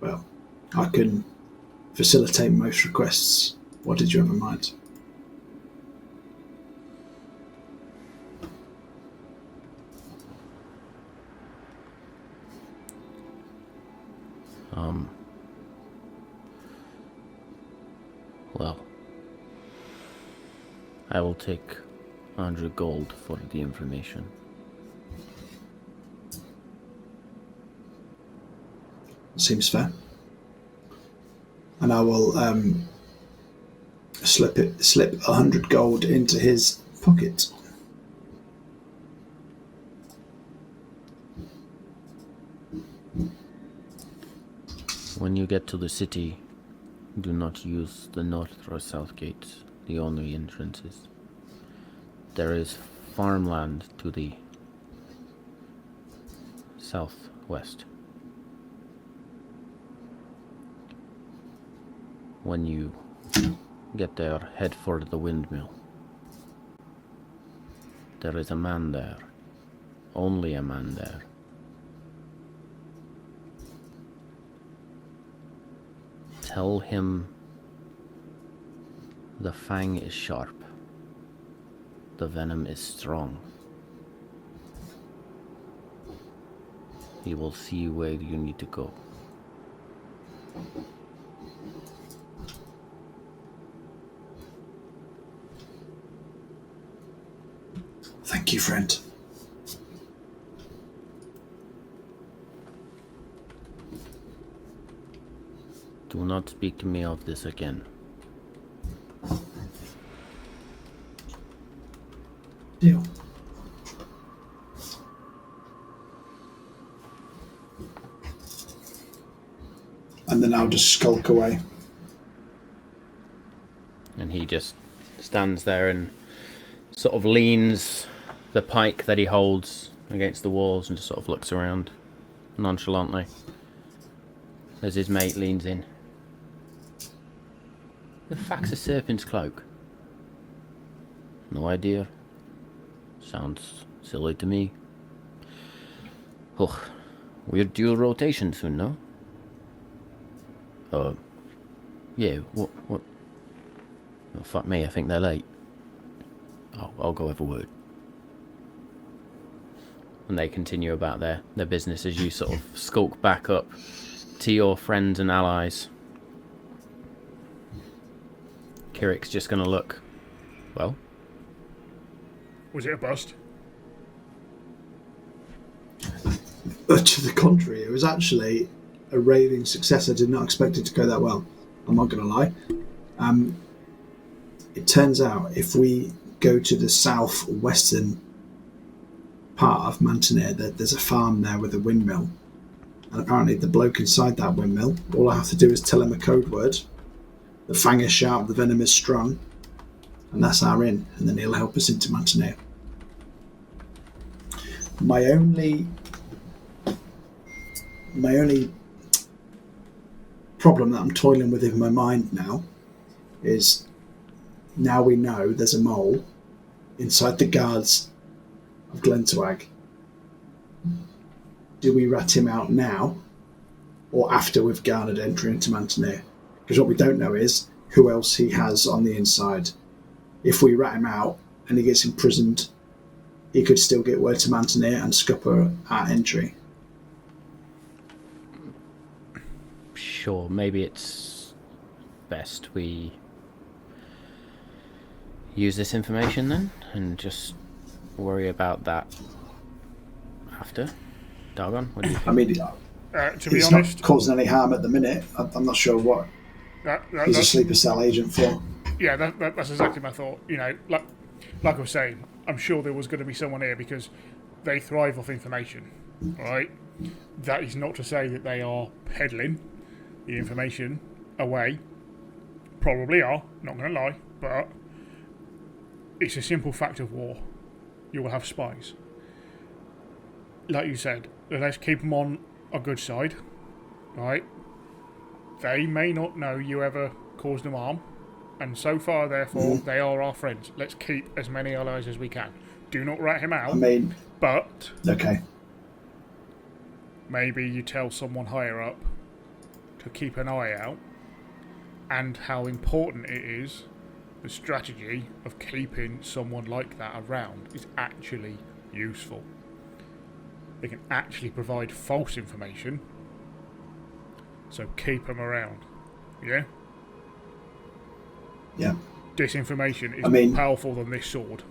Well, I can facilitate most requests. What did you have in mind? Well, I will take 100 gold for the information. Seems fair. And I will slip 100 gold into his pocket. When you get to the city, do not use the north or south gates, the only entrances. There is farmland to the southwest. When you get there, head for the windmill. There is a man there. Only a man there. Tell him the fang is sharp. The venom is strong. He will see where you need to go. Thank you, friend. Do not speak to me of this again. Deal. And then I'll just skulk away. And he just stands there and sort of leans the pike that he holds against the walls and just sort of looks around nonchalantly as his mate leans in. The fuck's a serpent's cloak? No idea. Sounds silly to me. Ugh. We're due rotation soon, no? Yeah, what? Oh, fuck me, I think they're late. I'll go have a word. And they continue about their business as you sort of skulk back up to your friends and allies. Kirik's just going to look. Well? Was it a bust? But to the contrary, it was actually a raving success. I did not expect it to go that well. I'm not going to lie. It turns out if we go to the southwestern part of Mantenir, there's a farm there with a windmill. And apparently the bloke inside that windmill, all I have to do is tell him a code word. The fang is sharp, the venom is strong. And that's our in. And then he'll help us into Mantenir. My only problem that I'm toiling with in my mind now is now we know there's a mole inside the guards of Glen Tuag. Do we rat him out now or after we've garnered entry into Mantenir? Because what we don't know is who else he has on the inside. If we rat him out and he gets imprisoned, he could still get word to Mantenir and scupper our entry. Sure, maybe it's best we use this information then and just worry about that after. Dargon, what do you think? I mean, To be he's honest, not causing any harm at the minute. I'm not sure what he's a sleeper cell agent for. Yeah, that's exactly my thought. You know, like I was saying, I'm sure there was going to be someone here because they thrive off information, right? That is not to say that they are peddling the information away. Probably are, not going to lie, but it's a simple fact of war. You will have spies. Like you said, let's keep them on a good side, right? They may not know you ever caused them harm, and so far, therefore, they are our friends. Let's keep as many allies as we can. Do not rat him out, but okay. Maybe you tell someone higher up to keep an eye out, and how important it is, the strategy of keeping someone like that around is actually useful. They can actually provide false information, so keep them around. Yeah? Yeah. Disinformation is more powerful than this sword.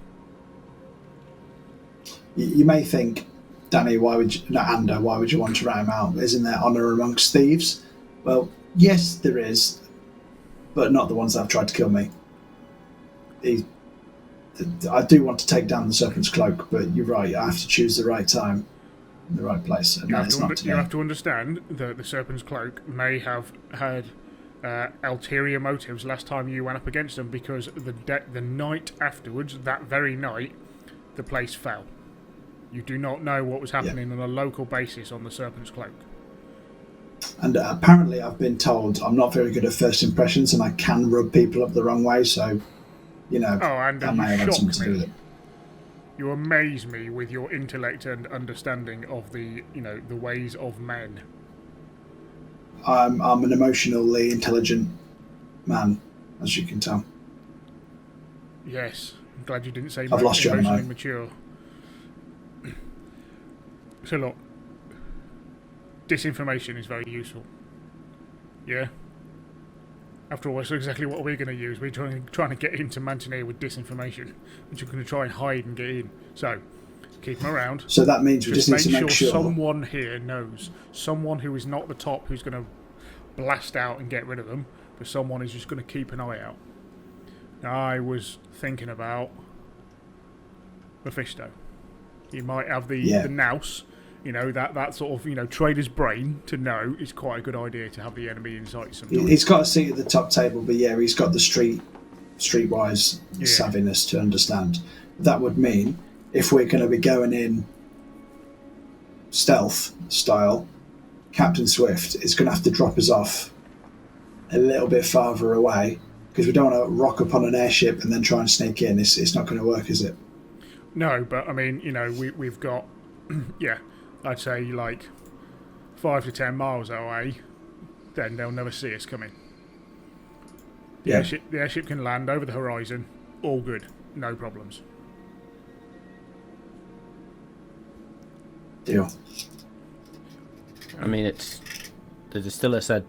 You may think, Danny, why would you want to rat him out? Isn't there honour amongst thieves? Well, yes, there is, but not the ones that have tried to kill me. I do want to take down the Serpent's Cloak, but you're right, I have to choose the right time and the right place, and that is not today. You have to understand that the Serpent's Cloak may have had ulterior motives last time you went up against them, because the night afterwards, that very night, the place fell. You do not know what was happening on a local basis on the Serpent's Cloak. And apparently I've been told I'm not very good at first impressions and I can rub people up the wrong way, so, you know, that may have had something to do with it. You amaze me with your intellect and understanding of the ways of men. I'm an emotionally intelligent man, as you can tell. Yes, I'm glad you didn't say I've lost emotionally mature. So look, disinformation is very useful. Yeah? After all, that's exactly what we're going to use. We're trying to get into Mantenir with disinformation, which we're going to try and hide and get in. So, keep them around. So that means we just need to make sure someone here knows. Someone who is not the top who's going to blast out and get rid of them, but someone who's just going to keep an eye out. Now, I was thinking about Mephisto. He might have the nous. You know, that sort of, trader's brain to know is quite a good idea to have the enemy in sight sometimes. He's got a seat at the top table, but he's got the streetwise savviness to understand. That would mean if we're going to be going in stealth style, Captain Swift is going to have to drop us off a little bit farther away, because we don't want to rock up on an airship and then try and sneak in. It's not going to work, is it? No, but I mean, we've got, I'd say like 5 to 10 miles away, then they'll never see us coming. Yeah. The airship can land over the horizon. All good. No problems. Deal. I mean, there's still a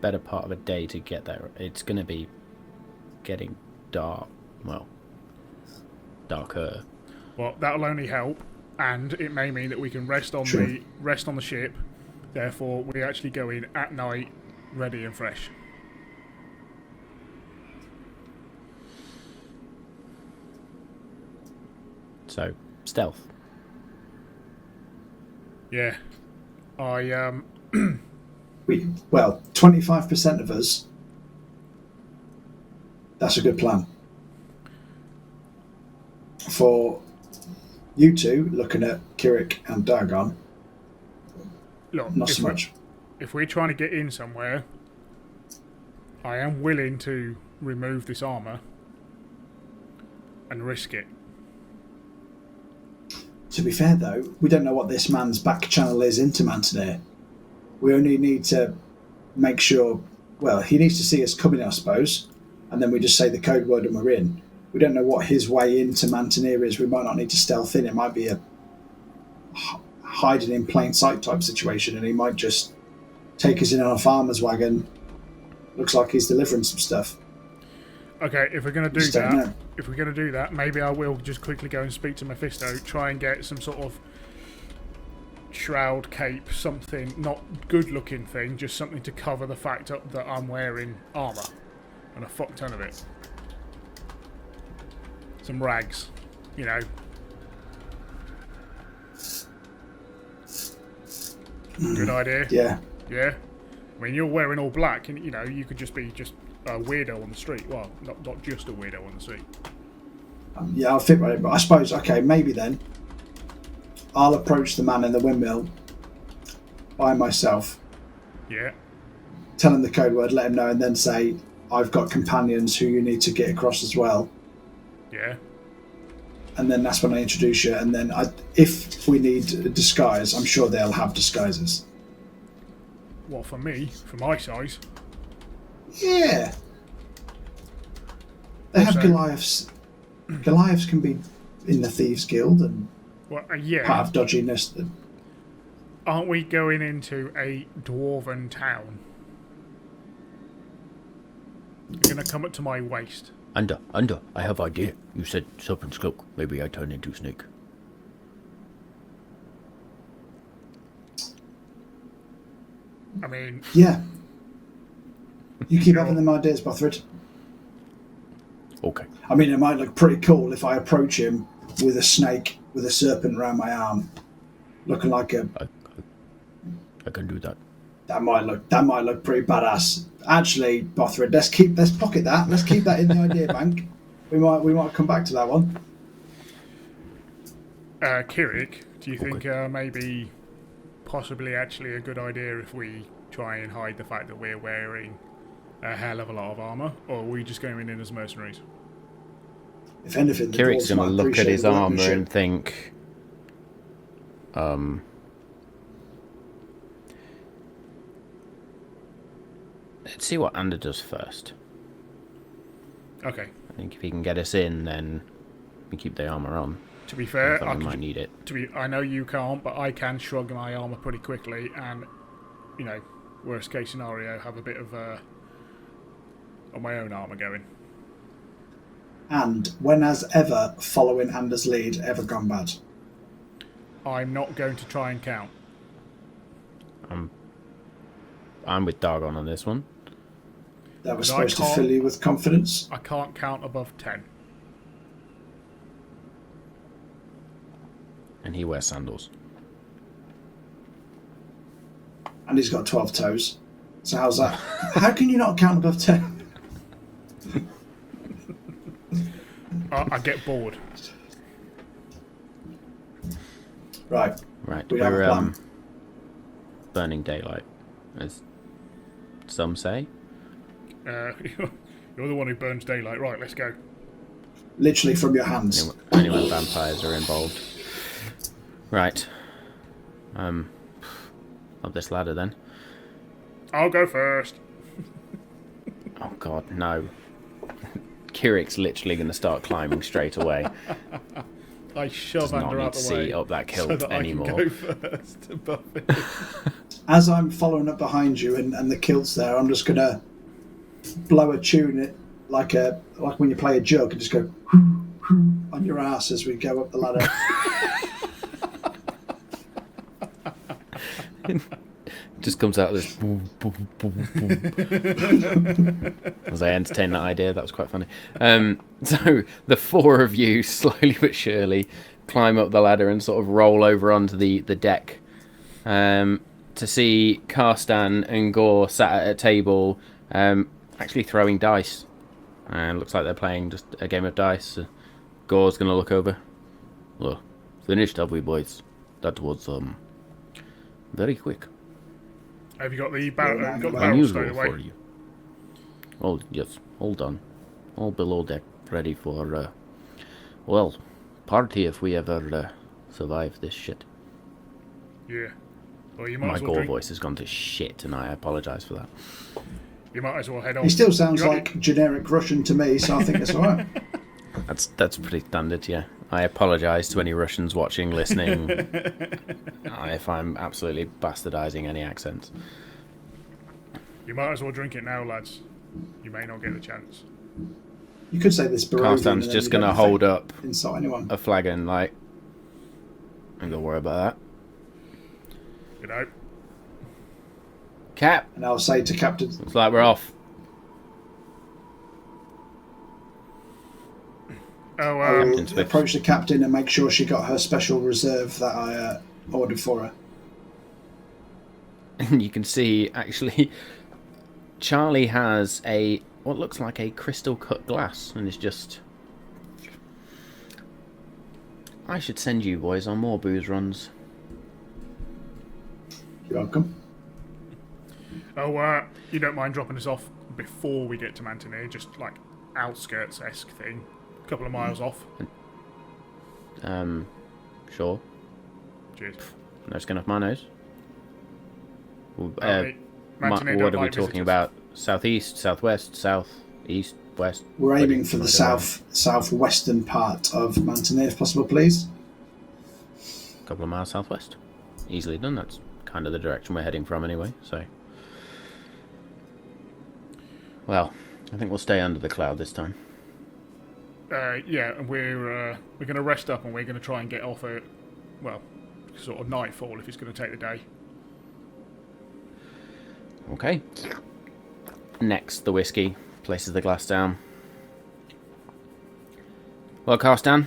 better part of a day to get there. It's going to be getting dark. Well, darker. Well, that'll only help, and it may mean that we can rest on the ship. Therefore, we actually go in at night, ready and fresh. So, stealth. Yeah. 25% of us. That's a good plan. For you two, looking at Kirik and Dagon, Look, not so much. If we're trying to get in somewhere, I am willing to remove this armour and risk it. To be fair, though, we don't know what this man's back channel is into Mantenir. We only need to make sure... Well, he needs to see us coming, I suppose, and then we just say the code word and we're in. We don't know what his way into Mantenir is. We might not need to stealth in. It might be a hiding in plain sight type situation, and he might just take us in on a farmer's wagon. Looks like he's delivering some stuff. Okay, if we're going to do that, maybe I will just quickly go and speak to Mephisto, try and get some sort of shroud, cape, something, not good-looking thing, just something to cover the fact that I'm wearing armour, and a fuck ton of it. Some rags, you know. Good idea. Yeah. Yeah. I mean, you're wearing all black, and you know you could just be a weirdo on the street. Well, not just a weirdo on the street. Yeah, I'll fit right in. But I suppose, okay, maybe then I'll approach the man in the windmill by myself. Yeah. Tell him the code word, let him know, and then say, I've got companions who you need to get across as well. Yeah. And then that's when I introduce you. And then if we need a disguise, I'm sure they'll have disguises. Well, for me, for my size. Yeah. They have Goliaths. Goliaths can be in the Thieves Guild and yeah. part of dodginess. Aren't we going into a dwarven town? You're going to come up to my waist. Under, I have idea. You said serpent's cloak. Maybe I turn into snake. I mean... Yeah. You keep having them ideas, Bothrid. Okay. I mean, it might look pretty cool if I approach him with a snake, with a serpent around my arm, looking like a... I can do that. That might look pretty badass. Actually, Bothrid, let's pocket that. Let's keep that in the idea bank. We might come back to that one. Kirik, do you think maybe possibly actually a good idea if we try and hide the fact that we're wearing a hell of a lot of armour, or are we just going in as mercenaries? If anything, Kirik's going to look at his armour and think, let's see what Ander does first. Okay. I think if he can get us in, then we keep the armour on. To be fair, I might need it. I know you can't, but I can shrug my armour pretty quickly, and you know, worst case scenario, have a bit of on my own armour going. And when has ever following Anders' lead ever gone bad? I'm not going to try and count. I'm with Dagon on this one. That was supposed to fill you with confidence. I can't count above 10. And he wears sandals. And he's got 12 toes. So how's that? How can you not count above 10? I get bored. Right. Right. We have a plan. Burning daylight, as some say. You're the one who burns daylight. Right, let's go. Literally from your hands. Only when vampires are involved. Right. Up this ladder then. I'll go first. Oh god, no. Kirik's literally going to start climbing straight away. I shove Does not Ander need out to the way see up that kilt so that anymore. I can go first to buff it. As I'm following up behind you and the kilt's there, I'm just going to blow a tune it like when you play a jug and just go on your ass as we go up the ladder. Just comes out this boom, boom, boom, boom. As I entertained that idea, that was quite funny. So the four of you, slowly but surely, climb up the ladder and sort of roll over onto the deck to see Karstan and Gore sat at a table actually throwing dice. And looks like they're playing just a game of dice. Gore's going to look over. Well, finished, have we, boys? That was very quick. Have you got the barrel Unusual stowed away? for you. Oh, yes. All done. All below deck, ready for, well, party if we ever survive this shit. Yeah. Well, you might My as well Gore drink. voice has gone to shit, and I apologise for that. You might as well head on. He still sounds like generic Russian to me, so I think it's all right. That's pretty standard, yeah. I apologise to any Russians watching, listening, if I'm absolutely bastardising any accents. You might as well drink it now, lads. You may not get the chance. You could say this. Karstan's just going to hold up insult anyone. a flagon, like, and don't worry about that. You know. Cap, And I'll say to Captain, looks like we're off. Oh, I will Captain Smith. approach the captain and make sure she got her special reserve that I ordered for her. And you can see, actually, Charlie has what looks like a crystal cut glass, and is just... I should send you boys on more booze runs. You're welcome. Oh, you don't mind dropping us off before we get to Mantenir, just like outskirts-esque thing, a couple of miles off. Sure. Cheers. No skin off my nose. Mantenir What don't are we like talking visitors. about? Southeast, southwest, south, east, west? We're aiming Where for do the you wanna go? southwestern part of Mantenir, if possible, please. A couple of miles southwest. Easily done. That's kind of the direction we're heading from anyway, so... Well, I think we'll stay under the cloud this time. Yeah, and we're going to rest up and we're going to try and get off at, well, sort of nightfall if it's going to take the day. Okay. Next, the whiskey. Places the glass down. Well, Karstan.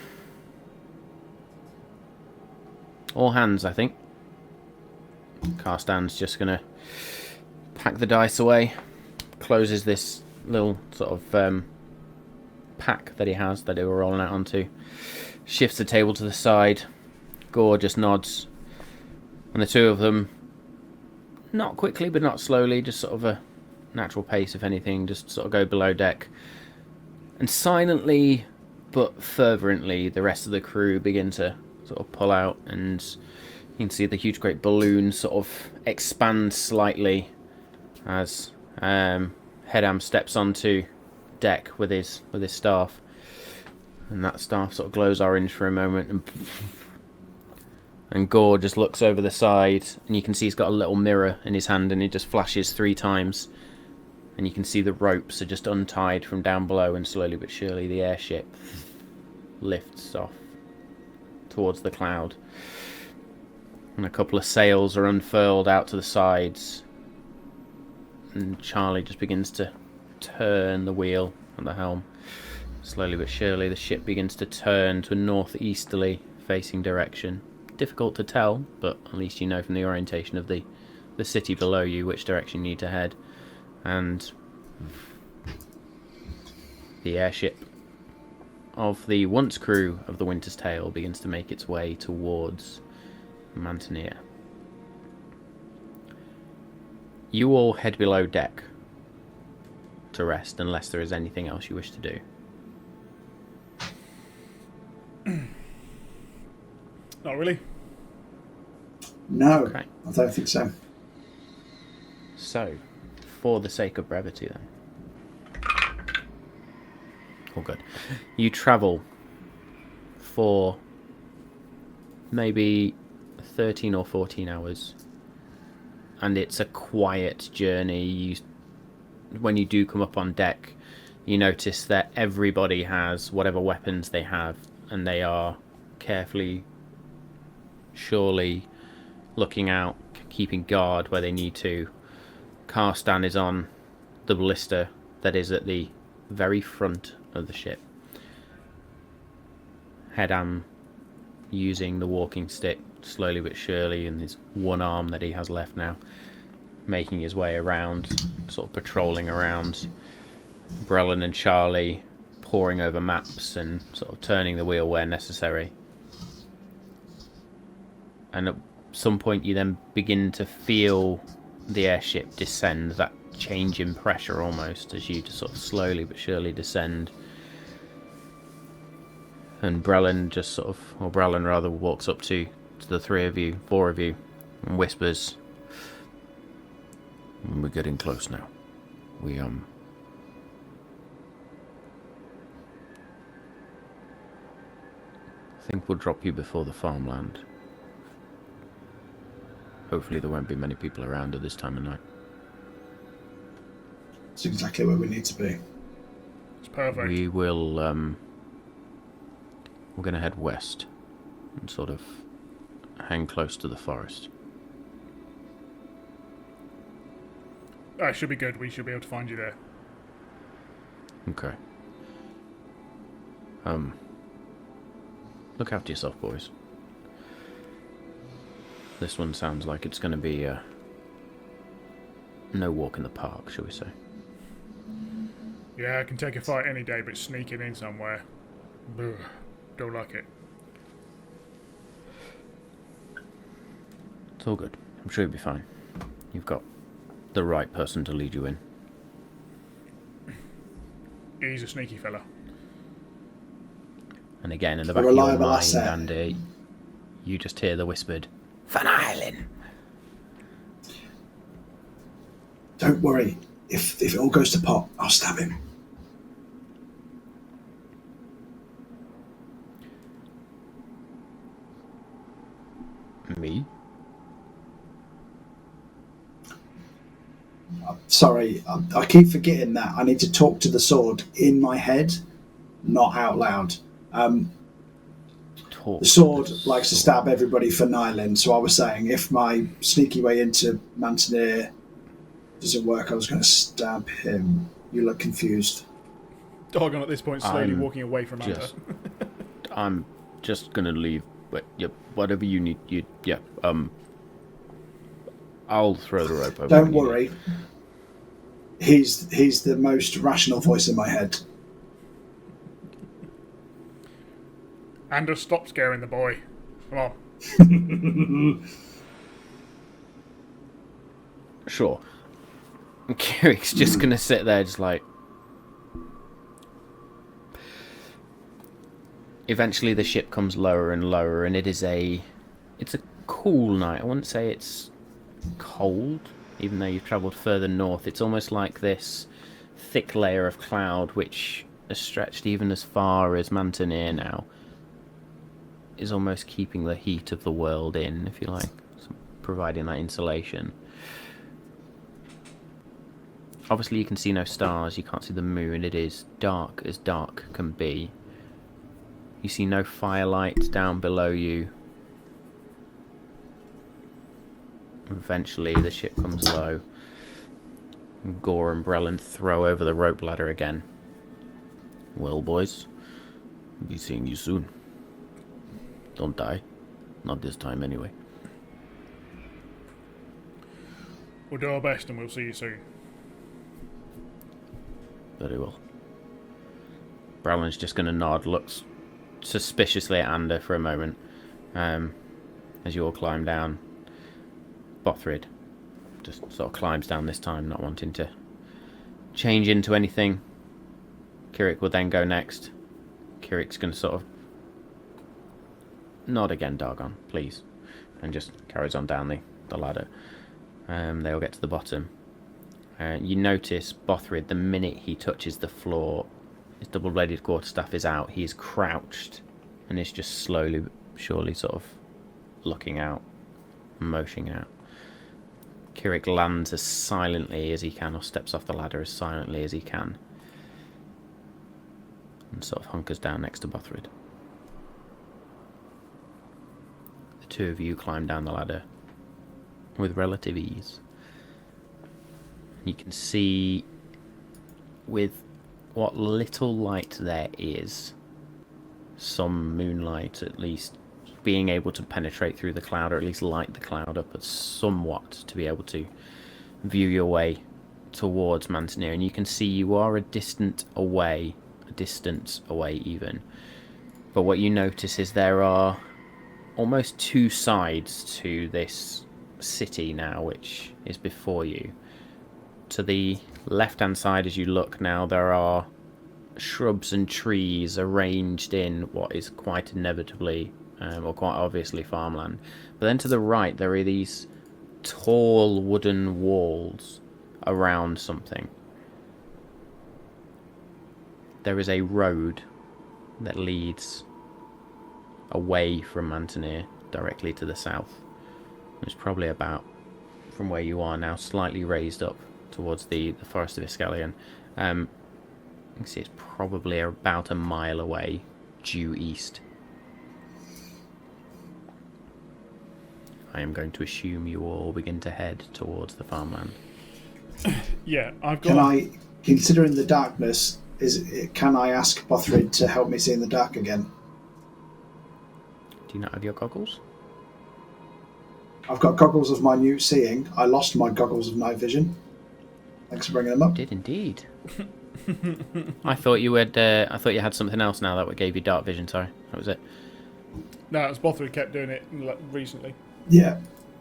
All hands, I think. Karstan's just going to pack the dice away. Closes this little sort of pack that he has that they were rolling out onto. Shifts the table to the side. Gore just nods. And the two of them, not quickly but not slowly, just sort of a natural pace if anything, just sort of go below deck. And silently but fervently the rest of the crew begin to sort of pull out, and you can see the huge great balloon sort of expand slightly as Hedam steps onto deck with his staff, and that staff sort of glows orange for a moment, and Gore just looks over the side, and you can see he's got a little mirror in his hand, and he just flashes 3 times, and you can see the ropes are just untied from down below, and slowly but surely the airship lifts off towards the cloud, and a couple of sails are unfurled out to the sides. And Charlie just begins to turn the wheel at the helm. Slowly but surely the ship begins to turn to a northeasterly facing direction. Difficult to tell, but at least you know from the orientation of the city below you which direction you need to head. And the airship of the once crew of the Winter's Tale begins to make its way towards Mantenir. You all head below deck to rest, unless there is anything else you wish to do. Not really. No, Okay. I don't think so. So, for the sake of brevity then, All good. You travel for maybe 13 or 14 hours, and it's a quiet journey. When you do come up on deck, you notice that everybody has whatever weapons they have, and they are carefully, surely looking out, keeping guard where they need to. Karstan is on the ballista that is at the very front of the ship. Hedam using the walking stick slowly but surely in his one arm that he has left now, making his way around, sort of patrolling around. Brellan and Charlie poring over maps and sort of turning the wheel where necessary. And at some point you then begin to feel the airship descend, that change in pressure almost, as you just sort of slowly but surely descend. And Brellan just sort of, or Brellan rather, walks up to the four of you, and whispers, "We're getting close now. I think we'll drop you before the farmland. Hopefully there won't be many people around at this time of night." It's exactly where we need to be. It's perfect. We will, we're going to head west and sort of hang close to the forest. That should be good. We should be able to find you there. Okay. Look after yourself, boys. This one sounds like it's going to be no walk in the park, shall we say. Yeah, I can take a fight any day, but sneaking in somewhere, ugh, don't like it. It's all good. I'm sure you'll be fine. You've got the right person to lead you in. He's a sneaky fella. And again, in the back of your mind, Andy, you just hear the whispered, "Van Island." Don't worry. If it all goes to pot, I'll stab him. Me? Sorry, I keep forgetting that. I need to talk to the sword in my head, not out loud. The sword likes to stab everybody for Nyland, so I was saying if my sneaky way into Mantenir doesn't work, I was going to stab him. You look confused. Dogon at this point slowly walking away from Anta. I'm just going to leave. Whatever you need. I'll throw the rope over. Don't worry. He's the most rational voice in my head. Anders, stop scaring the boy. Come on. Sure. And Kirik's just going to sit there just like... Eventually the ship comes lower and lower, and it's a cool night. I wouldn't say it's cold, even though you've travelled further north. It's almost like this thick layer of cloud which has stretched even as far as Mantenir now, is almost keeping the heat of the world in, if you like, providing that insulation. Obviously you can see no stars, you can't see the moon, it is dark as dark can be. You see no firelight down below you. Eventually the ship comes low. Gore and Brellan throw over the rope ladder again. "Well, boys, I'll be seeing you soon. Don't die. Not this time, anyway." We'll do our best and we'll see you soon. Very well. Brellan's just going to nod, looks suspiciously at Ander for a moment, as you all climb down. Bothrid just sort of climbs down this time, not wanting to change into anything. Kirik will then go next. Kirik's going to sort of nod again, Dargon, please, and just carries on down the ladder. They'll get to the bottom. You notice Bothrid, the minute he touches the floor, His double-bladed quarterstaff is out. He's crouched and is just slowly but surely sort of looking out, motioning out. Kirik lands as silently as he can, or steps off the ladder as silently as he can, and sort of hunkers down next to Bothrid. The two of you climb down the ladder with relative ease. You can see, with what little light there is, some moonlight at least, being able to penetrate through the cloud, or at least light the cloud up somewhat to be able to view your way towards Mantenir. And you can see you are a distance away even. But what you notice is there are almost two sides to this city now, which is before you. To the left-hand side, as you look now, there are shrubs and trees arranged in what is quite inevitably, or quite obviously, farmland. But then to the right, there are these tall wooden walls around something. There is a road that leads away from Mantenir directly to the south. It's probably about, from where you are now, slightly raised up towards the forest of Iskalion. You can see it's probably about a mile away, due east. I am going to assume you all begin to head towards the farmland. Yeah, I've got... Can I, considering the darkness, can I ask Bothrid to help me see in the dark again? Do you not have your goggles? I've got goggles of minute seeing. I lost my goggles of night vision. Thanks for bringing them up. You did indeed. I thought you had. I thought you had something else now that gave you dark vision. Sorry, that was it. No, it's Bothrid kept doing it recently. Yeah.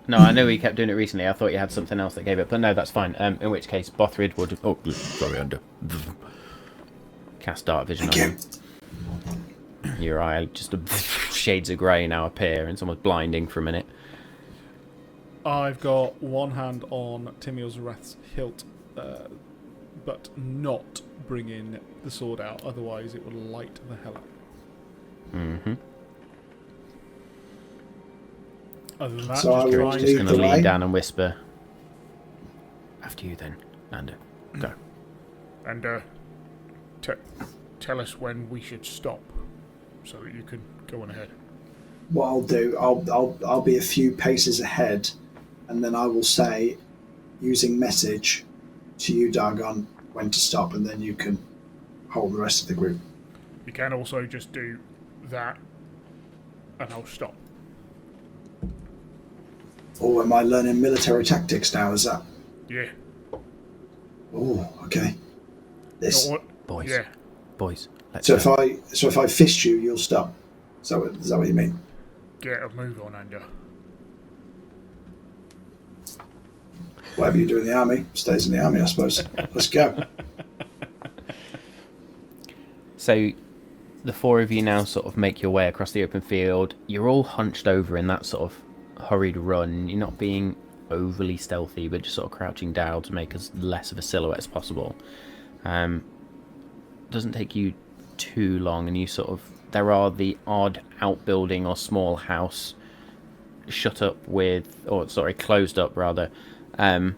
No, I know he kept doing it recently. I thought you had something else that gave it, but no, that's fine. In which case, Bothrid would. Oh, sorry, under. Cast dark vision on you. Your eye, just shades of grey now appear, and it's almost blinding for a minute. I've got one hand on Timiel's Wrath's hilt, but not bringing the sword out, otherwise it would light the hell up. Mm-hmm. Other than that, So I Kirik's will just going to lead the lean way. down and whisper. After you then, Nando. Go. And tell us when we should stop, so that you can go on ahead. What I'll do, I'll be a few paces ahead, and then I will say, using message to you, Dargon, when to stop, and then you can hold the rest of the group. You can also just do that, and I'll stop. Oh, am I learning military tactics now? Is that? Yeah. Oh, okay. This. Boys. Yeah. Boys. Let's So go. if I fist you, you'll stop. Is that what you mean? Get a move on, Anda. Whatever you do in the army stays in the army, I suppose. Let's go. So, the four of you now sort of make your way across the open field. You're all hunched over in that sort of hurried run. You're not being overly stealthy, but just sort of crouching down to make as less of a silhouette as possible. Doesn't take you too long, and you sort of... There are the odd outbuilding or small house shut up with... Or, sorry, closed up, rather. Again,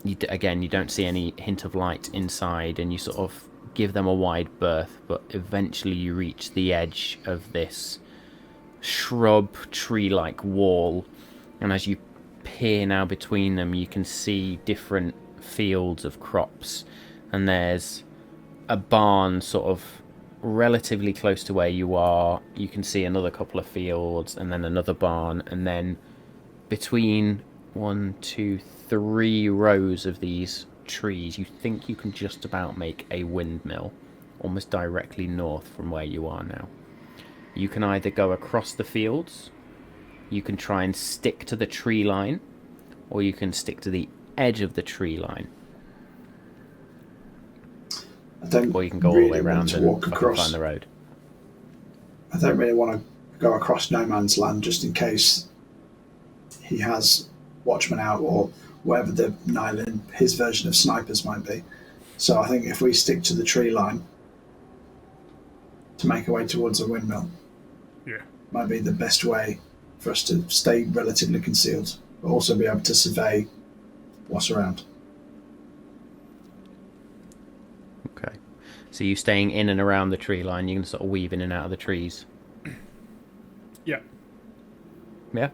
you don't see any hint of light inside, and you sort of give them a wide berth, but eventually you reach the edge of this shrub, tree-like wall, and as you peer now between them, you can see different fields of crops, and there's a barn sort of relatively close to where you are. You can see another couple of fields, and then another barn, and then between 1, 2, 3 rows of these trees, you think you can just about make a windmill almost directly north from where you are now. You can either go across the fields, you can try and stick to the tree line, or you can stick to the edge of the tree line. Or you can go all the way around and walk across. find the road. I don't really want to go across no man's land just in case he has watchmen out or whatever his version of snipers might be. So I think if we stick to the tree line, to make our way towards a windmill. Yeah. Might be the best way for us to stay relatively concealed, but also be able to survey what's around. Okay. So you staying in and around the tree line, you can sort of weave in and out of the trees. Yeah. Yeah?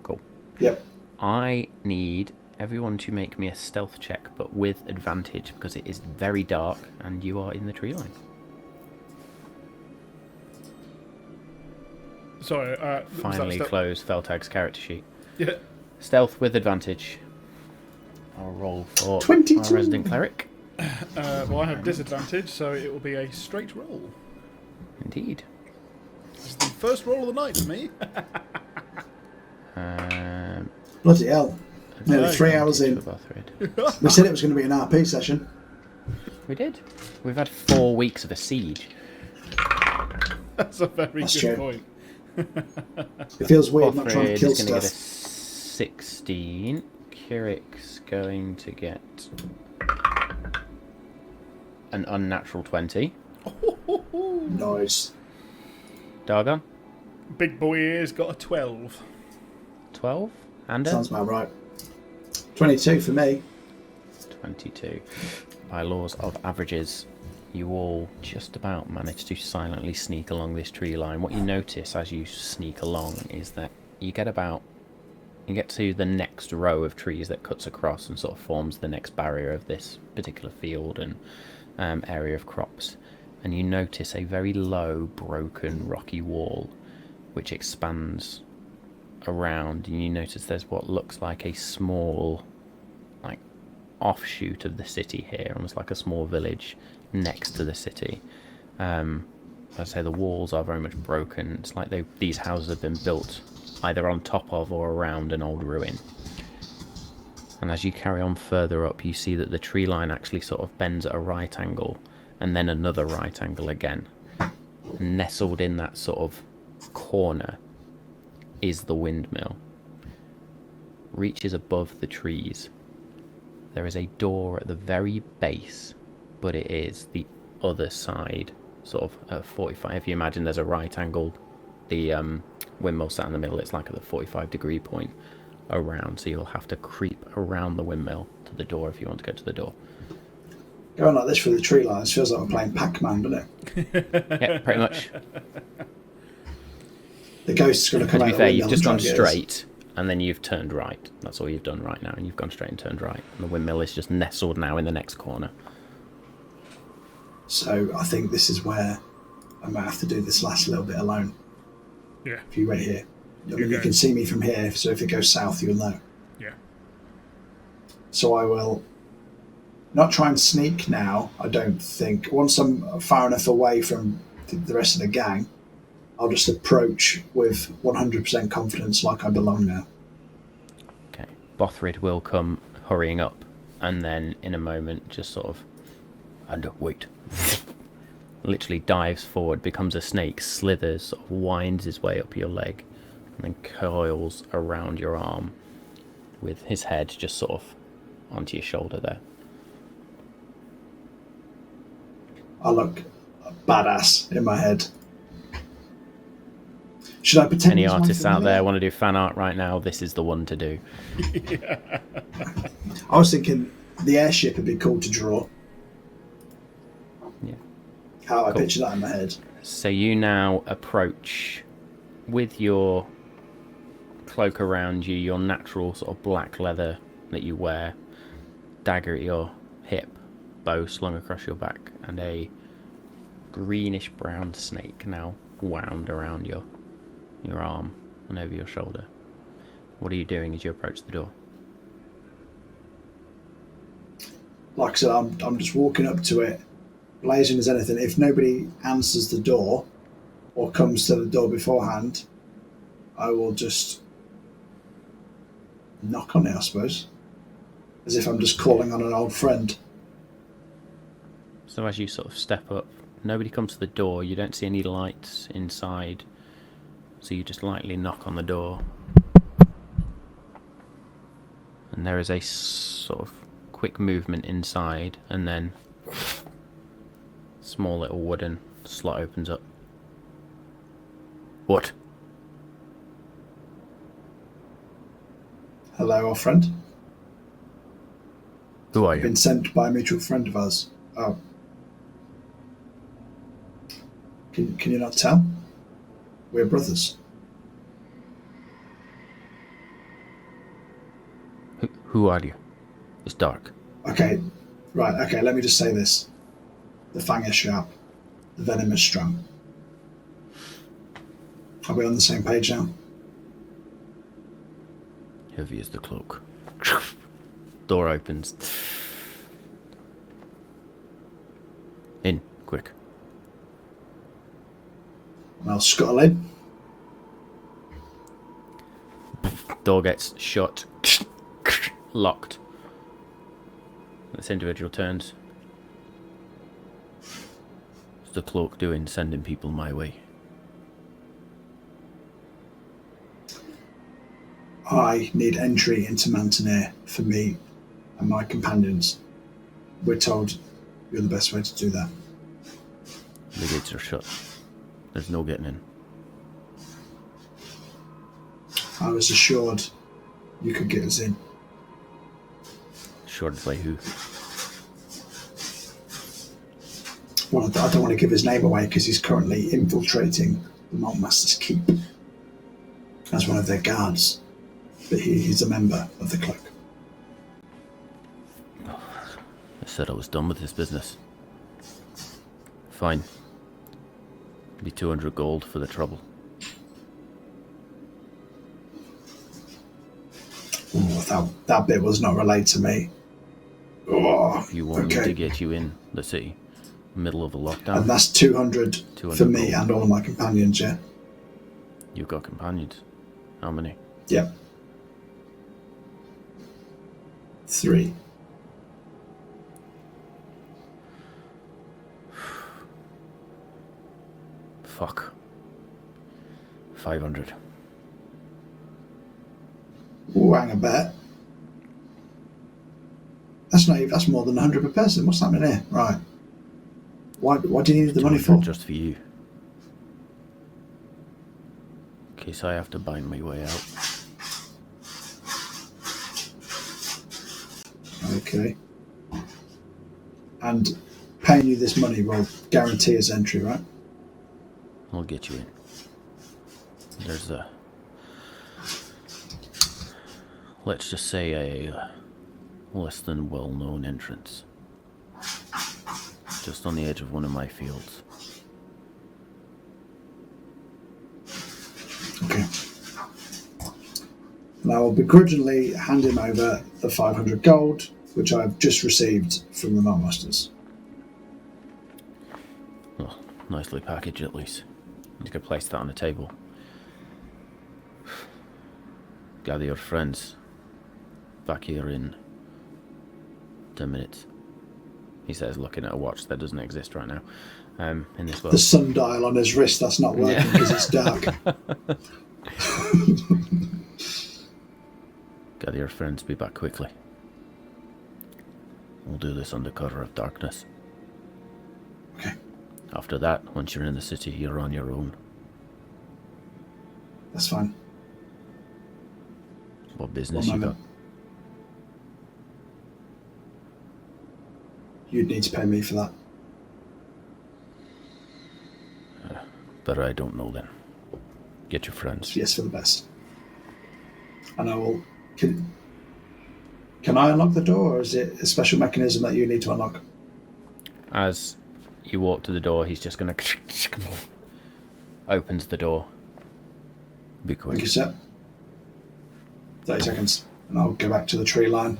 Cool. Yep. I need everyone to make me a stealth check, but with advantage, because it is very dark and you are in the tree line. Sorry. Finally close Felltag's character sheet. Yeah. Stealth with advantage. I'll roll for 22. our resident cleric. Well, I have disadvantage, so it will be a straight roll. Indeed. It's the first roll of the night for me. Bloody hell. Nearly No. 3 hours in. We said it was going to be an RP session. We did. We've had 4 weeks of a siege. That's a very That's good true. point. It feels weird not trying to Bothrid kill is going to get a stuff. 16. Kirik's going to get an unnatural 20. Nice. Dargon, Big boy ears got a 12. 12. And Sounds about right. 22 for me. 22. By laws of averages, you all just about manage to silently sneak along this tree line. What you notice as you sneak along is that you get to the next row of trees that cuts across and sort of forms the next barrier of this particular field and area of crops. And you notice a very low, broken, rocky wall which expands around, and you notice there's what looks like a small, like, offshoot of the city here, almost like a small village next to the city. As I say, the walls are very much broken. It's like these houses have been built either on top of or around an old ruin. And as you carry on further up, you see that the tree line actually sort of bends at a right angle, and then another right angle again. Nestled in that sort of corner is the windmill. Reaches above the trees. There is a door at the very base, but it is the other side, sort of at 45. If you imagine there's a right angle, the windmill sat in the middle, it's like at the 45-degree point around, so you'll have to creep around the windmill to the door if you want to go to the door. Going like this through the tree lines feels like we're playing Pac-Man, doesn't it? Yeah, pretty much. The ghost's going to come To out be the fair, windmill you've just and gone try and get us. straight, and then you've turned right. That's all you've done right now, and you've gone straight and turned right. And the windmill is just nestled now in the next corner. So I think this is where I might have to do this last little bit alone. Yeah. If you wait here. I mean, you Okay. can see me from here, so if it goes south, you'll know. Yeah. So I will not try and sneak now, I don't think. Once I'm far enough away from the rest of the gang, I'll just approach with 100% confidence like I belong now. Okay. Bothrid will come hurrying up, and then in a moment just sort of, and wait. Literally dives forward, becomes a snake, slithers, sort of winds his way up your leg, and then coils around your arm with his head just sort of onto your shoulder there. I look badass in my head. Should I pretend? Any he's my artists out familiar? there want to do fan art right now, this is the one to do. I was thinking the airship would be cool to draw. Yeah. How I Cool. picture that in my head. So you now approach with your cloak around you, your natural sort of black leather that you wear, dagger at your hip, bow slung across your back, and a greenish brown snake now wound around your arm and over your shoulder. What are you doing as you approach the door? Like I said, I'm just walking up to it, blazing as anything. If nobody answers the door or comes to the door beforehand, I will just knock on it, I suppose. As if I'm just calling on an old friend. So as you sort of step up, nobody comes to the door, you don't see any lights inside, so you just lightly knock on the door. And there is a sort of quick movement inside, and then small little wooden Slot opens up. What? Hello, old friend. Who are I've you? been sent by a mutual friend of ours. Oh. Can you not tell? We're brothers. Who are you? It's dark. Okay, right, okay, let me just say this. The fang is sharp. The venom is strong. Are we on the same page now? Heavy as the cloak. Door opens. In, quick. I'll scuttle in. Door gets shut. Locked. This individual turns. What's the cloak doing, sending people my way? I need entry into Mantenir for me and my companions. We're told you're the best way to do that. The gates are shut. There's no getting in. I was assured you could get us in. Assured by who? Well, I don't want to give his name away because he's currently infiltrating the Malt Master's keep as one of their guards. But he's a member of the cloak. I said I was done with this business. Fine. Be 200 gold for the trouble. Oh, that bit was not relayed to me. Oh, You want me okay. to get you in the city? Middle of a lockdown? And that's 200 for me gold. and all of my companions, yeah? You've got companions. How many? Yep. 3. Fuck. 500. Ooh, hang a bet. That's more than 100 per person. What's happening here? Right. Why do you need the money for? Just for you. In case I have to bind my way out. Okay. And paying you this money will guarantee us entry, right? I'll get you in. There's a... let's just say a less than well-known entrance. Just on the edge of one of my fields. Okay. And I will begrudgingly hand him over the 500 gold, which I've just received from the Malt Masters. Well, nicely packaged at least. You could place that on the table. Gather your friends. Back here in 10 minutes. He says, looking at a watch that doesn't exist right now. In this world. The sundial on his wrist, that's not working because it's dark. Gather your friends, be back quickly. We'll do this under cover of darkness. Okay. After that, once you're in the city, you're on your own. That's fine. What business One you got? moment. You'd need to pay me for that. But I don't know then. Get your friends. Yes, for the best. And I will... Can I unlock the door, or is it a special mechanism that you need to unlock? As you walk to the door, he's just going to... opens the door. Be quick. Thank you, sir. 30 seconds. And I'll go back to the tree line.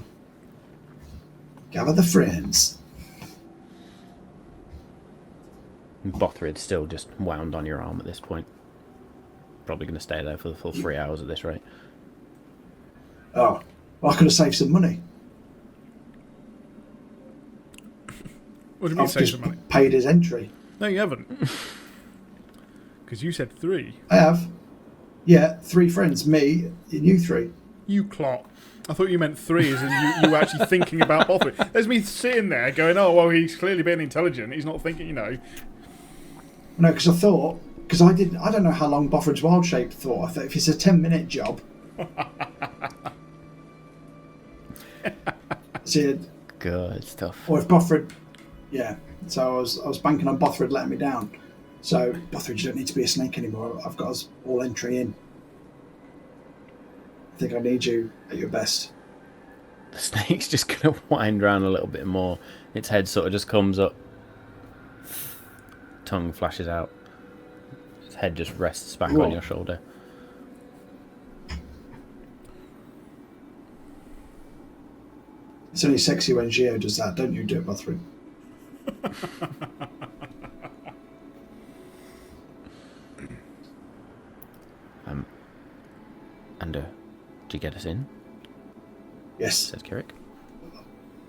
Gather the friends. Bothrid's still just wound on your arm at this point. Probably going to stay there for the full 3 hours at this rate. Oh, well, I could have saved some money. What do you mean I've save just some money? paid his entry. No, you haven't. Because you said 3. I have. Yeah, 3 friends. Me and you 3. You clot. I thought you meant 3 as in you were actually thinking about Bothrid. There's me sitting there going, oh, well, he's clearly being intelligent. He's not thinking, you know. No, because I thought, I don't know how long Bothrid's Wild Shape thought. I thought if it's a 10-minute job. See, good stuff. or if Bothrid, yeah. So I was banking on Bothrid letting me down. So Bothrid, you don't need to be a snake anymore. I've got us all entry in. I think I need you at your best. The snake's just going to wind around a little bit more. Its head sort of just comes up. Tongue flashes out. Its head just rests back on your shoulder. It's only sexy when Gio does that. Don't you do it, Bothrid? And did you get us in? Yes. Says Kirik.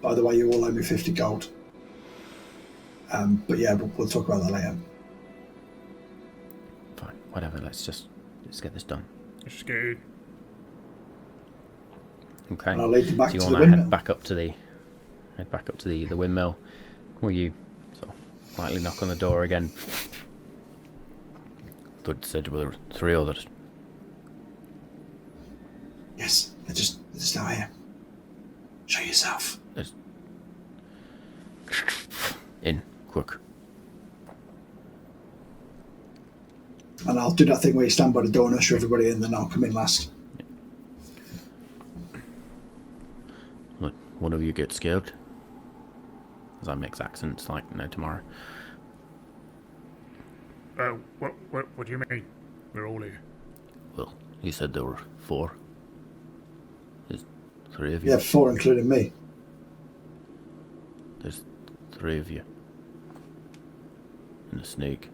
By the way, you all owe me 50 gold. But yeah, we'll talk about that later. Fine, whatever. Let's get this done. Let's get in. Okay. And I'll lead them back so you to want the to windmill. head back up to the windmill. Will you sort of lightly knock on the door again? Thought you said there were 3 others. Yes, they're just out here. Show yourself. In, quick. And I'll do that thing where you stand by the door and usher everybody in, then I'll come in last. Look, one of you get scared. As I mix accents like no tomorrow. What do you mean? We're all here. Well, you said there were 4. There's 3 of you. Yeah, 4 including me. There's 3 of you. And a snake.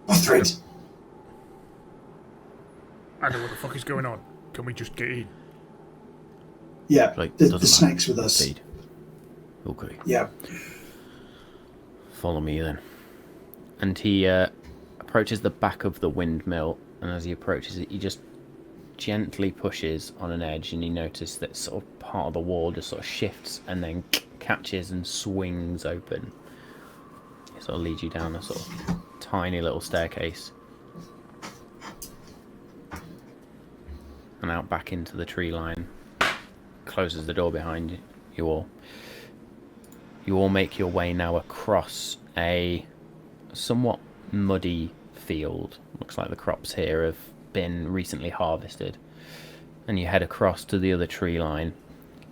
Bothrid! I know what the fuck is going on. Can we just get in? Yeah, Right, the doesn't snake's matter. with us. Indeed. Okay. Yeah. Follow me then. And he approaches the back of the windmill, and as he approaches it, he just gently pushes on an edge, and you notice that sort of part of the wall just sort of shifts and then catches and swings open. It sort of leads you down a sort of tiny little staircase and out back into the tree line. Closes the door behind you all. You all make your way now across a somewhat muddy field. Looks like the crops here have been recently harvested. And you head across to the other tree line.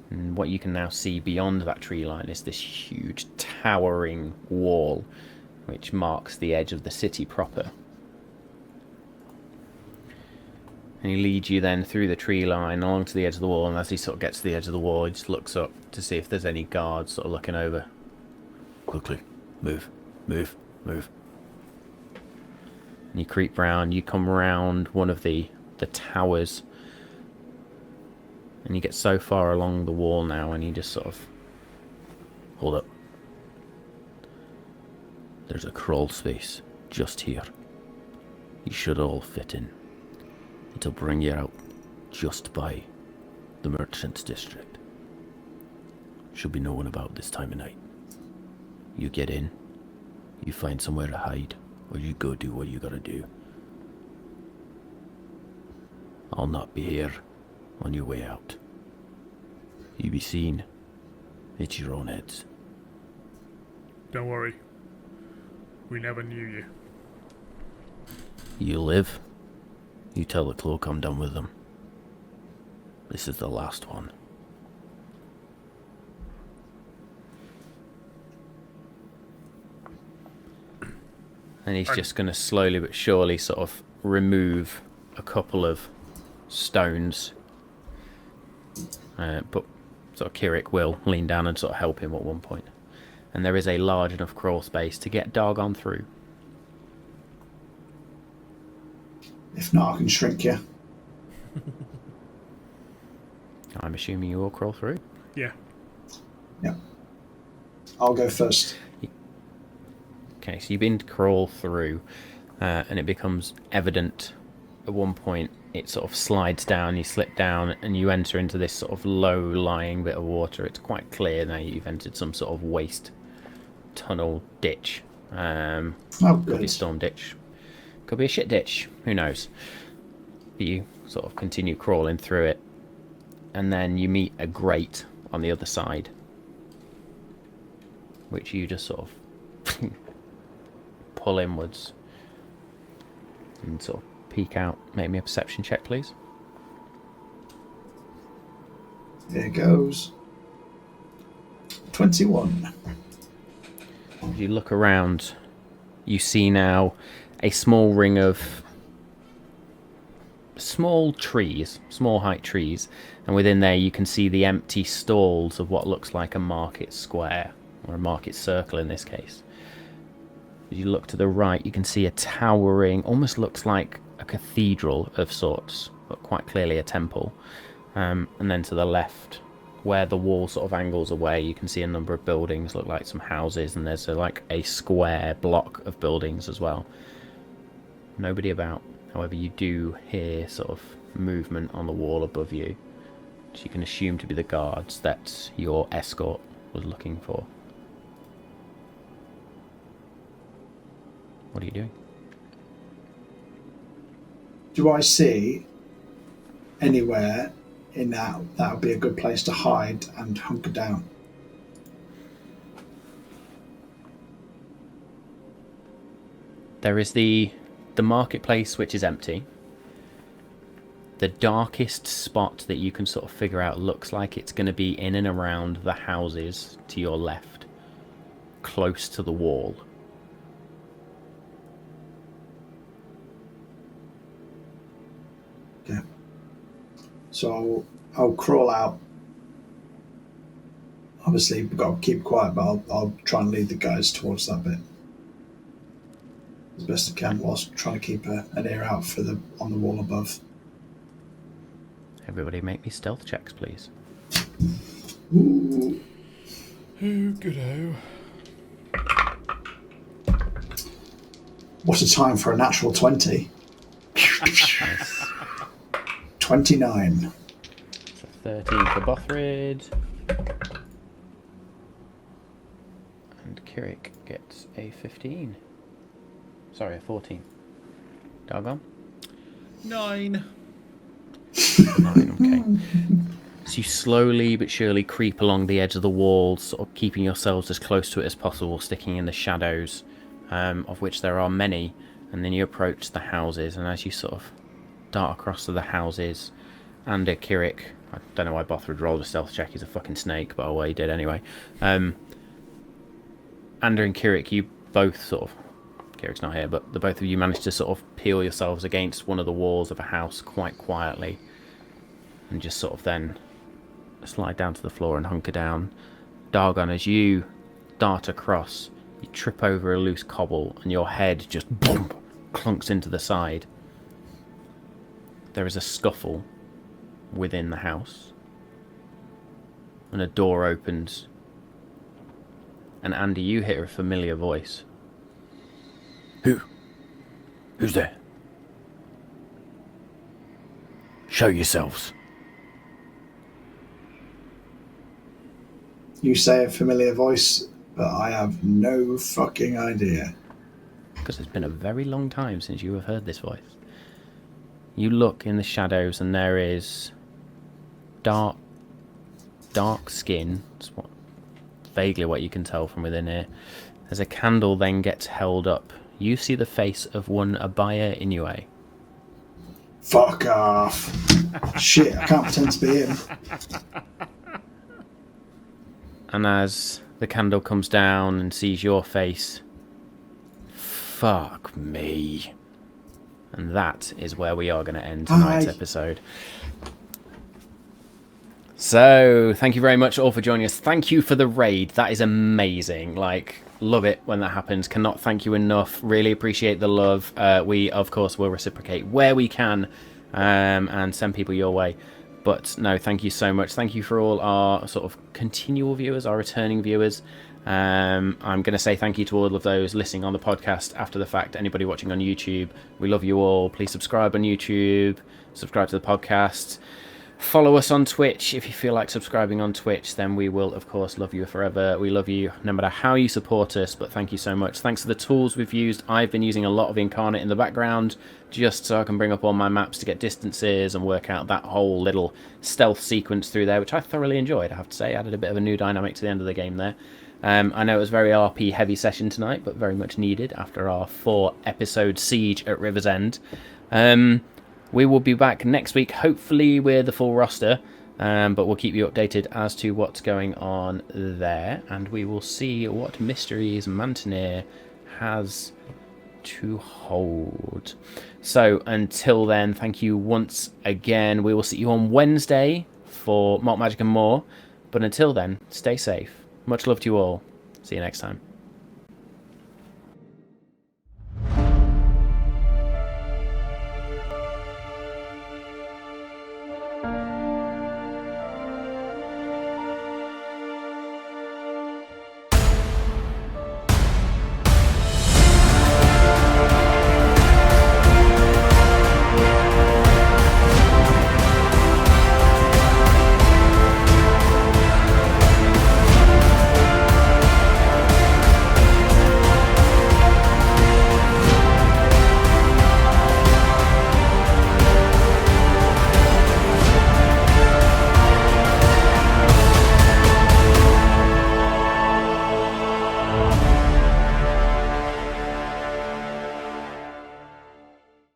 And what you can now see beyond that tree line is this huge towering wall which marks the edge of the city proper. And he leads you then through the tree line along to the edge of the wall, and as he sort of gets to the edge of the wall, he just looks up to see if there's any guards sort of looking over. Quickly, move, move, move. And you creep round, you come round one of the towers, and you get so far along the wall now, and you just sort of... Hold up. There's a crawl space just here. You should all fit in. It'll bring you out just by the merchant's district. Should be no one about this time of night. You get in, you find somewhere to hide, or you go do what you gotta do. I'll not be here on your way out. You be seen, it's your own heads. Don't worry. We never knew you. You live. You tell the cloak I'm done with them. This is the last one. And he's just going to slowly but surely sort of remove a couple of stones. But sort of Kirik will lean down and sort of help him at one point. And there is a large enough crawl space to get Dargon through. If not, I can shrink you. I'm assuming you all crawl through? Yeah. Yeah. I'll go first. Okay, so you begin to crawl through, and it becomes evident at one point it sort of slides down, you slip down, and you enter into this sort of low-lying bit of water. It's quite clear now you've entered some sort of waste tunnel ditch. Oh, Could be a good. storm ditch. Could be a shit ditch. Who knows? But you sort of continue crawling through it. And then you meet a grate on the other side, which you just sort of pull inwards and sort of peek out. Make me a perception check, please. Here goes. 21. As you look around, you see now a small ring of small trees, small height trees, and within there you can see the empty stalls of what looks like a market square, or a market circle in this case. As you look to the right, you can see a towering, almost looks like a cathedral of sorts, but quite clearly a temple. And then to the left, where the wall sort of angles away, you can see a number of buildings, look like some houses, and there's like a square block of buildings as well. Nobody about. However, you do hear sort of movement on the wall above you, which you can assume to be the guards that your escort was looking for. What are you doing? Do I see anywhere in that would be a good place to hide and hunker down? There is the marketplace, which is empty. The darkest spot that you can sort of figure out looks like it's going to be in and around the houses to your left, close to the wall. Yeah. So I'll crawl out. Obviously, we've got to keep quiet, but I'll try and lead the guys towards that bit as best I can, whilst trying to keep an ear out for on the wall above. Everybody make me stealth checks, please. Ooh. Oh, good-o. What a time for a natural 20. Nice. 29. So 13 for Bothrid. And Kirik gets a 15. Sorry, a 14. Dargon? 9. 9, okay. So you slowly but surely creep along the edge of the wall, sort of keeping yourselves as close to it as possible, sticking in the shadows, of which there are many, and then you approach the houses, and as you sort of dart across to the houses, and Kirik, I don't know why Bothrid rolled a stealth check, he's a fucking snake, but oh well, he did anyway. Ander and Kirik, you both sort of, Kirik's not here, but the both of you managed to sort of peel yourselves against one of the walls of a house quite quietly, and just sort of then slide down to the floor and hunker down. Dargon, as you dart across, you trip over a loose cobble and your head just boom, clunks into the side. There is a scuffle within the house, and a door opens, and Andy, you hear a familiar voice. Who's there? Show yourselves. You say a familiar voice, but I have no fucking idea. Because it's been a very long time since you have heard this voice. You look in the shadows and there is dark skin. It's vaguely what you can tell from within here. As a candle then gets held up, you see the face of one Abaya Inoue. Fuck off. Shit, I can't pretend to be him. And as the candle comes down and sees your face, fuck me. And that is where we are going to end tonight's episode. So, thank you very much all for joining us. Thank you for the raid. That is amazing. Like, love it when that happens. Cannot thank you enough. Really appreciate the love. We, of course, will reciprocate where we can and send people your way. But no, thank you so much. Thank you for all our sort of continual viewers, our returning viewers. I'm going to say thank you to all of those listening on the podcast after the fact. Anybody watching on YouTube, we love you all. Please subscribe on YouTube, subscribe to the podcast. Follow us on Twitch. If you feel like subscribing on Twitch, then we will, of course, love you forever. We love you no matter how you support us, but thank you so much. Thanks for the tools we've used. I've been using a lot of Incarnate in the background, just so I can bring up all my maps to get distances and work out that whole little stealth sequence through there, which I thoroughly enjoyed, I have to say. Added a bit of a new dynamic to the end of the game there. I know it was a very RP heavy session tonight, but very much needed after our 4-episode siege at River's End. We will be back next week, hopefully with the full roster, but we'll keep you updated as to what's going on there, and we will see what mysteries Mantenir has to hold. So until then, thank you once again. We will see you on Wednesday for Malt Magic and more, but until then, stay safe. Much love to you all. See you next time.